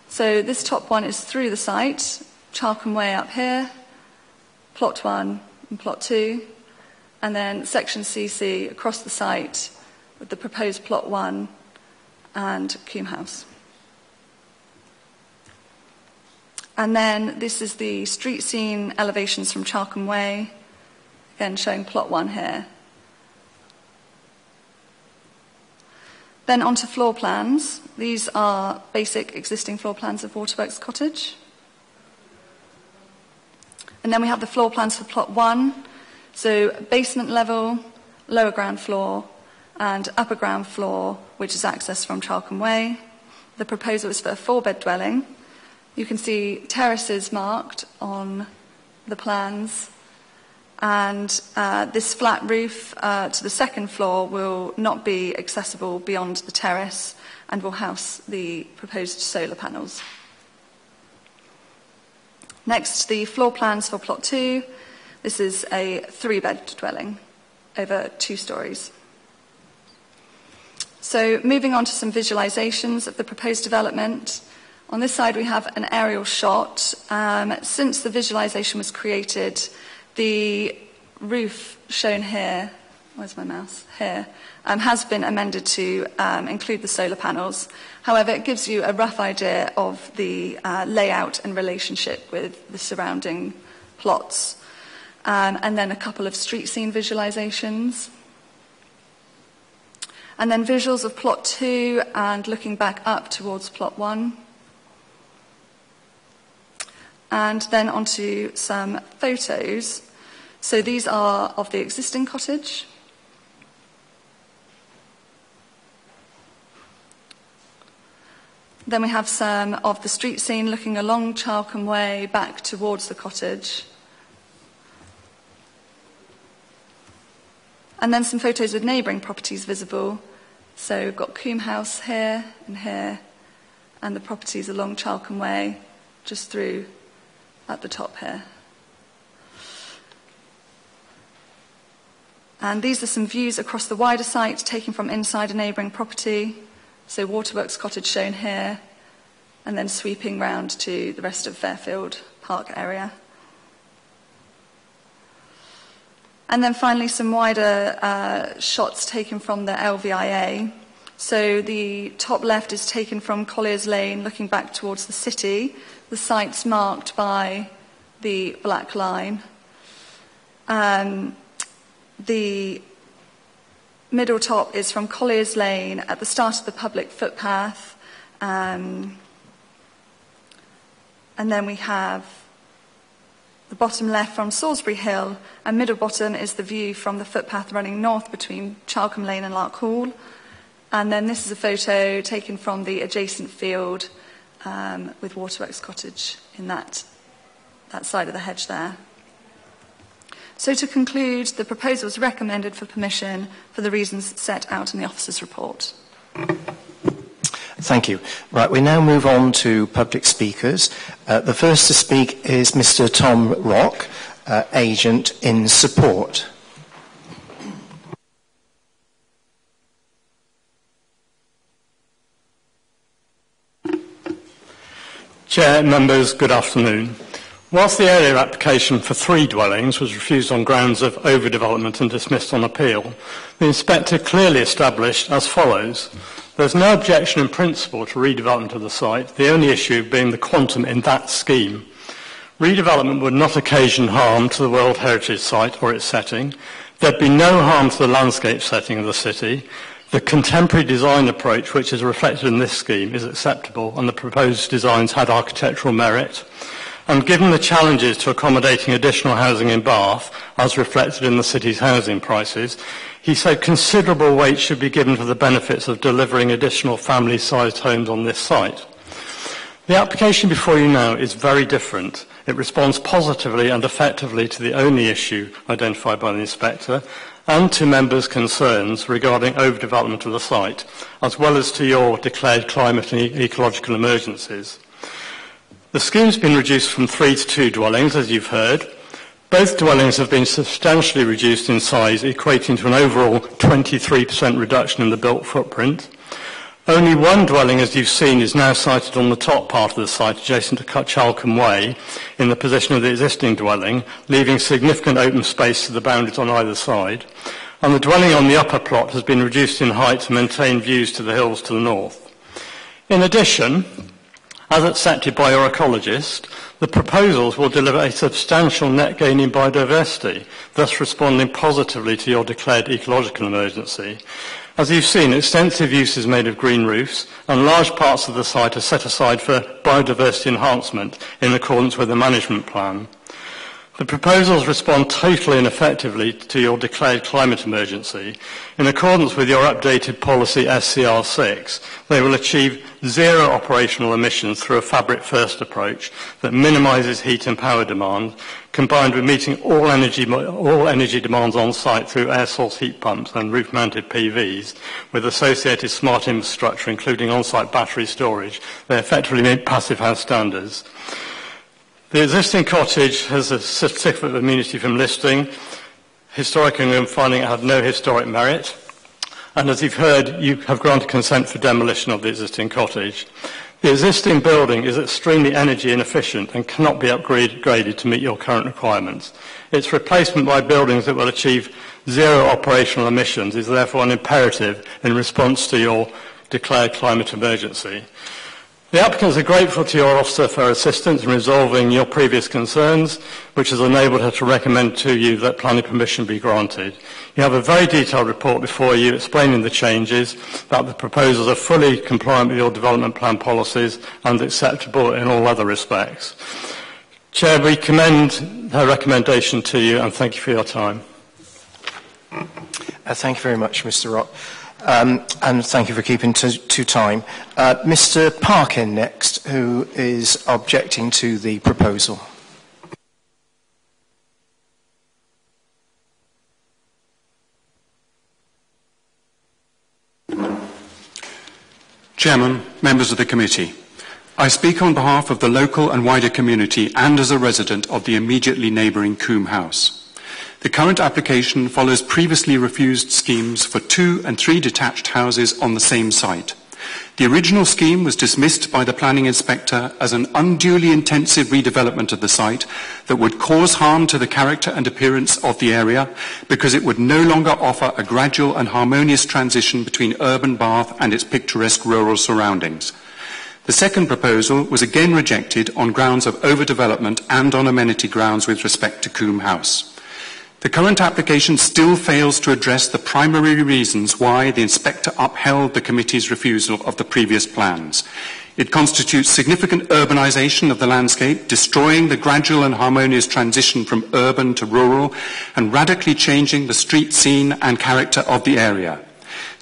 So this top one is through the site, Chalcombe Way up here, Plot 1 and Plot 2, and then section CC across the site with the proposed Plot 1 and Coombe House. And then this is the street scene elevations from Chalcombe Way, again showing Plot 1 here. Then onto floor plans. These are basic existing floor plans of Waterworks Cottage. And then we have the floor plans for Plot 1. So basement level, lower ground floor, and upper ground floor, which is accessed from Chalcombe Way. The proposal is for a 4-bed dwelling. You can see terraces marked on the plans. And this flat roof to the second floor will not be accessible beyond the terrace and will house the proposed solar panels. Next, the floor plans for Plot 2. This is a 3-bed dwelling over 2 stories. So moving on to some visualisations of the proposed development. On this side we have an aerial shot. Since the visualisation was created, the roof shown here, where's my mouse? Here, has been amended to include the solar panels. However, it gives you a rough idea of the layout and relationship with the surrounding plots. And then a couple of street scene visualisations. And then visuals of Plot 2 and looking back up towards Plot 1. And then onto some photos. So these are of the existing cottage. Then we have some of the street scene looking along Chalcombe Way back towards the cottage. And then some photos with neighbouring properties visible. So we've got Coombe House here, and the properties along Chalcombe Way, just through at the top here. And these are some views across the wider site taken from inside a neighbouring property. So Waterworks Cottage shown here, and then sweeping round to the rest of Fairfield Park area. And then finally some wider shots taken from the LVIA. So the top left is taken from Colliers Lane looking back towards the city. The site's marked by the black line. The middle top is from Colliers Lane at the start of the public footpath. And then we have the bottom left from Salisbury Hill, and middle bottom is the view from the footpath running north between Chalcombe Lane and Lark Hall. And then this is a photo taken from the adjacent field with Waterworks Cottage in that side of the hedge there. So to conclude, the proposal is recommended for permission for the reasons set out in the officer's report. Thank you. Right, we now move on to public speakers. The first to speak is Mr. Tom Rock, agent in support. Chair, members, good afternoon. Whilst the area application for 3 dwellings was refused on grounds of overdevelopment and dismissed on appeal, the inspector clearly established as follows. There's no objection in principle to redevelopment of the site, the only issue being the quantum in that scheme. Redevelopment would not occasion harm to the World Heritage Site or its setting. There'd be no harm to the landscape setting of the city. The contemporary design approach, which is reflected in this scheme, is acceptable, and the proposed designs had architectural merit. And given the challenges to accommodating additional housing in Bath, as reflected in the city's housing prices, he said considerable weight should be given to the benefits of delivering additional family-sized homes on this site. The application before you now is very different. It responds positively and effectively to the only issue identified by the inspector and to members' concerns regarding overdevelopment of the site, as well as to your declared climate and ecological emergencies. The scheme's been reduced from 3 to 2 dwellings, as you've heard. Both dwellings have been substantially reduced in size, equating to an overall 23% reduction in the built footprint. Only one dwelling, as you've seen, is now sited on the top part of the site, adjacent to Chalcombe Way, in the position of the existing dwelling, leaving significant open space to the boundaries on either side. And the dwelling on the upper plot has been reduced in height to maintain views to the hills to the north. In addition, as accepted by your ecologist, the proposals will deliver a substantial net gain in biodiversity, thus responding positively to your declared ecological emergency. As you've seen, extensive use is made of green roofs, and large parts of the site are set aside for biodiversity enhancement in accordance with the management plan. The proposals respond totally and effectively to your declared climate emergency. In accordance with your updated policy SCR6, they will achieve 0 operational emissions through a fabric-first approach that minimises heat and power demand, combined with meeting all energy demands on site through air source heat pumps and roof-mounted PVs, with associated smart infrastructure, including on-site battery storage. They effectively meet Passive House standards. The existing cottage has a certificate of immunity from listing. Historic England finding it had no historic merit. And as you've heard, you have granted consent for demolition of the existing cottage. The existing building is extremely energy inefficient and cannot be upgraded to meet your current requirements. Its replacement by buildings that will achieve 0 operational emissions is therefore an imperative in response to your declared climate emergency. The applicants are grateful to your officer for her assistance in resolving your previous concerns, which has enabled her to recommend to you that planning permission be granted. You have a very detailed report before you explaining the changes, that the proposals are fully compliant with your development plan policies and acceptable in all other respects. Chair, we commend her recommendation to you and thank you for your time. Thank you very much, Mr. Rock. And thank you for keeping to time. Mr. Parkin next, who is objecting to the proposal. Chairman, members of the committee, I speak on behalf of the local and wider community and as a resident of the immediately neighbouring Coombe House. The current application follows previously refused schemes for 2 and 3 detached houses on the same site. The original scheme was dismissed by the planning inspector as an unduly intensive redevelopment of the site that would cause harm to the character and appearance of the area because it would no longer offer a gradual and harmonious transition between urban Bath and its picturesque rural surroundings. The second proposal was again rejected on grounds of overdevelopment and on amenity grounds with respect to Coombe House. The current application still fails to address the primary reasons why the inspector upheld the committee's refusal of the previous plans. It constitutes significant urbanisation of the landscape, destroying the gradual and harmonious transition from urban to rural, and radically changing the street scene and character of the area.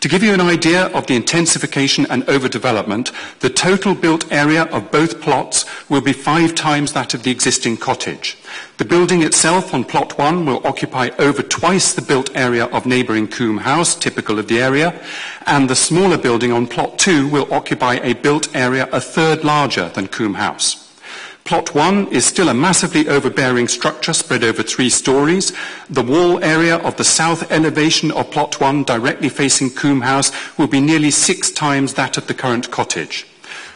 To give you an idea of the intensification and overdevelopment, the total built area of both plots will be 5 times that of the existing cottage. The building itself on plot 1 will occupy over twice the built area of neighbouring Coombe House, typical of the area, and the smaller building on plot 2 will occupy a built area a third larger than Coombe House. Plot 1 is still a massively overbearing structure spread over 3 stories. The wall area of the south elevation of Plot 1 directly facing Coombe House will be nearly 6 times that of the current cottage.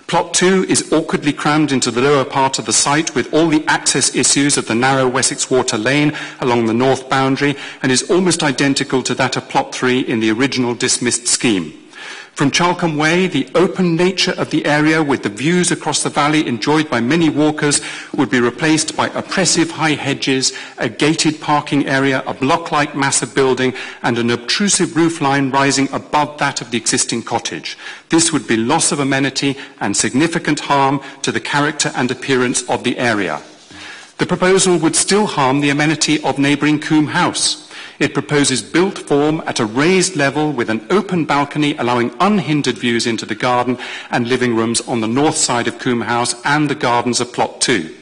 Plot 2 is awkwardly crammed into the lower part of the site with all the access issues of the narrow Wessex Water Lane along the north boundary and is almost identical to that of Plot 3 in the original dismissed scheme. From Chalcombe Way, the open nature of the area with the views across the valley enjoyed by many walkers would be replaced by oppressive high hedges, a gated parking area, a block-like mass of building and an obtrusive roof line rising above that of the existing cottage. This would be loss of amenity and significant harm to the character and appearance of the area. The proposal would still harm the amenity of neighbouring Coombe House. It proposes built form at a raised level with an open balcony allowing unhindered views into the garden and living rooms on the north side of Coombe House and the gardens of Plot 2.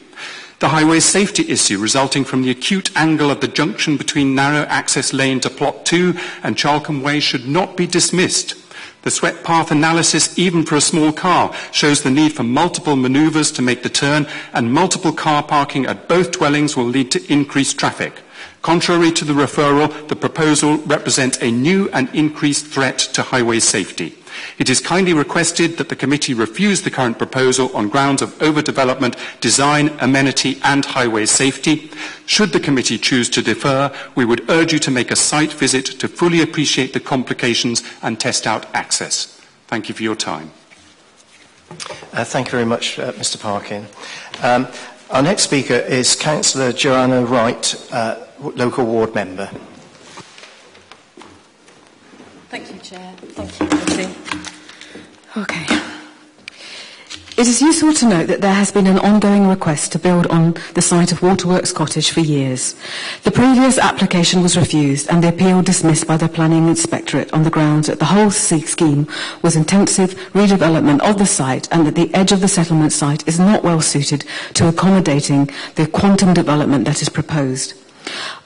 The highway safety issue resulting from the acute angle of the junction between narrow access lane to Plot 2 and Chalcombe Way should not be dismissed. The swept path analysis, even for a small car, shows the need for multiple manoeuvres to make the turn, and multiple car parking at both dwellings will lead to increased traffic. Contrary to the referral, the proposal represents a new and increased threat to highway safety. It is kindly requested that the committee refuse the current proposal on grounds of overdevelopment, design, amenity and highway safety. Should the committee choose to defer, we would urge you to make a site visit to fully appreciate the complications and test out access. Thank you for your time. Thank you very much, Mr. Parkin. Our next speaker is Councillor Joanna Wright, local ward member. Thank you, Chair. Thank you, Committee. Okay. It is useful to note that there has been an ongoing request to build on the site of Waterworks Cottage for years. The previous application was refused and the appeal dismissed by the Planning Inspectorate on the grounds that the whole scheme was intensive redevelopment of the site and that the edge of the settlement site is not well suited to accommodating the quantum development that is proposed.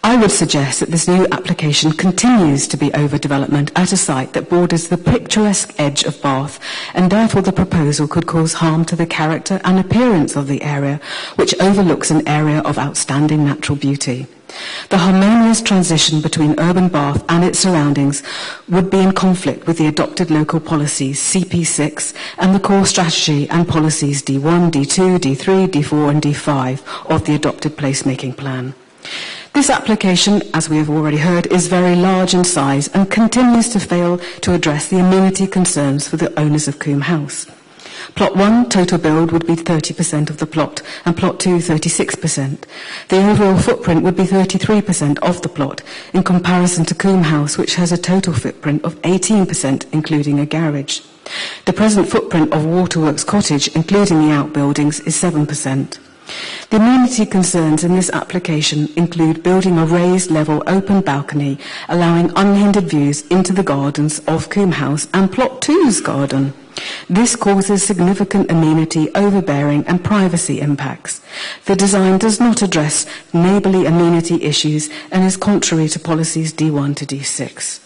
I would suggest that this new application continues to be overdevelopment at a site that borders the picturesque edge of Bath, and therefore the proposal could cause harm to the character and appearance of the area, which overlooks an area of outstanding natural beauty. The harmonious transition between urban Bath and its surroundings would be in conflict with the adopted local policies CP6 and the core strategy and policies D1, D2, D3, D4 and D5 of the adopted placemaking plan. This application, as we have already heard, is very large in size and continues to fail to address the amenity concerns for the owners of Coombe House. Plot 1 total build would be 30% of the plot and Plot 2 36%. The overall footprint would be 33% of the plot in comparison to Coombe House, which has a total footprint of 18% including a garage. The present footprint of Waterworks Cottage, including the outbuildings, is 7%. The amenity concerns in this application include building a raised level open balcony allowing unhindered views into the gardens of Coombe House and Plot 2's garden. This causes significant amenity, overbearing and privacy impacts. The design does not address neighbourly amenity issues and is contrary to policies D1 to D6.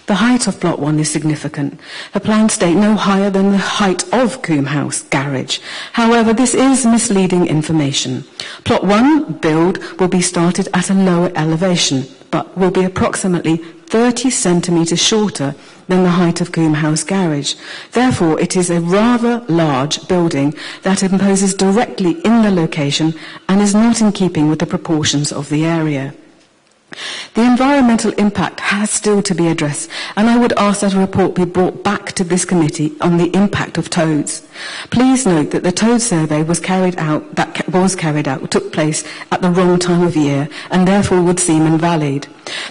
The height of Plot 1 is significant. The plans state no higher than the height of Coombe House garage. However, this is misleading information. Plot 1 build will be started at a lower elevation, but will be approximately 30 centimetres shorter than the height of Coombe House garage. Therefore, it is a rather large building that imposes directly in the location and is not in keeping with the proportions of the area. The environmental impact has still to be addressed, and I would ask that a report be brought back to this committee on the impact of toads. Please note that the toad survey took place at the wrong time of year and therefore would seem invalid.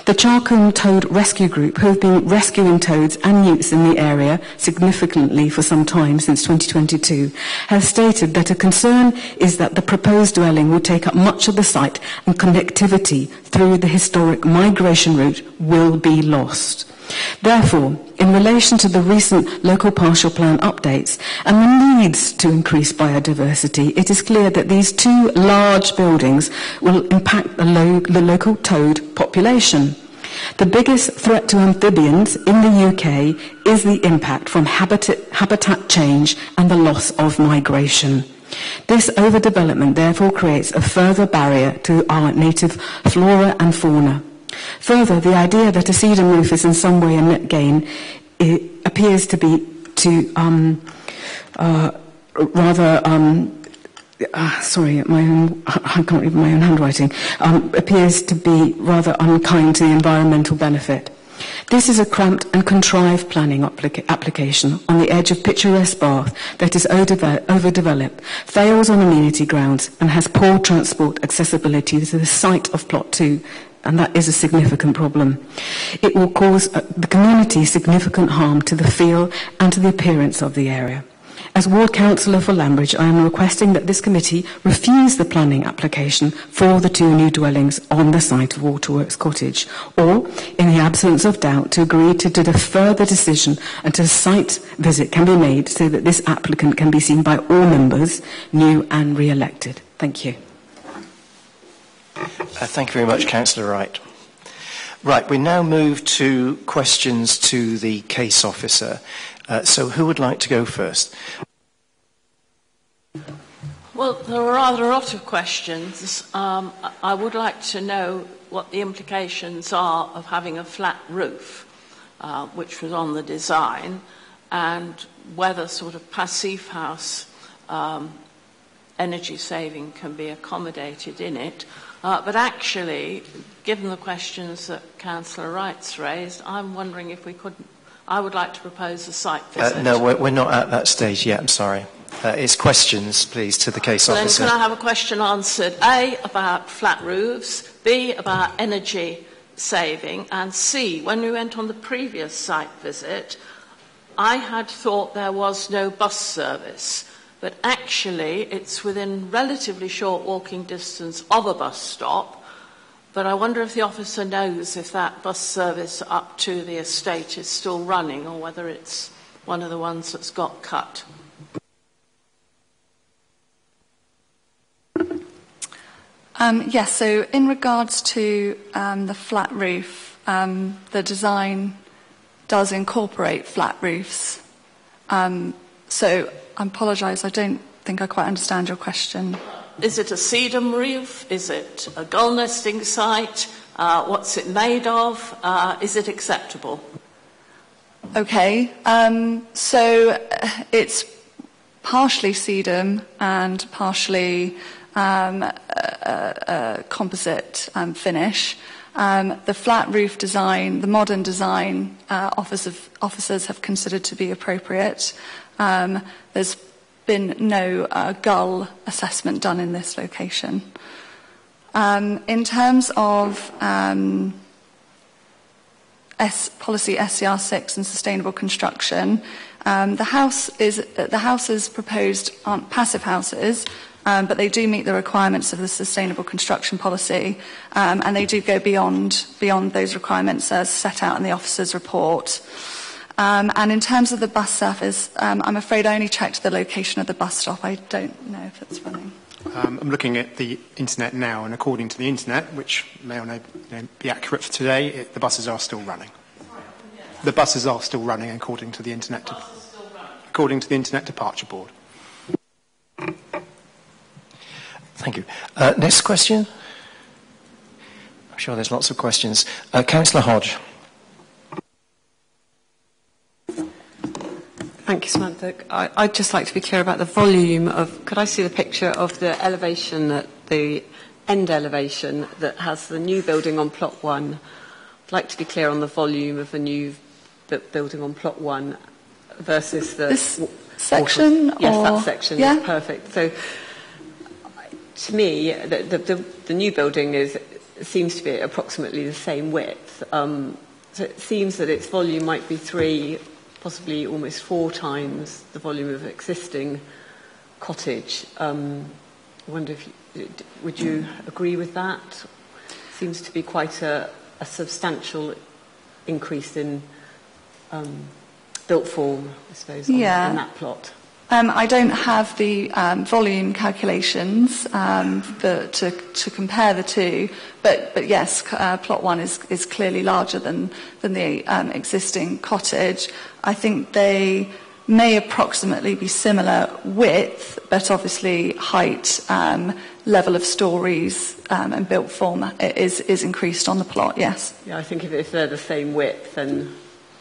The Charcombe Toad Rescue Group, who have been rescuing toads and newts in the area significantly for some time since 2022, has stated that a concern is that the proposed dwelling will take up much of the site and connectivity through the historic migration route will be lost. Therefore, in relation to the recent local partial plan updates and the needs to increase biodiversity, it is clear that these two large buildings will impact the local toad population. The biggest threat to amphibians in the UK is the impact from habitat change and the loss of migration. This overdevelopment therefore creates a further barrier to our native flora and fauna. Further, the idea that a sedum roof is in some way a net gain appears to be I can't read my own handwriting, appears to be rather unkind to the environmental benefit. This is a cramped and contrived planning application on the edge of picturesque Bath that is overdeveloped, fails on amenity grounds and has poor transport accessibility to the site of Plot 2, and that is a significant problem. It will cause the community significant harm to the feel and to the appearance of the area. As Ward Councillor for Lambridge, I am requesting that this committee refuse the planning application for the two new dwellings on the site of Waterworks Cottage, or, in the absence of doubt, to agree to defer the decision until a site visit can be made so that this applicant can be seen by all members, new and re-elected. Thank you. Thank you very much, Councillor Wright. Right, we now move to questions to the case officer. So who would like to go first? Well, there are rather a lot of questions. I would like to know what the implications are of having a flat roof, which was on the design, and whether sort of passive house energy saving can be accommodated in it. But actually, given the questions that Councillor Wright's raised, I'm wondering if we couldn't. I would like to propose a site visit. No, we're not at that stage yet, I'm sorry. It's questions, please, to the case officer. Then can I have a question answered? A, about flat roofs, B, about energy saving, and C, when we went on the previous site visit, I had thought there was no bus service, but actually it's within relatively short walking distance of a bus stop. But I wonder if the officer knows if that bus service up to the estate is still running or whether it's one of the ones that's got cut. Yes, so in regards to the flat roof, the design does incorporate flat roofs. So I apologise, I don't think I quite understand your question. Is it a sedum roof? Is it a gull nesting site? What's it made of? Is it acceptable? Okay, so it's partially sedum and partially composite finish. The flat roof design, the modern design, officers have considered to be appropriate. There's been no gull assessment done in this location. In terms of policy SCR6 and sustainable construction, the houses proposed aren't passive houses, but they do meet the requirements of the sustainable construction policy, and they do go beyond those requirements as set out in the officer's report. And in terms of the bus service, I'm afraid I only checked the location of the bus stop. I don't know if it's running. I'm looking at the internet now, and according to the internet, which may or may be accurate for today, the buses are still running. The buses are still running according to the internet. According to the Internet Departure Board. Thank you. Next question. I'm sure there's lots of questions. Councillor Hodge. Thank you, Samantha. I'd just like to be clear about the volume of... Could I see the picture of the elevation, the end elevation that has the new building on Plot 1? I'd like to be clear on the volume of the new building on Plot 1 versus the... This section? Yes, or... that section. Yeah. Is perfect. So, to me, the new building seems to be approximately the same width. So it seems that its volume might be 3, possibly almost 4 times the volume of existing cottage. I wonder if would you agree with that? Seems to be quite a substantial increase in built form, I suppose, in that plot. I don't have the volume calculations to compare the two, but yes, plot 1 is clearly larger than the existing cottage. I think they may approximately be similar width, but obviously height, level of stories, and built form is increased on the plot. Yes. Yeah, I think if they're the same width, then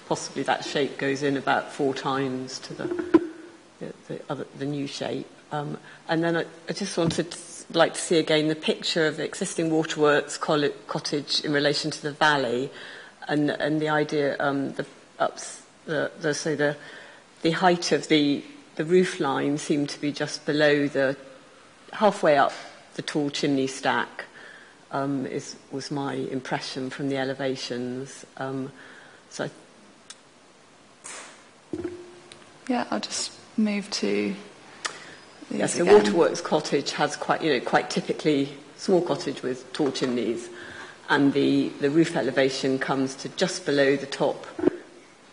possibly that shape goes in about 4 times to the new shape. And then I just like to see again the picture of the existing waterworks cottage in relation to the valley, and the idea the height of the roof line seemed to be just below halfway up the tall chimney stack. Was my impression from the elevations. I'll just move to. Yes, the Waterworks cottage has quite typically small cottage with tall chimneys, and the roof elevation comes to just below the top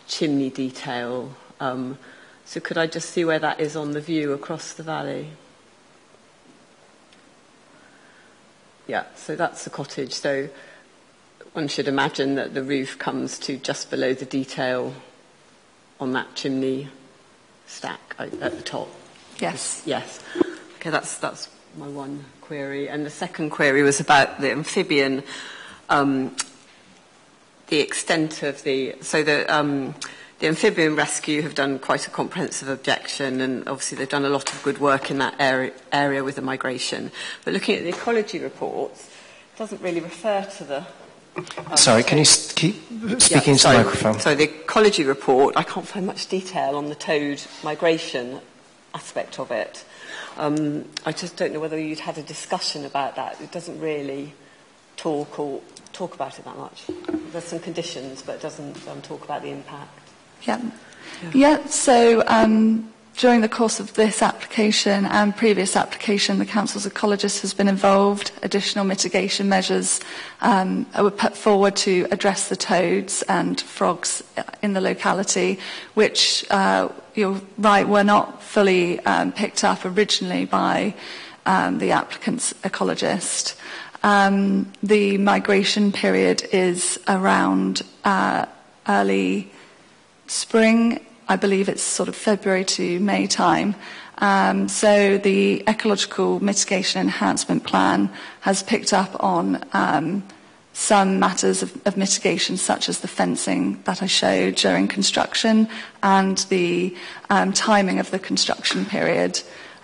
chimney detail. So could I just see where that is on the view across the valley? Yeah, so that's the cottage. So one should imagine that the roof comes to just below the detail on that chimney stack at the top. Yes. Yes. Okay, that's my one query. And the second query was about the amphibian, the extent of the amphibian rescue have done quite a comprehensive objection, and obviously they've done a lot of good work in that area with the migration. But looking at the ecology reports, it doesn't really refer to the... Sorry, can you keep speaking into the microphone? So the ecology report, I can't find much detail on the toad migration aspect of it. I just don't know whether you'd had a discussion about that. It doesn't really talk about it that much. There's some conditions, but it doesn't talk about the impact. Yeah. So during the course of this application and previous application, the Council's ecologist has been involved. Additional mitigation measures were put forward to address the toads and frogs in the locality, which, you're right, were not fully picked up originally by the applicant's ecologist. The migration period is around early spring. I believe it's sort of February to May time. So the Ecological Mitigation Enhancement Plan has picked up on some matters of mitigation, such as the fencing that I showed during construction and the timing of the construction period.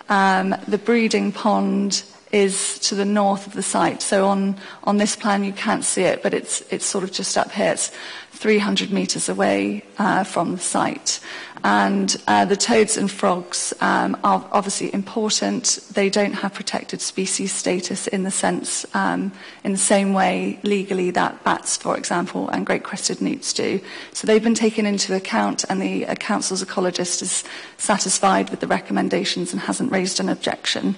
The breeding pond is to the north of the site. So on this plan you can't see it, but it's sort of just up here. It's 300 metres away from the site. And the toads and frogs are obviously important. They don't have protected species status in the sense, in the same way legally that bats, for example, and great-crested newts do. So they've been taken into account, and the Council's ecologist is satisfied with the recommendations and hasn't raised an objection.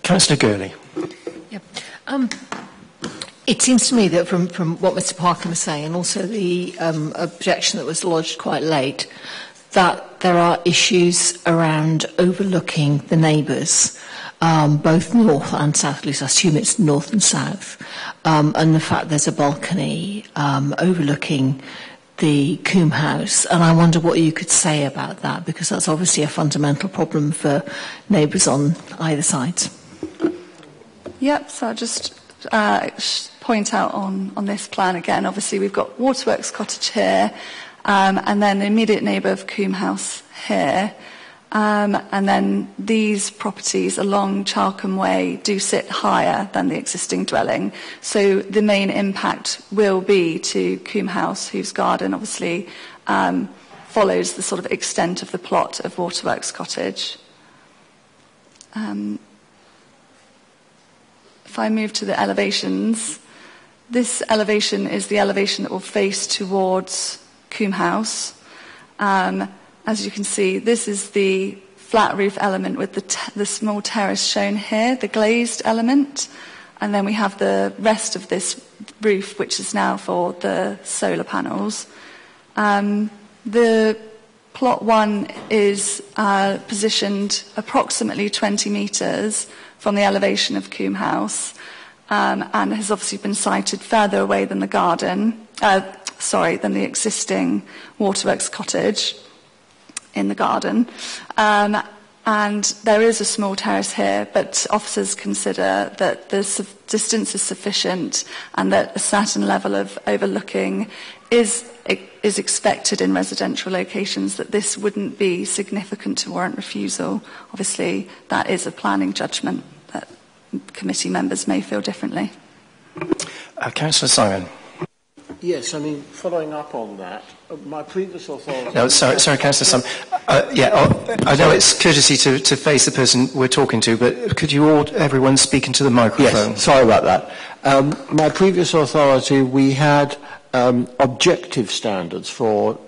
Councillor Gurley. Yep. It seems to me that from what Mr Parkin was saying, and also the objection that was lodged quite late, that there are issues around overlooking the neighbours, both north and south, at least I assume it's north and south, and the fact there's a balcony overlooking the Coombe House, and I wonder what you could say about that, because that's obviously a fundamental problem for neighbours on either side. Yep, so I'll just point out on this plan again, obviously we've got Waterworks Cottage here, and then the immediate neighbour of Coombe House here. And then these properties along Charcombe Way do sit higher than the existing dwelling. So the main impact will be to Coombe House, whose garden obviously follows the sort of extent of the plot of Waterworks Cottage. If I move to the elevations, this elevation is the elevation that will face towards Coombe House. As you can see, this is the flat roof element with the small terrace shown here, the glazed element. And then we have the rest of this roof, which is now for the solar panels. The plot 1 is positioned approximately 20 metres from the elevation of Coombe House, and has obviously been sited further away than the garden, than the existing Waterworks Cottage in the garden. And there is a small terrace here, but officers consider that the distance is sufficient and that a certain level of overlooking is expected in residential locations, that this wouldn't be significant to warrant refusal. Obviously, that is a planning judgment that committee members may feel differently. Councillor Simon. Yes, I mean, following up on that, my previous authority... No, sorry, Councillor Simon. I know it's courtesy to face the person we're talking to, but could you everyone speak into the microphone? Yes, sorry about that. My previous authority, we had objective standards for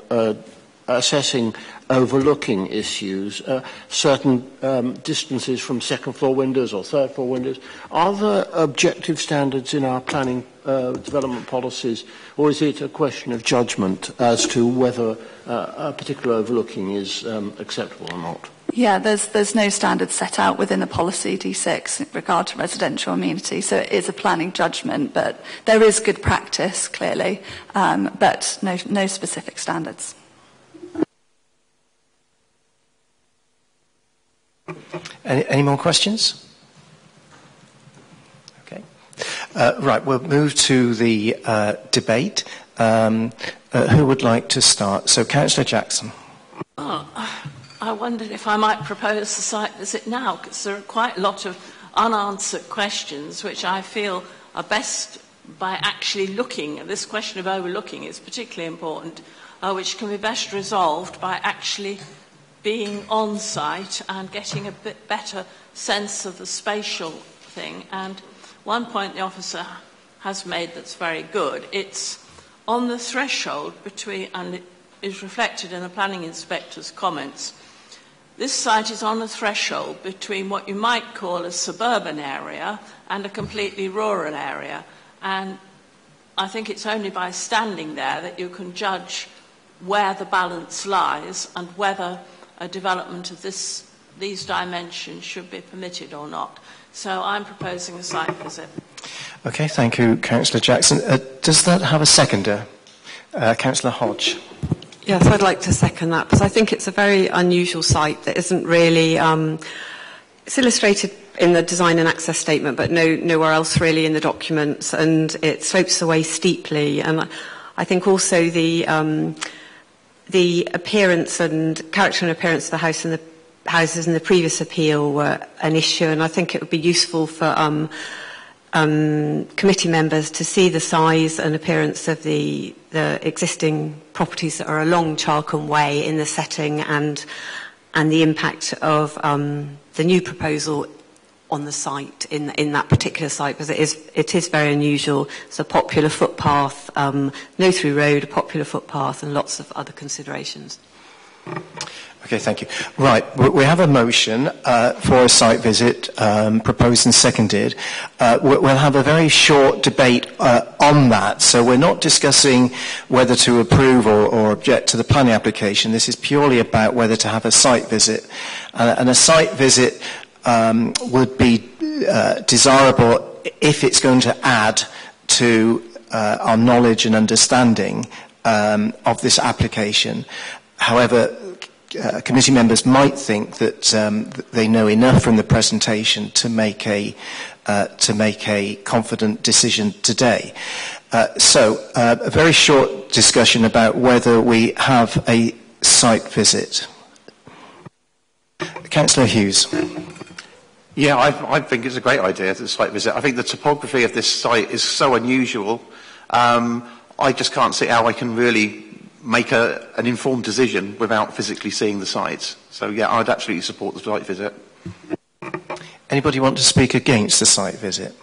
assessing overlooking issues, certain distances from second floor windows or third floor windows. Are there objective standards in our planning development policies, or is it a question of judgment as to whether a particular overlooking is acceptable or not? Yeah, there's no standard set out within the policy D6 in regard to residential amenity, so it is a planning judgment, but there is good practice, clearly, but no specific standards. Any more questions? Okay. Right, we'll move to the debate. Who would like to start? So, Councillor Jackson. I wondered if I might propose the site visit now, because there are quite a lot of unanswered questions which I feel are best by actually looking. This question of overlooking is particularly important, which can be best resolved by actually being on site and getting a bit better sense of the spatial thing. And one point the officer has made that's very good. It's on the threshold between, and it is reflected in the planning inspector's comments, this site is on the threshold between what you might call a suburban area and a completely rural area. And I think it's only by standing there that you can judge where the balance lies and whether a development of these dimensions should be permitted or not. So I'm proposing a site visit. Okay, thank you, Councillor Jackson. Does that have a seconder? Councillor Hodge. Yes, I'd like to second that, because I think it's a very unusual site that isn't really... it's illustrated in the design and access statement, but nowhere else really in the documents, and it slopes away steeply. And I think also the appearance and character and appearance of the house and the houses in the previous appeal were an issue, and I think it would be useful for committee members to see the size and appearance of the existing properties that are along Charcombe Way in the setting, and the impact of the new proposal on the site, in that particular site, because it is very unusual. It's a popular footpath, no through road, a popular footpath, and lots of other considerations. Okay, thank you. Right, we have a motion for a site visit proposed and seconded. We'll have a very short debate on that, so we're not discussing whether to approve or object to the planning application. This is purely about whether to have a site visit. And a site visit would be desirable if it's going to add to our knowledge and understanding of this application. However, committee members might think that they know enough from the presentation to make a confident decision today. So, a very short discussion about whether we have a site visit. Councillor Hughes. Yeah, I think it's a great idea, the site visit. I think the topography of this site is so unusual. I just can't see how I can really make an informed decision without physically seeing the sites. So, yeah, I'd absolutely support the site visit. Anybody want to speak against the site visit?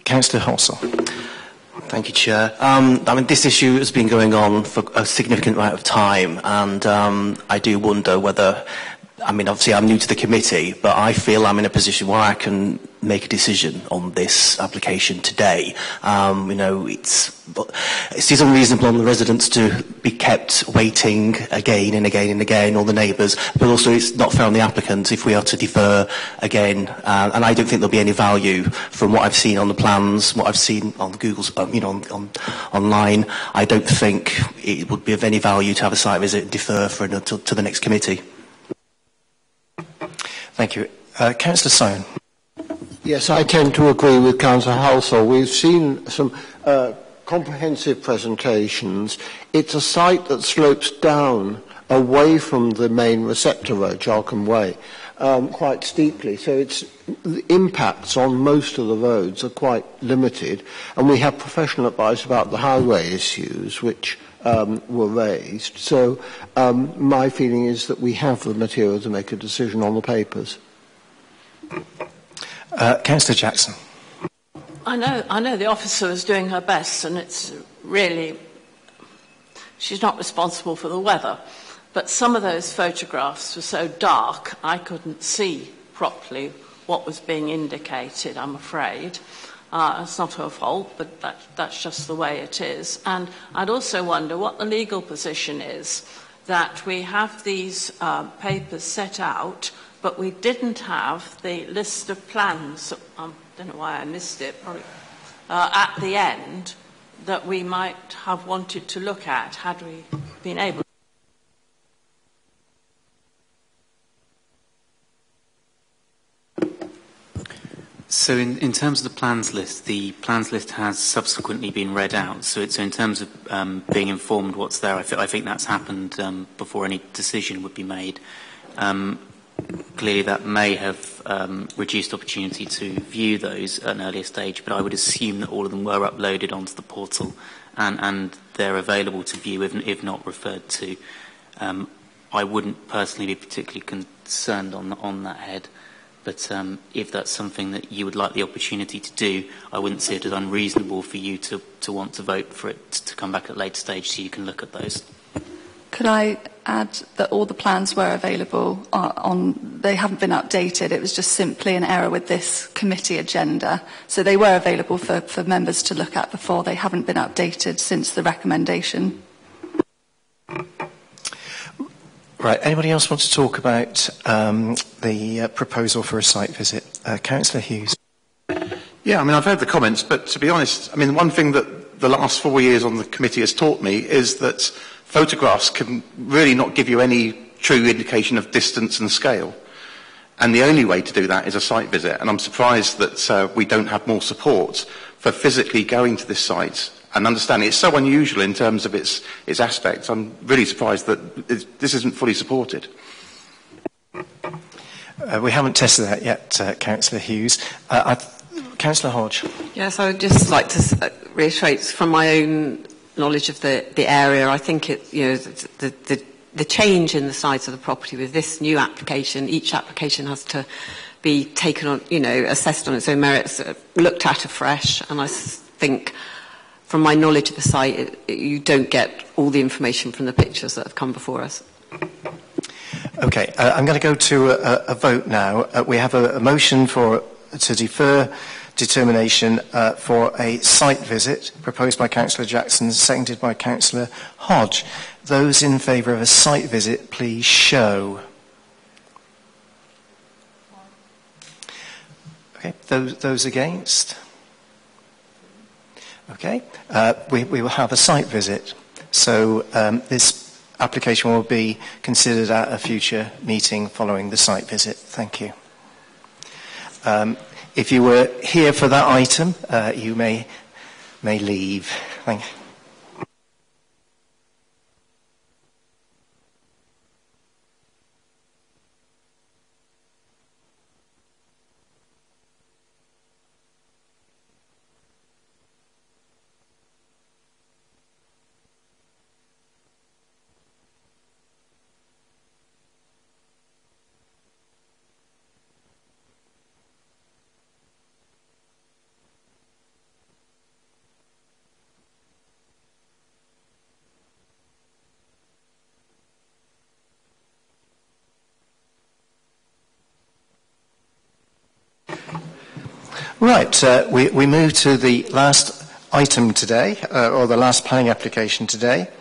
Councillor Hossel. Thank you, Chair. I mean, this issue has been going on for a significant amount of time, and I do wonder whether, I mean, obviously I'm new to the committee, but I feel I'm in a position where I can make a decision on this application today. You know, it is unreasonable on the residents to be kept waiting again and again and again, all the neighbours, but also it's not fair on the applicant if we are to defer again. And I don't think there'll be any value from what I've seen on the plans, what I've seen on Google's, you know, online. I don't think it would be of any value to have a site visit and defer to the next committee. Thank you. Councillor Sion. Yes, I tend to agree with Councillor Halsall. We've seen some comprehensive presentations. It's a site that slopes down away from the main receptor road, Jarcombe Way, quite steeply. So the impacts on most of the roads are quite limited. And we have professional advice about the highway issues, which were raised. So my feeling is that we have the material to make a decision on the papers. Councillor Jackson. I know the officer is doing her best, and it's really, she's not responsible for the weather, but some of those photographs were so dark I couldn't see properly what was being indicated, I'm afraid. It's not her fault, but that's just the way it is. And I'd also wonder what the legal position is, that we have these papers set out, but we didn't have the list of plans, I don't know why I missed it, probably, at the end, that we might have wanted to look at had we been able. So in terms of the plans list has subsequently been read out. So in terms of being informed what's there, I think that's happened before any decision would be made. Clearly that may have reduced opportunity to view those at an earlier stage, but I would assume that all of them were uploaded onto the portal and they're available to view if not referred to. I wouldn't personally be particularly concerned on that head, but if that's something that you would like the opportunity to do, I wouldn't see it as unreasonable for you to want to vote for it to come back at a later stage so you can look at those. Could I add that all the plans were available they haven't been updated. It was just simply an error with this committee agenda. So they were available for members to look at before. They haven't been updated since the recommendation. Right. Anybody else want to talk about the proposal for a site visit? Councillor Hughes. Yeah, I mean, I've heard the comments, but to be honest, I mean, one thing that the last 4 years on the committee has taught me is that photographs can really not give you any true indication of distance and scale. And the only way to do that is a site visit. And I'm surprised that we don't have more support for physically going to this site and understanding. It's so unusual in terms of its aspects. I'm really surprised that this isn't fully supported. We haven't tested that yet, Councillor Hughes. Councillor Hodge. Yes, I would just like to reiterate from my own knowledge of the area. I think the change in the size of the property with this new application, each application has to be taken on, assessed on its own merits, looked at afresh, and I think from my knowledge of the site, you don't get all the information from the pictures that have come before us. Okay, I'm going to go to a vote now. We have a motion to defer determination for a site visit proposed by Councillor Jackson, seconded by Councillor Hodge. Those in favour of a site visit, please show. Okay, those against? Okay, we will have a site visit. So this application will be considered at a future meeting following the site visit. Thank you. If you were here for that item, you may leave. Thank you. Right, we move to the last item today, or the last planning application today,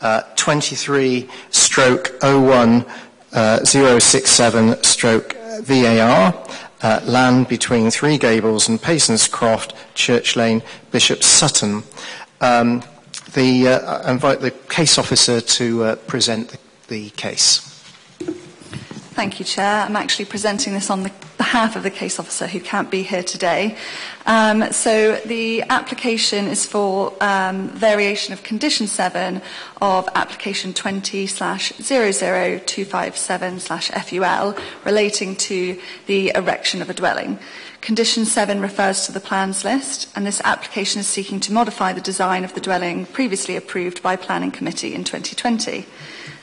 23/01-067/VAR, land between Three Gables and Paysons Croft, Church Lane, Bishop Sutton. I invite the case officer to present the case. Thank you, Chair. I'm actually presenting this on behalf of the case officer who can't be here today. So the application is for variation of Condition 7 of Application 20/00257/FUL relating to the erection of a dwelling. Condition 7 refers to the plans list, and this application is seeking to modify the design of the dwelling previously approved by Planning Committee in 2020.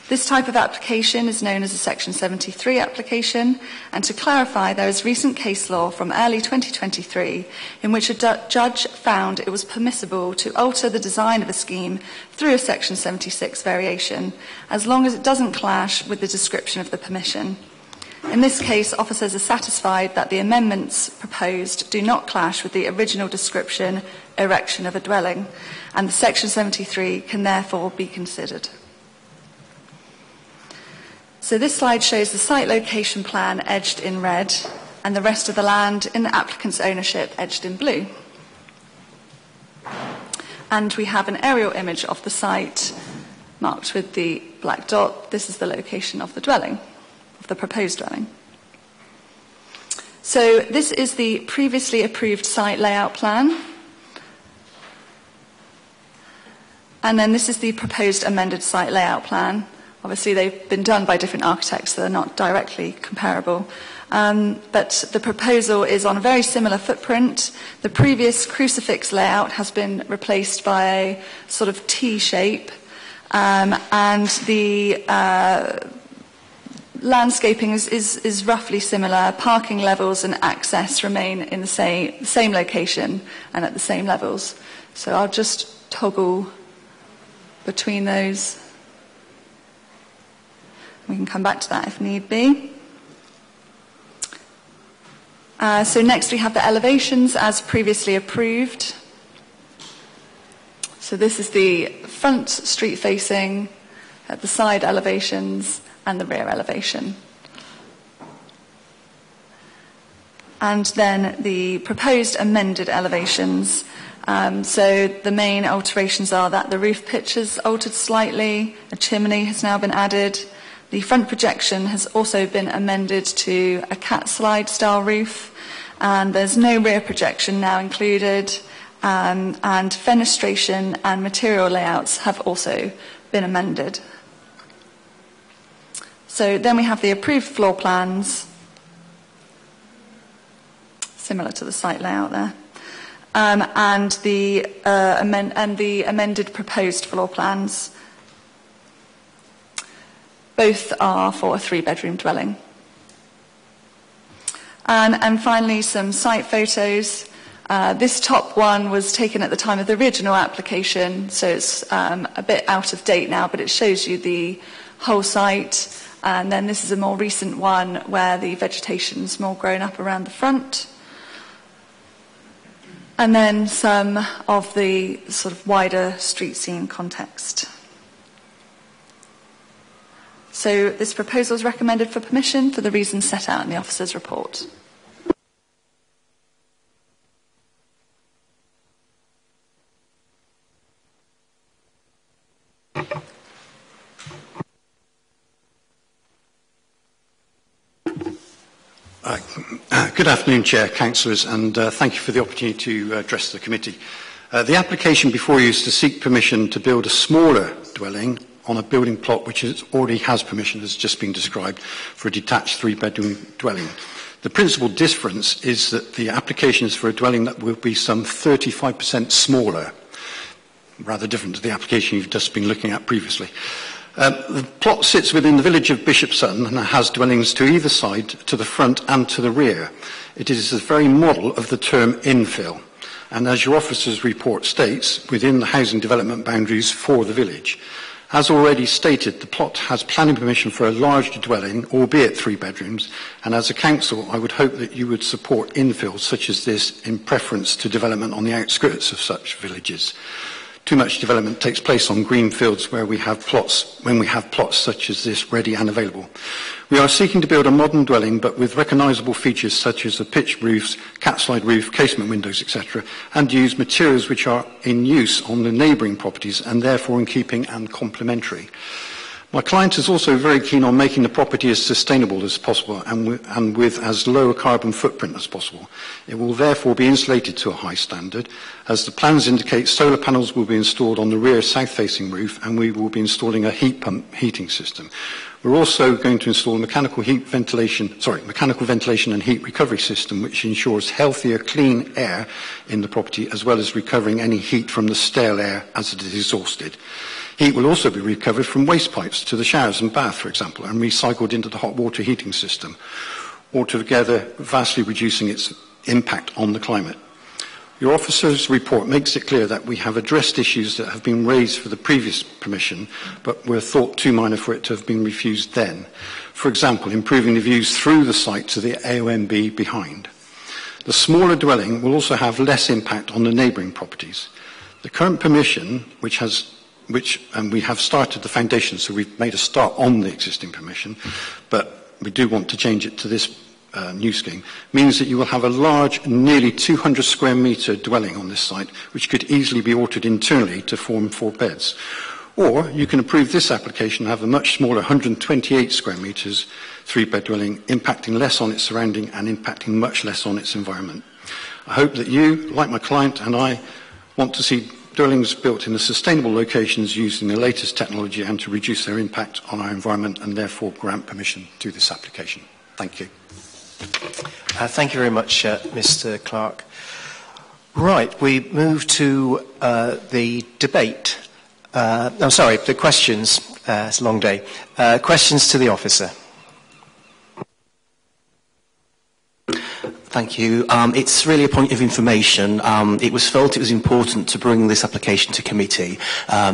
This type of application is known as a Section 73 application, and to clarify, there is recent case law from early 2023 in which a judge found it was permissible to alter the design of a scheme through a Section 76 variation, as long as it doesn't clash with the description of the permission. In this case, officers are satisfied that the amendments proposed do not clash with the original description, erection of a dwelling, and the Section 73 can therefore be considered. So this slide shows the site location plan edged in red and the rest of the land in the applicant's ownership edged in blue. And we have an aerial image of the site marked with the black dot. This is the location of the dwelling, of the proposed dwelling. So this is the previously approved site layout plan. And then this is the proposed amended site layout plan. Obviously, they've been done by different architects, so they're not directly comparable. But the proposal is on a very similar footprint. The previous crucifix layout has been replaced by a sort of T shape, and the landscaping is roughly similar. Parking levels and access remain in the same location and at the same levels. So I'll just toggle between those. We can come back to that if need be. So next we have the elevations as previously approved. So this is the front street facing, the side elevations and the rear elevation. And then the proposed amended elevations. So the main alterations are that the roof pitch is altered slightly, a chimney has now been added. The front projection has also been amended to a cat slide style roof, and there's no rear projection now included, and fenestration and material layouts have also been amended. So then we have the approved floor plans, similar to the site layout there, and the amended proposed floor plans. Both are for a 3-bedroom dwelling. And finally, some site photos. This top one was taken at the time of the original application, so it's a bit out of date now, but it shows you the whole site. And then this is a more recent one where the vegetation's more grown up around the front. And then some of the sort of wider street scene context. So this proposal is recommended for permission for the reasons set out in the officer's report. Good afternoon, Chair, Councillors, and thank you for the opportunity to address the committee. The application before you is to seek permission to build a smaller dwelling on a building plot which already has permission, as just been described, for a detached 3-bedroom dwelling. The principal difference is that the application is for a dwelling that will be some 35% smaller, rather different to the application you've just been looking at previously. The plot sits within the village of Bishop Sutton and has dwellings to either side, to the front and to the rear. It is the very model of the term infill, and as your officer's report states, within the housing development boundaries for the village. As already stated, the plot has planning permission for a larger dwelling, albeit 3 bedrooms, and as a council, I would hope that you would support infill such as this in preference to development on the outskirts of such villages. Too much development takes place on green fields when we have plots such as this ready and available. We are seeking to build a modern dwelling, but with recognisable features such as the pitched roofs, cat-slide roof, casement windows, etc., and use materials which are in use on the neighbouring properties and therefore in keeping and complementary. My client is also very keen on making the property as sustainable as possible and with as low a carbon footprint as possible. It will therefore be insulated to a high standard. As the plans indicate, solar panels will be installed on the rear south-facing roof and we will be installing a heat pump heating system. We're also going to install a mechanical ventilation and heat recovery system which ensures healthier, clean air in the property as well as recovering any heat from the stale air as it is exhausted. Heat will also be recovered from waste pipes to the showers and bath, for example, and recycled into the hot water heating system, altogether vastly reducing its impact on the climate. Your officer's report makes it clear that we have addressed issues that have been raised for the previous permission, but were thought too minor for it to have been refused then. For example, improving the views through the site to the AONB behind. The smaller dwelling will also have less impact on the neighbouring properties. The current permission, and we have started the foundation, so we've made a start on the existing permission, but we do want to change it to this new scheme, means that you will have a large, nearly 200 square metre dwelling on this site, which could easily be altered internally to form 4 beds. Or you can approve this application and have a much smaller 128 square metres 3-bed dwelling, impacting less on its surrounding and impacting much less on its environment. I hope that you, like my client and I, want to see dwellings built in the sustainable locations using the latest technology and to reduce their impact on our environment and therefore grant permission to this application. Thank you. Thank you very much, Mr. Clark. Right, we move to the debate. The questions. It's a long day. Questions to the officer. Thank you. It's really a point of information. It was felt it was important to bring this application to committee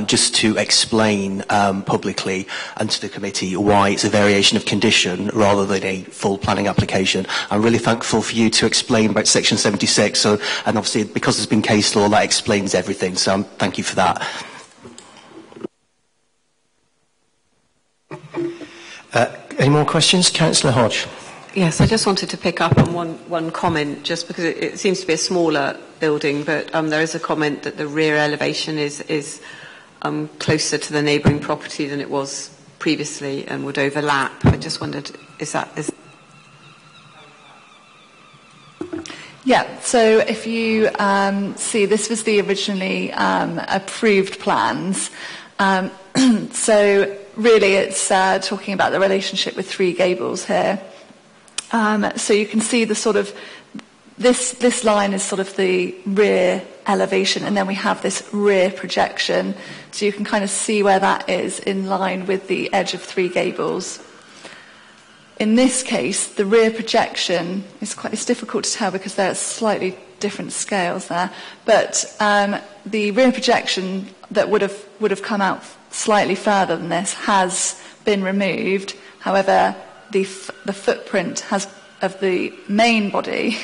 just to explain publicly and to the committee why it's a variation of condition rather than a full planning application. I'm really thankful for you to explain about Section 76, and obviously because there's been case law, that explains everything, so thank you for that. Any more questions? Councillor Hodge. Yes, I just wanted to pick up on one comment, just because it seems to be a smaller building, but there is a comment that the rear elevation is closer to the neighbouring property than it was previously and would overlap. I just wondered, is Yeah, so if you see, this was the originally approved plans. So really it's talking about the relationship with Three Gables here. So you can see the sort of, this line is sort of the rear elevation, and then we have this rear projection. So you can kind of see where that is in line with the edge of Three Gables. In this case, the rear projection it's difficult to tell because there are slightly different scales there, but the rear projection that would have come out slightly further than this has been removed. However, the footprint of the main body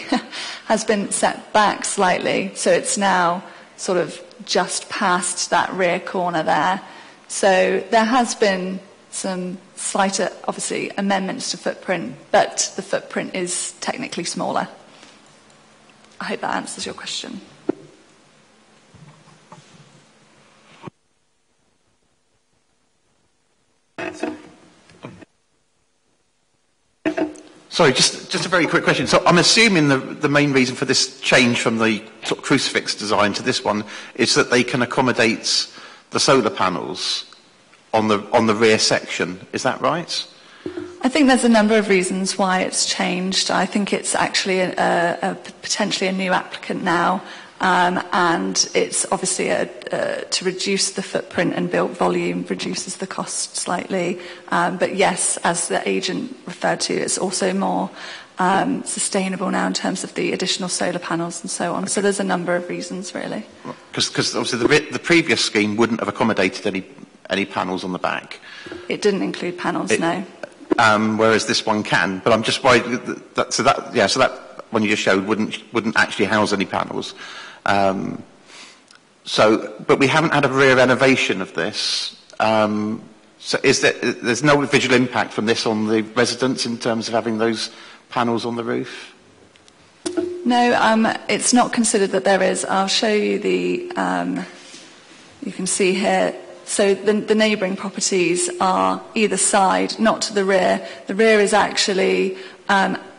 has been set back slightly, so it's now sort of just past that rear corner there. So there has been some slight, obviously, amendments to footprint, but the footprint is technically smaller. I hope that answers your question. Sorry, just a very quick question. So I'm assuming the main reason for this change from the sort of crucifix design to this one is that they can accommodate the solar panels on the rear section. Is that right? I think there's a number of reasons why it's changed. I think it's actually potentially a new applicant now, and it's obviously to reduce the footprint and built volume reduces the cost slightly. But yes, as the agent referred to, it's also more sustainable now in terms of the additional solar panels and so on. So there's a number of reasons, really. Because obviously the previous scheme wouldn't have accommodated any panels on the back. It didn't include panels, no. Whereas this one can. But I'm just worried so that one you just showed wouldn't actually house any panels. But we haven't had a rear renovation of this. So there's no visual impact from this on the residents in terms of having those panels on the roof? No, it's not considered that there is. I'll show you the, you can see here, so the neighbouring properties are either side, not to the rear. The rear is actually,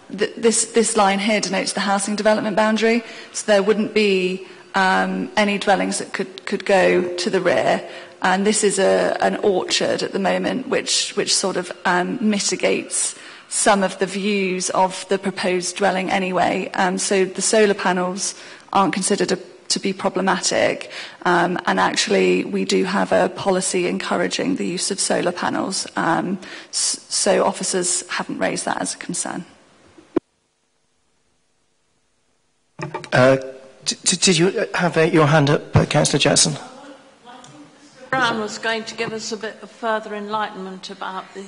this line here denotes the housing development boundary, so there wouldn't be any dwellings that could go to the rear. And this is an orchard at the moment, which sort of mitigates some of the views of the proposed dwelling anyway. So the solar panels aren't considered to be problematic. And actually, we do have a policy encouraging the use of solar panels. So officers haven't raised that as a concern. Did you have your hand up, Councillor Jackson? Brown was going to give us a bit of further enlightenment about the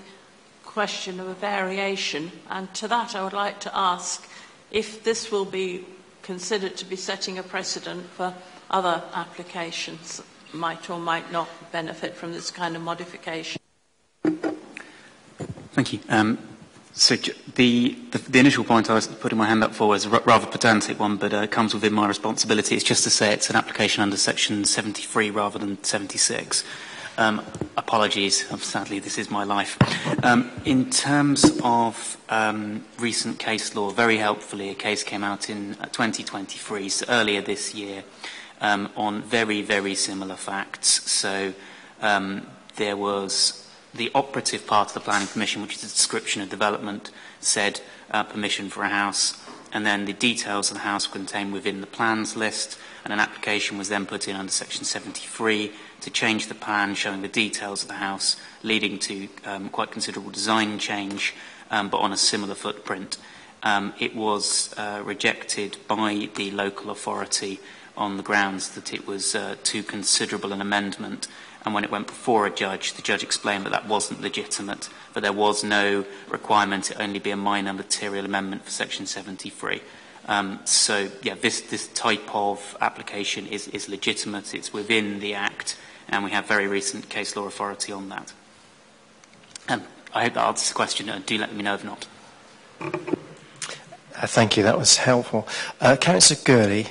question of a variation, and to that I would like to ask if this will be considered to be setting a precedent for other applications that might or might not benefit from this kind of modification. Thank you. So the initial point I was putting my hand up for was a rather pedantic one, but it comes within my responsibility. It's just to say it's an application under Section 73 rather than 76. Apologies, sadly this is my life. In terms of recent case law, very helpfully a case came out in 2023, so earlier this year, on very, very similar facts. So there was the operative part of the planning permission, which is a description of development, said permission for a house, and then the details of the house were contained within the plans list, and an application was then put in under Section 73 to change the plan showing the details of the house, leading to quite considerable design change, but on a similar footprint. It was rejected by the local authority on the grounds that it was too considerable an amendment. And when it went before a judge, the judge explained that that wasn't legitimate, but there was no requirement it only be a minor material amendment for Section 73. So, yeah, this type of application is legitimate. It's within the Act, and we have very recent case law authority on that. I hope that answers the question. Do let me know if not. Thank you. That was helpful. Councillor Gurley.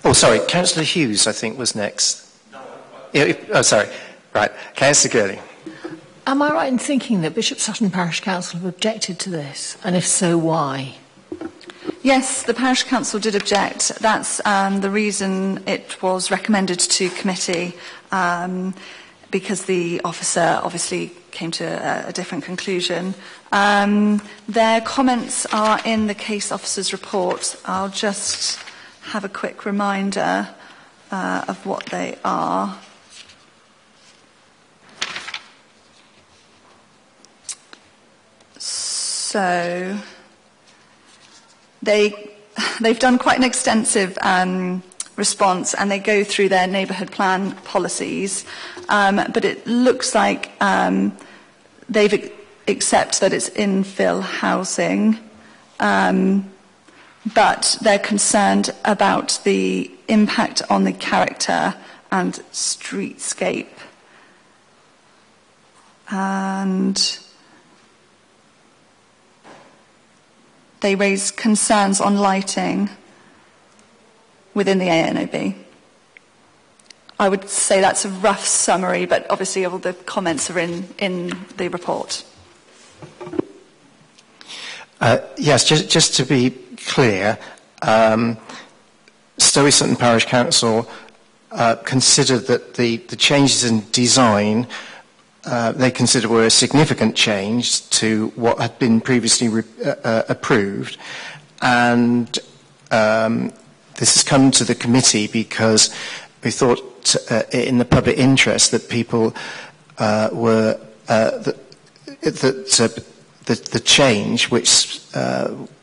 Oh, sorry. Councillor Hughes, I think, was next. Oh, sorry. Right. Councillor Gurley. Am I right in thinking that Bishop Sutton Parish Council have objected to this? And if so, why? Yes, the Parish Council did object. That's the reason it was recommended to committee, because the officer obviously came to a different conclusion. Their comments are in the case officer's report. I'll just have a quick reminder of what they are. So they've done quite an extensive response, and they go through their neighbourhood plan policies, but it looks like they've accepted that it's infill housing, but they're concerned about the impact on the character and streetscape. And they raise concerns on lighting within the ANOB. I would say that's a rough summary, but obviously all the comments are in the report. Yes, just to be clear, Stowe Sutton Parish Council considered that the changes in design they consider were a significant change to what had been previously approved, and this has come to the committee because we thought in the public interest that people were the change which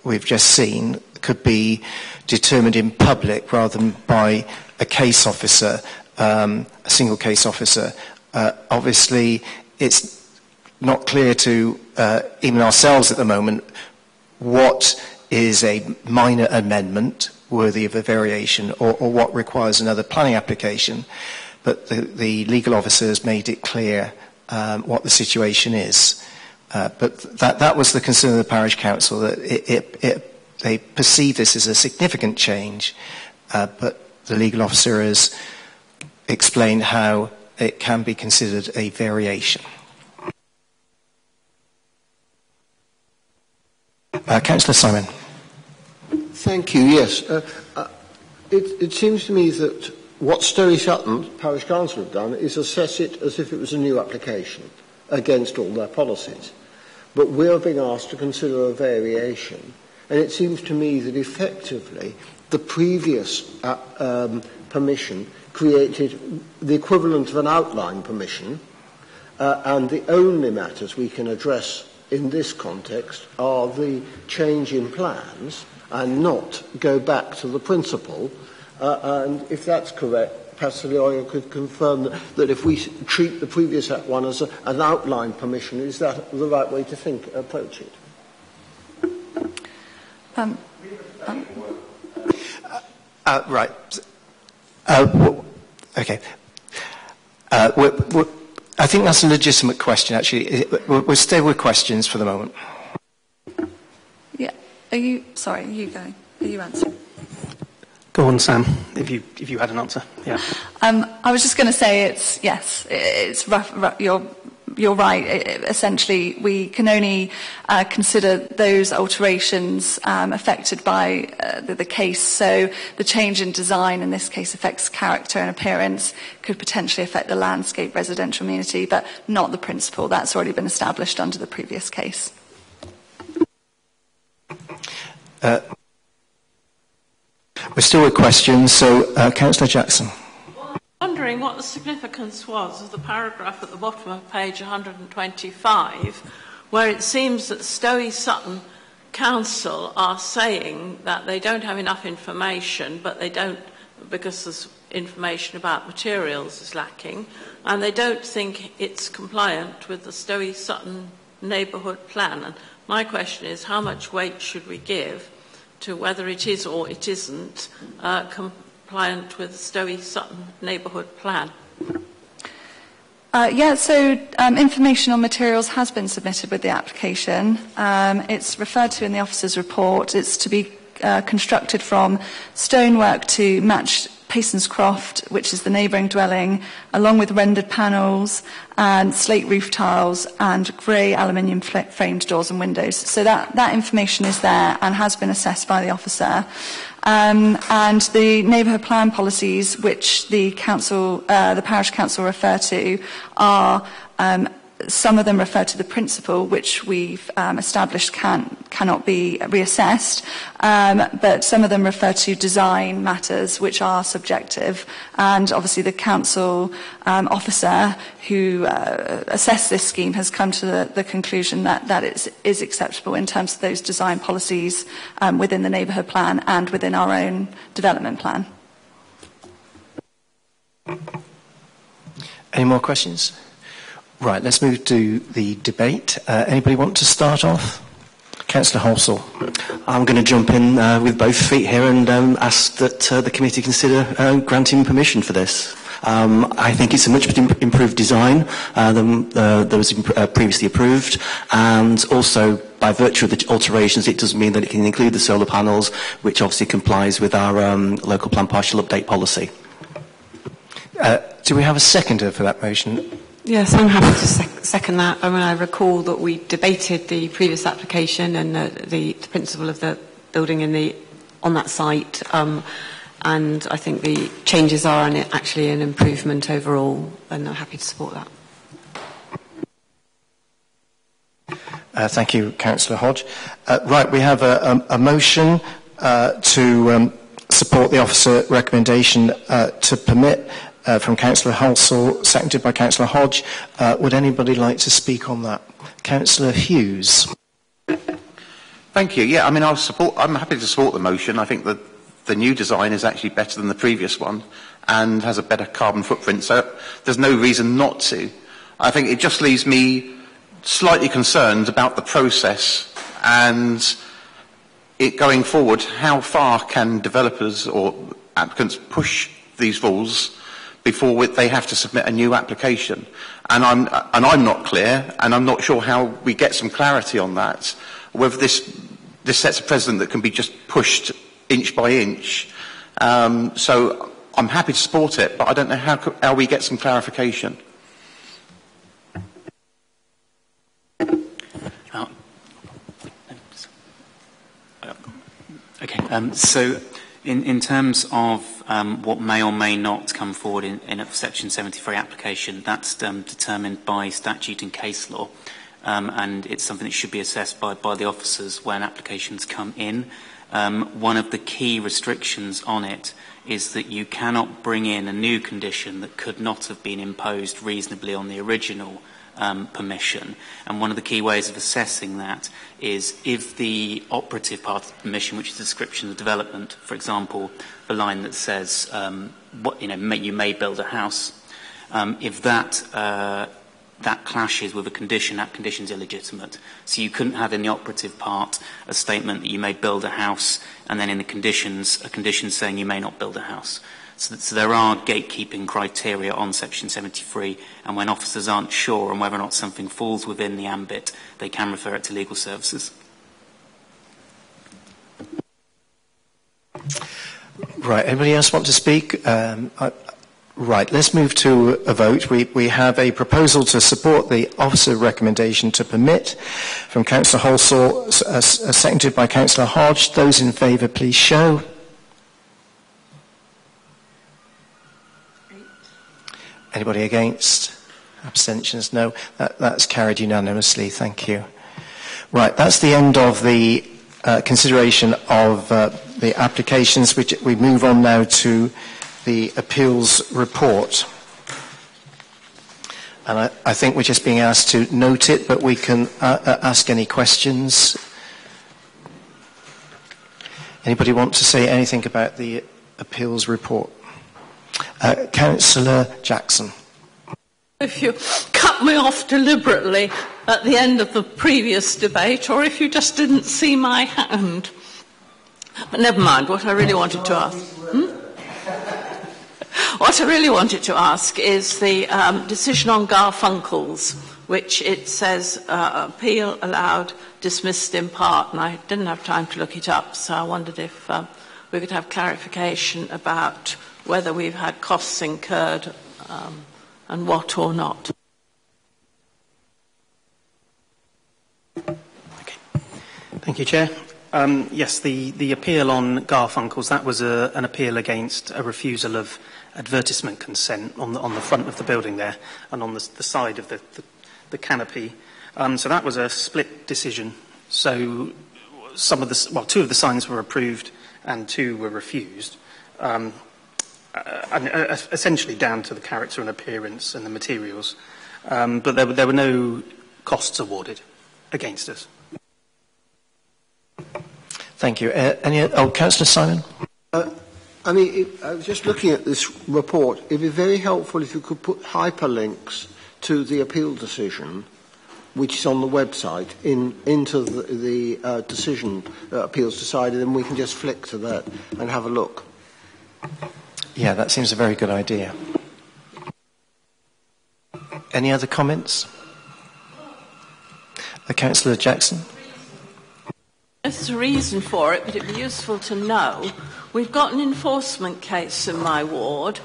we've just seen could be determined in public rather than by a case officer, a single case officer, Obviously, it's not clear to even ourselves at the moment what is a minor amendment worthy of a variation or what requires another planning application. But the legal officer has made it clear what the situation is. But that was the concern of the parish council, that they perceive this as a significant change, but the legal officer has explained how it can be considered a variation. Councillor Simon. Thank you. Yes. It seems to me that what Stowe Sutton Parish Council have done is assess it as if it was a new application against all their policies. But we're being asked to consider a variation. And it seems to me that effectively the previous permission created the equivalent of an outline permission, and the only matters we can address in this context are the change in plans and not go back to the principle. And if that's correct, Pastor Lawyer could confirm that if we treat the previous one as an outline permission, is that the right way to approach it? Right. Okay. I think that's a legitimate question, actually. We'll stay with questions for the moment. Yeah. You go. Are you answering? Go on, Sam, if you had an answer. Yeah. I was just going to say it's rough. You're right. Essentially, we can only consider those alterations affected by the case. So the change in design in this case affects character and appearance, could potentially affect the landscape, residential amenity, but not the principle. That's already been established under the previous case. We're still with questions, so Councillor Jackson. Wondering what the significance was of the paragraph at the bottom of page 125, where it seems that Stowe Sutton Council are saying that they don't have enough information, but they don't, because there's information about materials is lacking, and they don't think it's compliant with the Stowe Sutton neighbourhood plan. And my question is, how much weight should we give to whether it is or it isn't compliant with the Stowe Sutton neighbourhood plan? Information on materials has been submitted with the application. It's referred to in the officer's report. It's to be constructed from stonework to match Payson's Croft, which is the neighbouring dwelling, along with rendered panels and slate roof tiles and grey aluminium framed doors and windows. So that information is there and has been assessed by the officer. And the neighbourhood plan policies, which the parish council refer to, are some of them refer to the principle, which we've established cannot be reassessed, but some of them refer to design matters, which are subjective. And obviously the council officer who assessed this scheme has come to the conclusion that it is acceptable in terms of those design policies within the neighbourhood plan and within our own development plan. Any more questions? Right, let's move to the debate. Anybody want to start off? Councillor Halsall. I'm going to jump in with both feet here and ask that the committee consider granting permission for this. I think it's a much improved design than was previously approved, and also by virtue of the alterations it does mean that it can include the solar panels, which obviously complies with our local plan partial update policy. Do we have a seconder for that motion? Yes, I'm happy to second that. I mean, I recall that we debated the previous application and the principle of the building on that site, and I think the changes are actually an improvement overall, and I'm happy to support that. Thank you, Councillor Hodge. Right, we have a motion to support the officer recommendation to permit from Councillor Halsall, seconded by Councillor Hodge. Would anybody like to speak on that? Councillor Hughes. Thank you. Yeah, I mean, I'm happy to support the motion. I think that the new design is actually better than the previous one and has a better carbon footprint. So there's no reason not to. I think it just leaves me slightly concerned about the process and it going forward. How far can developers or applicants push these rules before they have to submit a new application? And I'm not clear, and I'm not sure how we get some clarity on that. Whether this sets a precedent that can be just pushed inch by inch. So I'm happy to support it, but I don't know how we get some clarification. Okay, so in terms of what may or may not come forward in a Section 73 application, that's determined by statute and case law, and it's something that should be assessed by the officers when applications come in. One of the key restrictions on it is that you cannot bring in a new condition that could not have been imposed reasonably on the original permission. And one of the key ways of assessing that is if the operative part of the permission, which is the description of development, for example, the line that says, you may build a house, if that clashes with a condition, that condition is illegitimate. So you couldn't have in the operative part a statement that you may build a house, and then in the conditions, a condition saying you may not build a house. So there are gatekeeping criteria on Section 73, and when officers aren't sure on whether or not something falls within the ambit, they can refer it to legal services. Right, anybody else want to speak? Right, let's move to a vote. We have a proposal to support the officer recommendation to permit from Councillor Halsall, seconded by Councillor Hodge. Those in favour, please show. Anybody against? Abstentions? No. That's carried unanimously. Thank you. Right, that's the end of the consideration of the applications. We move on now to the appeals report. And I think we're just being asked to note it, but we can ask any questions. Anybody want to say anything about the appeals report? Councillor Jackson. If you cut me off deliberately at the end of the previous debate, or if you just didn't see my hand. But never mind, what I really wanted to ask. What I really wanted to ask is the decision on Garfunkel's, which it says appeal allowed, dismissed in part, and I didn't have time to look it up, so I wondered if we could have clarification about whether we've had costs incurred and what or not. Okay. Thank you, Chair. Yes, the appeal on Garfunkel's, that was an appeal against a refusal of advertisement consent on the front of the building there and on the side of the canopy. So that was a split decision. So two of the signs were approved and two were refused. And essentially down to the character and appearance and the materials. But there were no costs awarded against us. Thank you. Councillor Simon? I was just looking at this report. It would be very helpful if you could put hyperlinks to the appeal decision, which is on the website, into the decision appeals decided, and we can just flick to that and have a look. Yeah, that seems a very good idea. Any other comments? Councillor Jackson? There's a reason for it, but it'd be useful to know. We've got an enforcement case in my ward,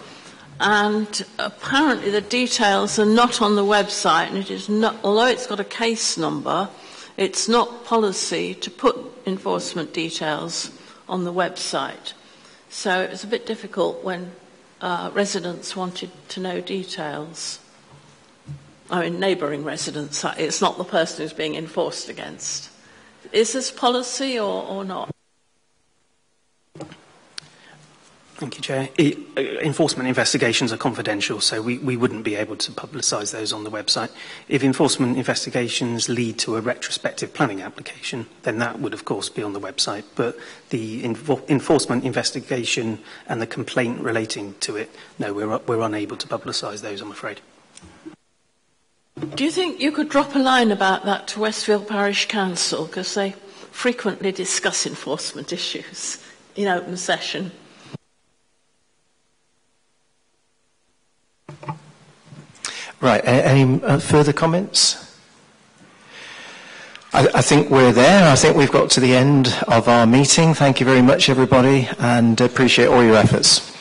and apparently the details are not on the website, and it is not, although it's got a case number, it's not policy to put enforcement details on the website. So it was a bit difficult when residents wanted to know details. I mean, neighbouring residents. It's not the person who's being enforced against. Is this policy or not? Thank you, Chair. Enforcement investigations are confidential, so we wouldn't be able to publicise those on the website. If enforcement investigations lead to a retrospective planning application, then that would, of course, be on the website. But the enforcement investigation and the complaint relating to it, no, we're unable to publicise those, I'm afraid. Do you think you could drop a line about that to Westfield Parish Council, because they frequently discuss enforcement issues in open session? Right, any further comments? I think we're there. I think we've got to the end of our meeting. Thank you very much, everybody, and appreciate all your efforts.